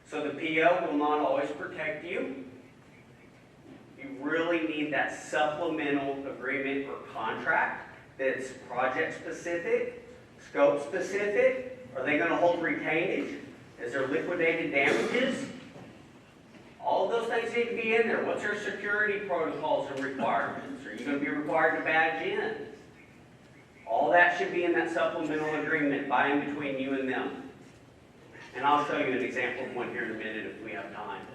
So the PO will not always protect you. You really need that supplemental agreement or contract that's project specific, scope specific. Are they going to hold retainage? Is there liquidated damages? All of those things need to be in there. What's their security protocols and requirements? Are you going to be required to badge in? All that should be in that supplemental agreement by and between you and them. And I'll show you an example of one here in a minute if we have time.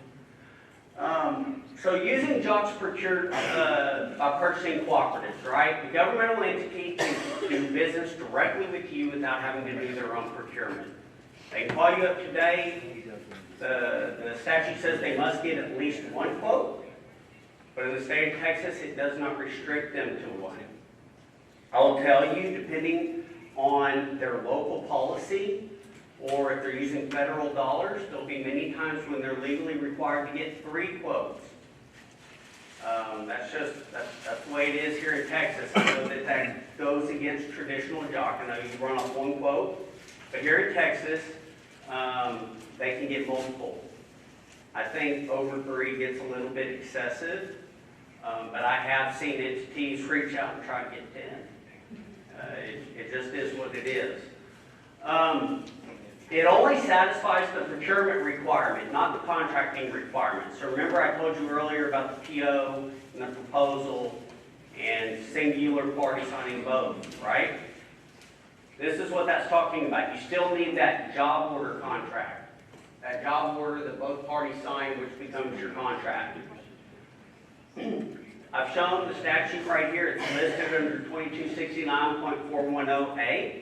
So using jobs procured by purchasing cooperatives, right? The governmental entity can do business directly with you without having to do their own procurement. They can call you up today. The statute says they must get at least one quote, but in the state of Texas, it does not restrict them to one. I will tell you, depending on their local policy, or if they're using federal dollars, there'll be many times when they're legally required to get 3 quotes. That's the way it is here in Texas. I know that goes against traditional jock. I know you run off 1 quote, but here in Texas, they can get multiple. I think over 3 gets a little bit excessive, but I have seen entities reach out and try to get 10. It just is what it is. It only satisfies the procurement requirement, not the contracting requirement. So remember I told you earlier about the PO and the proposal and singular party signing both, right? This is what that's talking about. You still need that job order contract. That job order that both parties sign, which becomes your contract. I've shown the statute right here. It's listed under 2269.410A.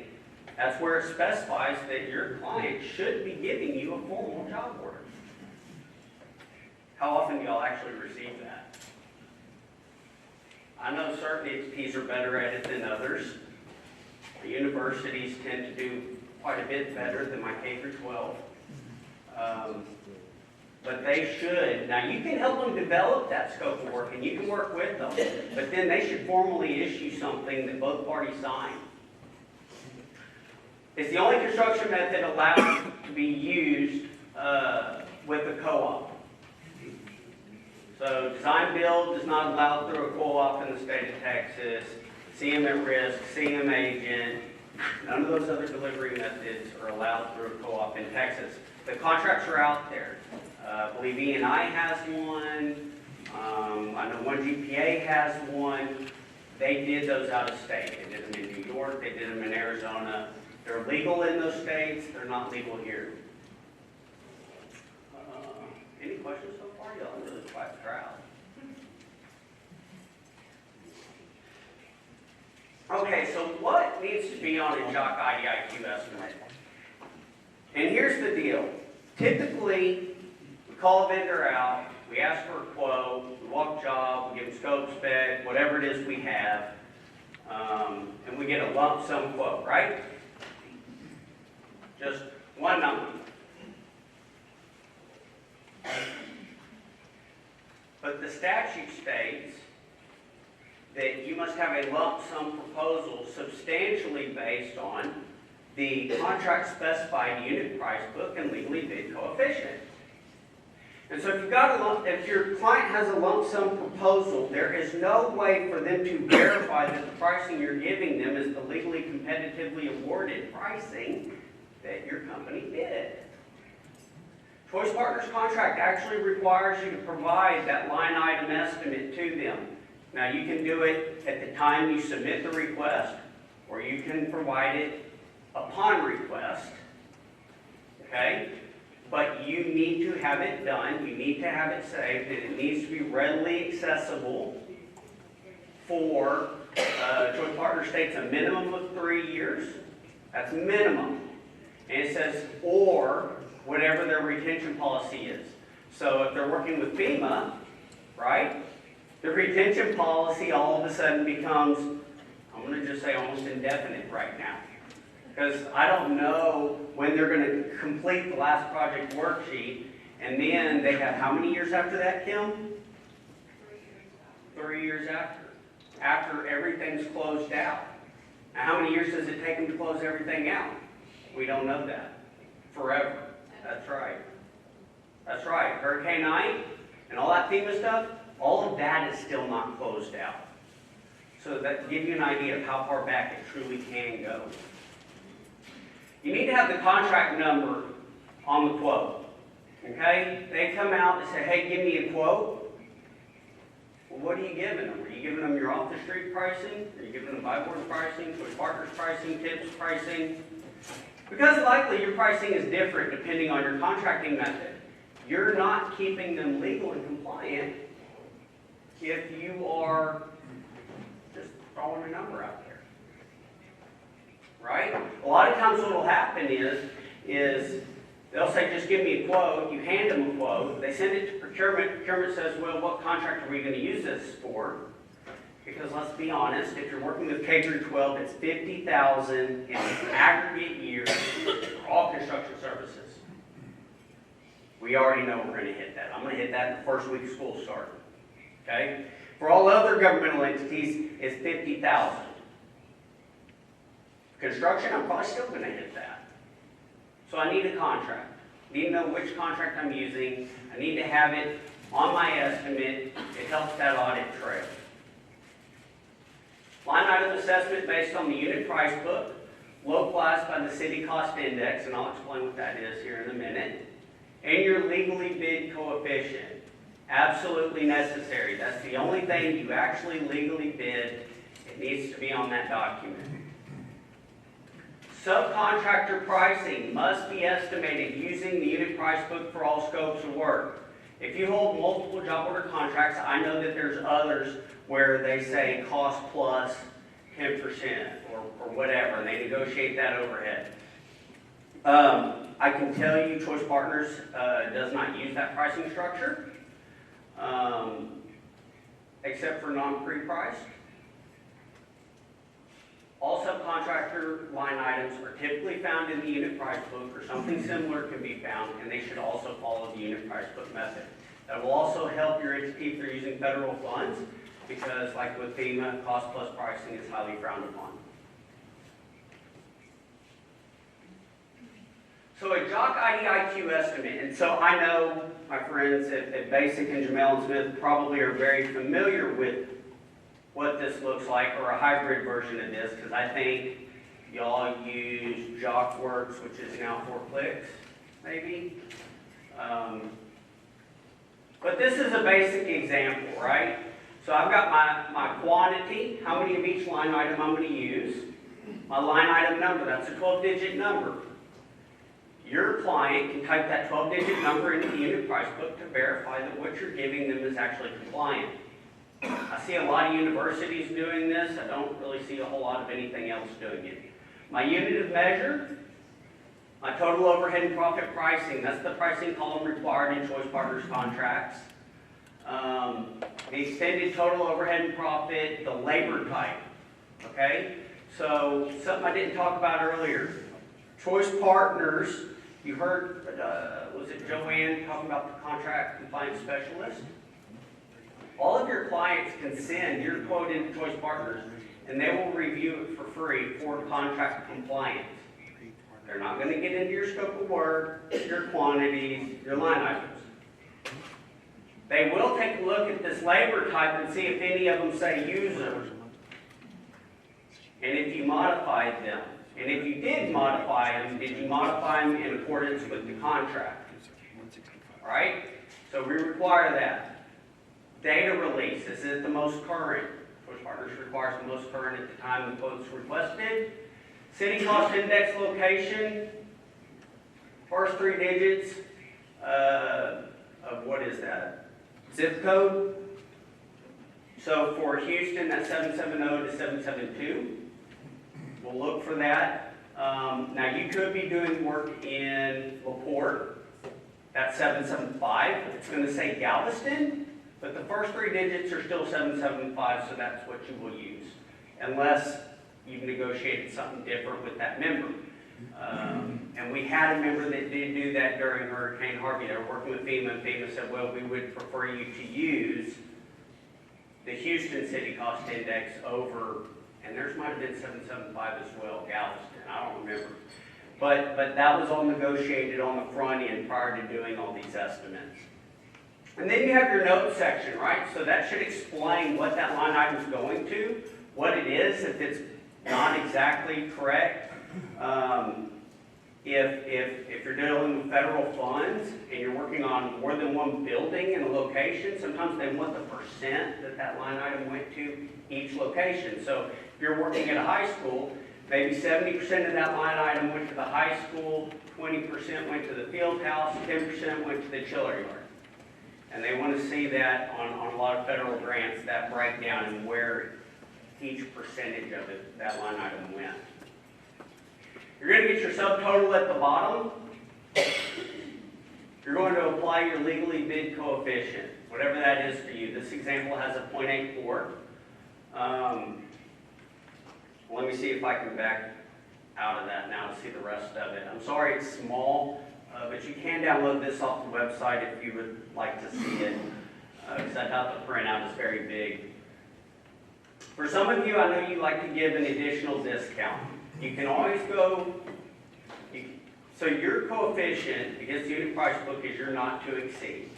That's where it specifies that your client should be giving you a formal job order. How often do y'all actually receive that? I know certain entities are better at it than others. The universities tend to do quite a bit better than my K-12. But they should. Now, you can help them develop that scope of work, and you can work with them. But then they should formally issue something that both parties sign. It's the only construction method allowed to be used with a co-op. So design build is not allowed through a co-op in the state of Texas. CM at risk, CM agent, none of those other delivery methods are allowed through a co-op in Texas. The contracts are out there. I believe E&I has one. I know one GPA has one. They did those out of state. They did them in New York. They did them in Arizona. They're legal in those states. They're not legal here. Any questions so far? Y'all are really quite the crowd. Okay, so what needs to be on a jock IDIQ estimate? And here's the deal. Typically, we call a vendor out, we ask for a quote, we walk job, we give them scope spec, whatever it is we have, and we get a lump sum quote, right? Just one number. But the statute states that you must have a lump sum proposal substantially based on the contract specified unit price book and legally bid coefficient. And so if your client has a lump sum proposal, there is no way for them to verify that the pricing you're giving them is the legally competitively awarded pricing that your company bid. Choice Partners contract actually requires you to provide that line item estimate to them. Now you can do it at the time you submit the request, or you can provide it upon request, okay? But you need to have it done, you need to have it saved, and it needs to be readily accessible for, Choice Partners states a minimum of 3 years. That's minimum. And it says, or whatever their retention policy is. So if they're working with FEMA, right, the retention policy all of a sudden becomes, I'm going to just say almost indefinite right now. Because I don't know when they're going to complete the last project worksheet, and then they have how many years after that, Kim? 3 years after everything's closed out. Now, how many years does it take them to close everything out? We don't know that. Forever. That's right. That's right. Hurricane Ike and all that FEMA stuff, all of that is still not closed out. So that gives you an idea of how far back it truly can go. You need to have the contract number on the quote. Okay? They come out and say, hey, give me a quote. Well, what are you giving them? Are you giving them your off-the-street pricing? Are you giving them buy board pricing, Choice Partners pricing, tips pricing? Because likely your pricing is different depending on your contracting method. You're not keeping them legal and compliant if you are just throwing a number out there. Right? A lot of times what will happen is they'll say, just give me a quote. You hand them a quote. They send it to procurement. Procurement says, well, what contract are we going to use this for? Because let's be honest, if you're working with K through 12, it's $50,000 in aggregate years for all construction services. We already know we're going to hit that. I'm going to hit that in the first week of school starting. Okay? For all other governmental entities, it's $50,000. Construction, I'm probably still going to hit that. So I need a contract. I need to know which contract I'm using. I need to have it on my estimate. It helps that audit trail. Line item assessment based on the unit price book, localized by the city cost index, and I'll explain what that is here in a minute. And your legally bid coefficient. Absolutely necessary. That's the only thing you actually legally bid. It needs to be on that document. Subcontractor pricing must be estimated using the unit price book for all scopes of work. If you hold multiple job order contracts, I know that there's others where they say cost plus 10% or whatever, and they negotiate that overhead. I can tell you Choice Partners does not use that pricing structure, except for non-pre-priced. All subcontractor line items are typically found in the unit price book, or something similar can be found, and they should also follow the unit price book method. That will also help your entity if they're using federal funds, because like with FEMA, cost plus pricing is highly frowned upon. So a JOC IDIQ estimate, and so I know my friends at Basic and Jamel and Smith probably are very familiar with what this looks like, or a hybrid version of this, because I think y'all use JOCWorks, which is now 4Clicks, maybe. But this is a basic example, right? So I've got my quantity, how many of each line item I'm going to use. My line item number, that's a 12-digit number. Your client can type that 12-digit number into the unit price book to verify that what you're giving them is actually compliant. I see a lot of universities doing this. I don't really see a whole lot of anything else doing it. My unit of measure, my total overhead and profit pricing. That's the pricing column required in Choice Partners contracts. The extended total overhead and profit, the labor type. Okay? So something I didn't talk about earlier. Choice Partners, you heard, was it Joanne talking about the contract compliance specialist? All of your clients can send your quote into Choice Partners, and they will review it for free for contract compliance. They're not going to get into your scope of work, your quantities, your line items. They will take a look at this labor type and see if any of them say user, and if you modified them. And if you did modify them, did you modify them in accordance with the contract? All right? So we require that. Data release, is it the most current? Choice Partners requires the most current at the time the quote's requested. City cost index location, first 3 digits of what is that? Zip code. So for Houston, that's 770 to 772. We'll look for that. Now you could be doing work in LaPorte. That's 775. It's going to say Galveston, but the first 3 digits are still 775, so that's what you will use, unless you've negotiated something different with that member. And we had a member that did do that during Hurricane Harvey. They were working with FEMA, and FEMA said, well, we would prefer you to use the Houston City Cost Index over, and theirs might have been 775 as well, Galveston, I don't remember. But that was all negotiated on the front end prior to doing all these estimates. And then you have your note section, right? So that should explain what that line item is going to, what it is, if it's not exactly correct. If you're dealing with federal funds and you're working on more than one building in a location, sometimes they want the percent that line item went to each location. So if you're working at a high school, maybe 70% of that line item went to the high school, 20% went to the field house, 10% went to the chiller yard. And they want to see that on a lot of federal grants, that breakdown and where each percentage of it, that line item went. You're going to get your subtotal at the bottom. You're going to apply your legally bid coefficient, whatever that is for you. This example has a 0.84. Let me see if I can back out of that now to see the rest of it. I'm sorry it's small, but you can download this off the website if you would like to see it, because I thought the printout is very big. For some of you, I know you like to give an additional discount. You can always go, so your coefficient against the unit price book is your not to exceed.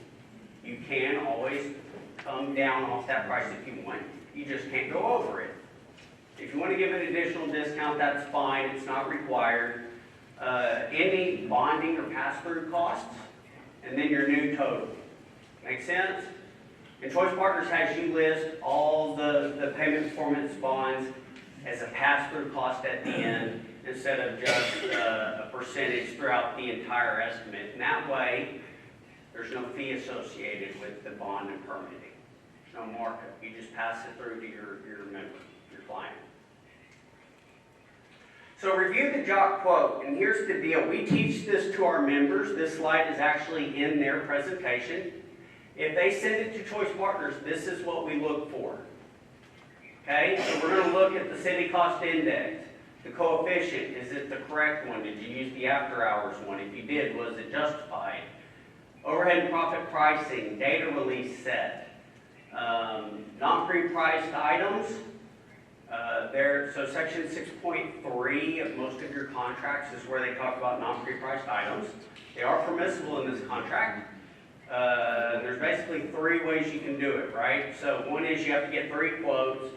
You can always come down off that price if you want. You just can't go over it. If you want to give an additional discount, that's fine. It's not required. Any bonding or pass-through costs, and then your new total. Make sense? And Choice Partners has you list all the payment performance bonds as a pass-through cost at the end instead of just a percentage throughout the entire estimate. And that way, there's no fee associated with the bond and permitting. There's no markup. You just pass it through to your member, your client. So review the job quote, and here's the deal. We teach this to our members. This slide is actually in their presentation. If they send it to Choice Partners, this is what we look for. Okay, so we're going to look at the city cost index. The coefficient, is it the correct one? Did you use the after hours one? If you did, was it justified? Overhead and profit pricing, data release set. Non-pre-priced items. So section 6.3 of most of your contracts is where they talk about non-pre-priced items. They are permissible in this contract. There's basically 3 ways you can do it, right? So one is you have to get 3 quotes.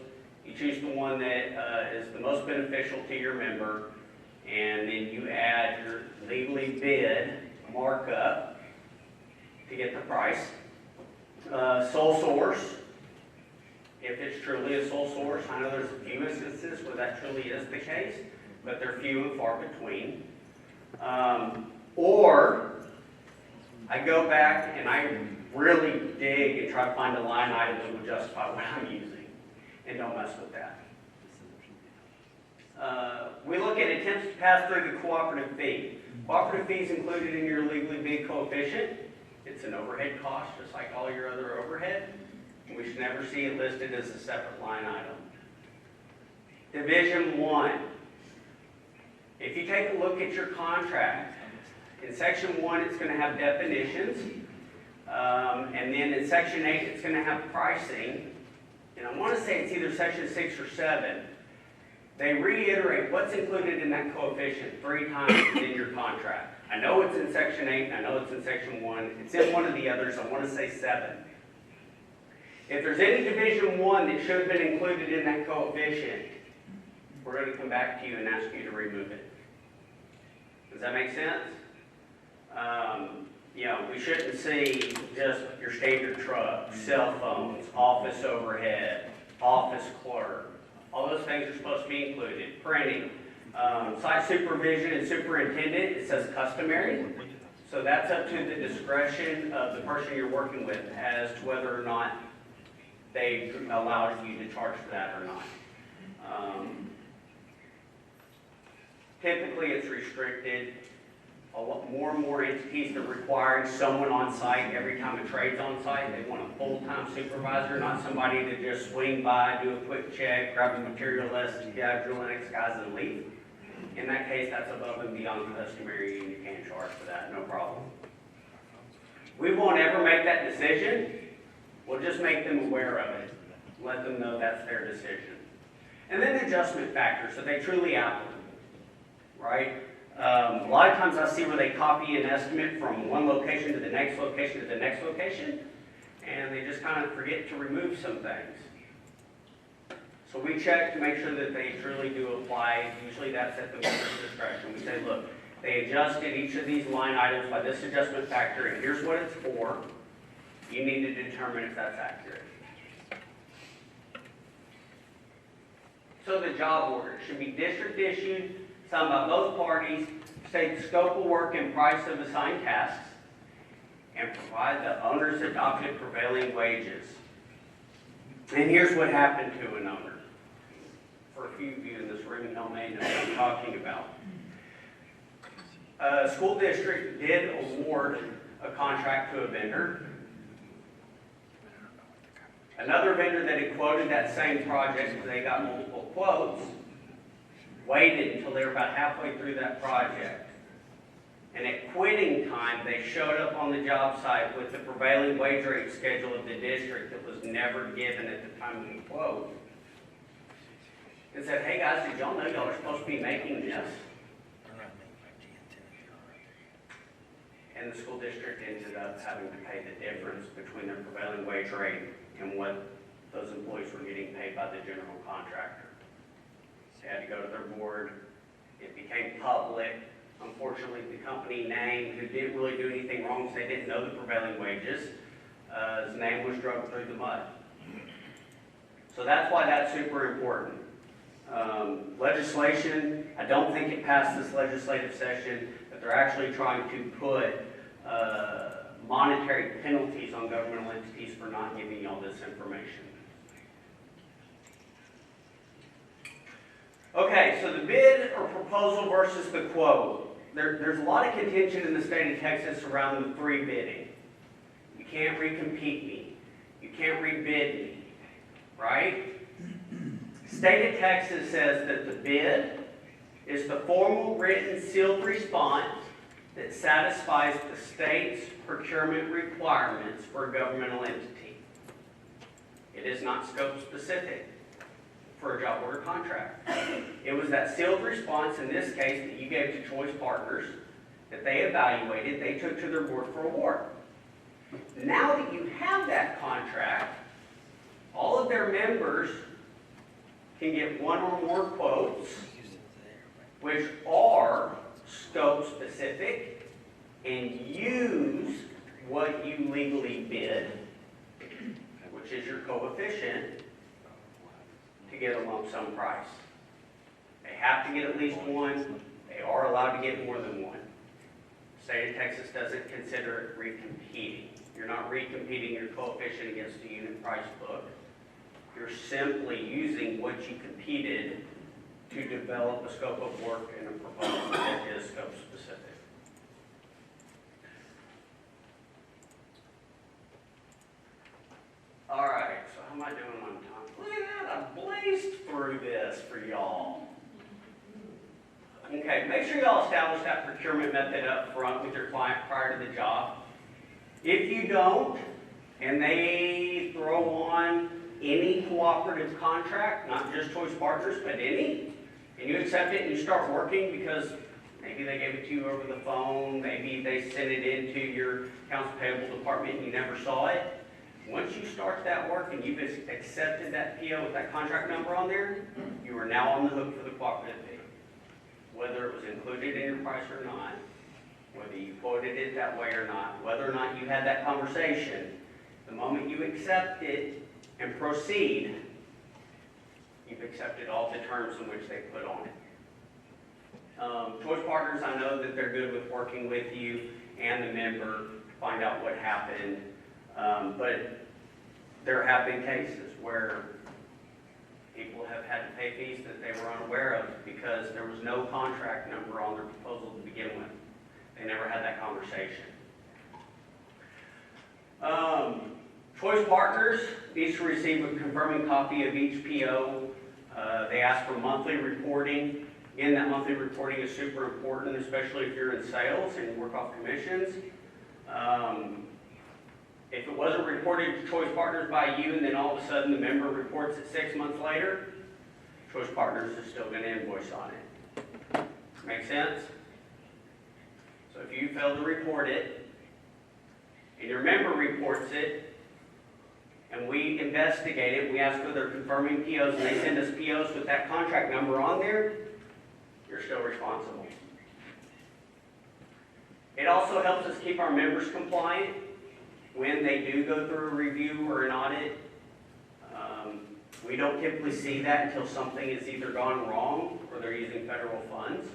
You choose the one that is the most beneficial to your member, and then you add your legally bid markup to get the price. Sole source, if it's truly a sole source. I know there's a few instances where that truly is the case, but they're few and far between. Or I go back and I really dig and try to find a line item that would justify what I'm using, and don't mess with that. We look at attempts to pass through the cooperative fee. Cooperative fee is included in your legally bid coefficient. It's an overhead cost, just like all your other overhead. We should never see it listed as a separate line item. Division 1. If you take a look at your contract, in section 1 it's going to have definitions. And then in section 8, it's going to have pricing. And I want to say it's either section 6 or 7. They reiterate what's included in that coefficient 3 times in your contract. I know it's in section 8, and I know it's in section 1. It's in one of the others. I want to say 7. If there's any division 1 that should have been included in that coefficient, we're going to come back to you and ask you to remove it. Does that make sense? You know, we shouldn't see just your standard truck, cell phones, office overhead, office clerk. All those things are supposed to be included. Printing, site supervision and superintendent, it says customary. So that's up to the discretion of the person you're working with as to whether or not they allowed you to charge for that or not. Typically, it's restricted. A lot more and more entities are requiring someone on site every time a trade's on site. They want a full-time supervisor, not somebody to just swing by, do a quick check, grab a material list, drill the next guys and leave. In that case, that's above and beyond customary, and you can charge for that, no problem. We won't ever make that decision. We'll just make them aware of it. Let them know that's their decision. And then adjustment factors, so they truly applicable, right? A lot of times I see where they copy an estimate from one location to the next location to the next location, and they just kind of forget to remove some things. So we check to make sure that they truly do apply. Usually that's at the worker's discretion. We say, look, they adjusted each of these line items by this adjustment factor, and here's what it's for. You need to determine if that's accurate. So the job order should be district issued, signed by both parties, state the scope of work and price of assigned tasks, and provide the owner's adopted prevailing wages. And here's what happened to an owner. For a few of you in this room, y'all may know what I'm talking about. A school district did award a contract to a vendor. Another vendor that had quoted that same project, because they got multiple quotes, waited until they were about halfway through that project. And at quitting time, they showed up on the job site with the prevailing wage rate schedule of the district that was never given at the time of the quote. And said, hey guys, did y'all know y'all are supposed to be making this? And the school district ended up having to pay the difference between their prevailing wage rate and what those employees were getting paid by the general contractor. They had to go to their board. It became public. Unfortunately, the company name, who didn't really do anything wrong, so they didn't know the prevailing wages, his name was dragged through the mud. So that's why that's super important. Legislation, I don't think it passed this legislative session, but they're actually trying to put monetary penalties on governmental entities for not giving you all this information. Okay, so the bid or proposal versus the quote. There's a lot of contention in the state of Texas around the free bidding. You can't recompete me. You can't rebid me, right? State of Texas says that the bid is the formal written sealed response that satisfies the state's procurement requirements for a governmental entity. It is not scope specific for a job order contract. It was that sealed response in this case that you gave to choice partners that they evaluated, they took to their board for award. Now that you have that contract, all of their members can get one or more quotes, which are scope specific, and use what you legally bid, which is your coefficient, to get a lump sum price. They have to get at least one. They are allowed to get more than one. The state of Texas doesn't consider it recompeting. You're not recompeting your coefficient against the unit price book. You're simply using what you competed to develop a scope of work and a proposal that is scope specific. All right, so how am I doing on time? Look at that, I blazed through this for y'all. Okay, make sure y'all establish that procurement method up front with your client prior to the job. If you don't, and they throw on any cooperative contract, not just Choice Partners, but any, and you accept it and you start working because maybe they gave it to you over the phone, maybe they sent it into your accounts payable department and you never saw it. Once you start that work and you've accepted that PO with that contract number on there, you are now on the hook for the cooperative fee. Whether it was included in your price or not, whether you quoted it that way or not, whether or not you had that conversation, the moment you accept it and proceed, you've accepted all the terms in which they put on it. Choice Partners, I know that they're good with working with you and the member to find out what happened, but there have been cases where people have had to pay fees that they were unaware of because there was no contract number on their proposal to begin with. They never had that conversation. Choice Partners needs to receive a confirming copy of each PO. They ask for monthly reporting. Again, that monthly reporting is super important, especially if you're in sales and you work off commissions. If it wasn't reported to Choice Partners by you and then all of a sudden the member reports it 6 months later, Choice Partners is still going to invoice on it. Make sense? So if you fail to report it, and your member reports it, and we investigate it, we ask for their confirming POs, and they send us POs with that contract number on there, you're still responsible. It also helps us keep our members compliant when they do go through a review or an audit. We don't typically see that until something has either gone wrong or they're using federal funds.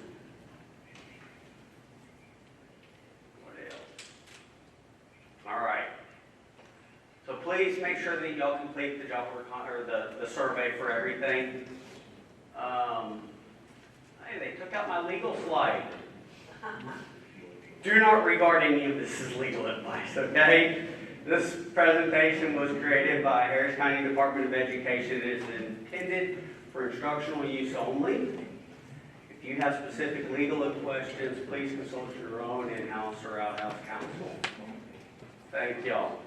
What else? All right. So please make sure that y'all complete the job or the survey for everything. Hey, they took out my legal slide. Do not regard any of this as legal advice, okay? This presentation was created by Harris County Department of Education. It is intended for instructional use only. If you have specific legal questions, please consult your own in-house or out-house counsel. Thank y'all.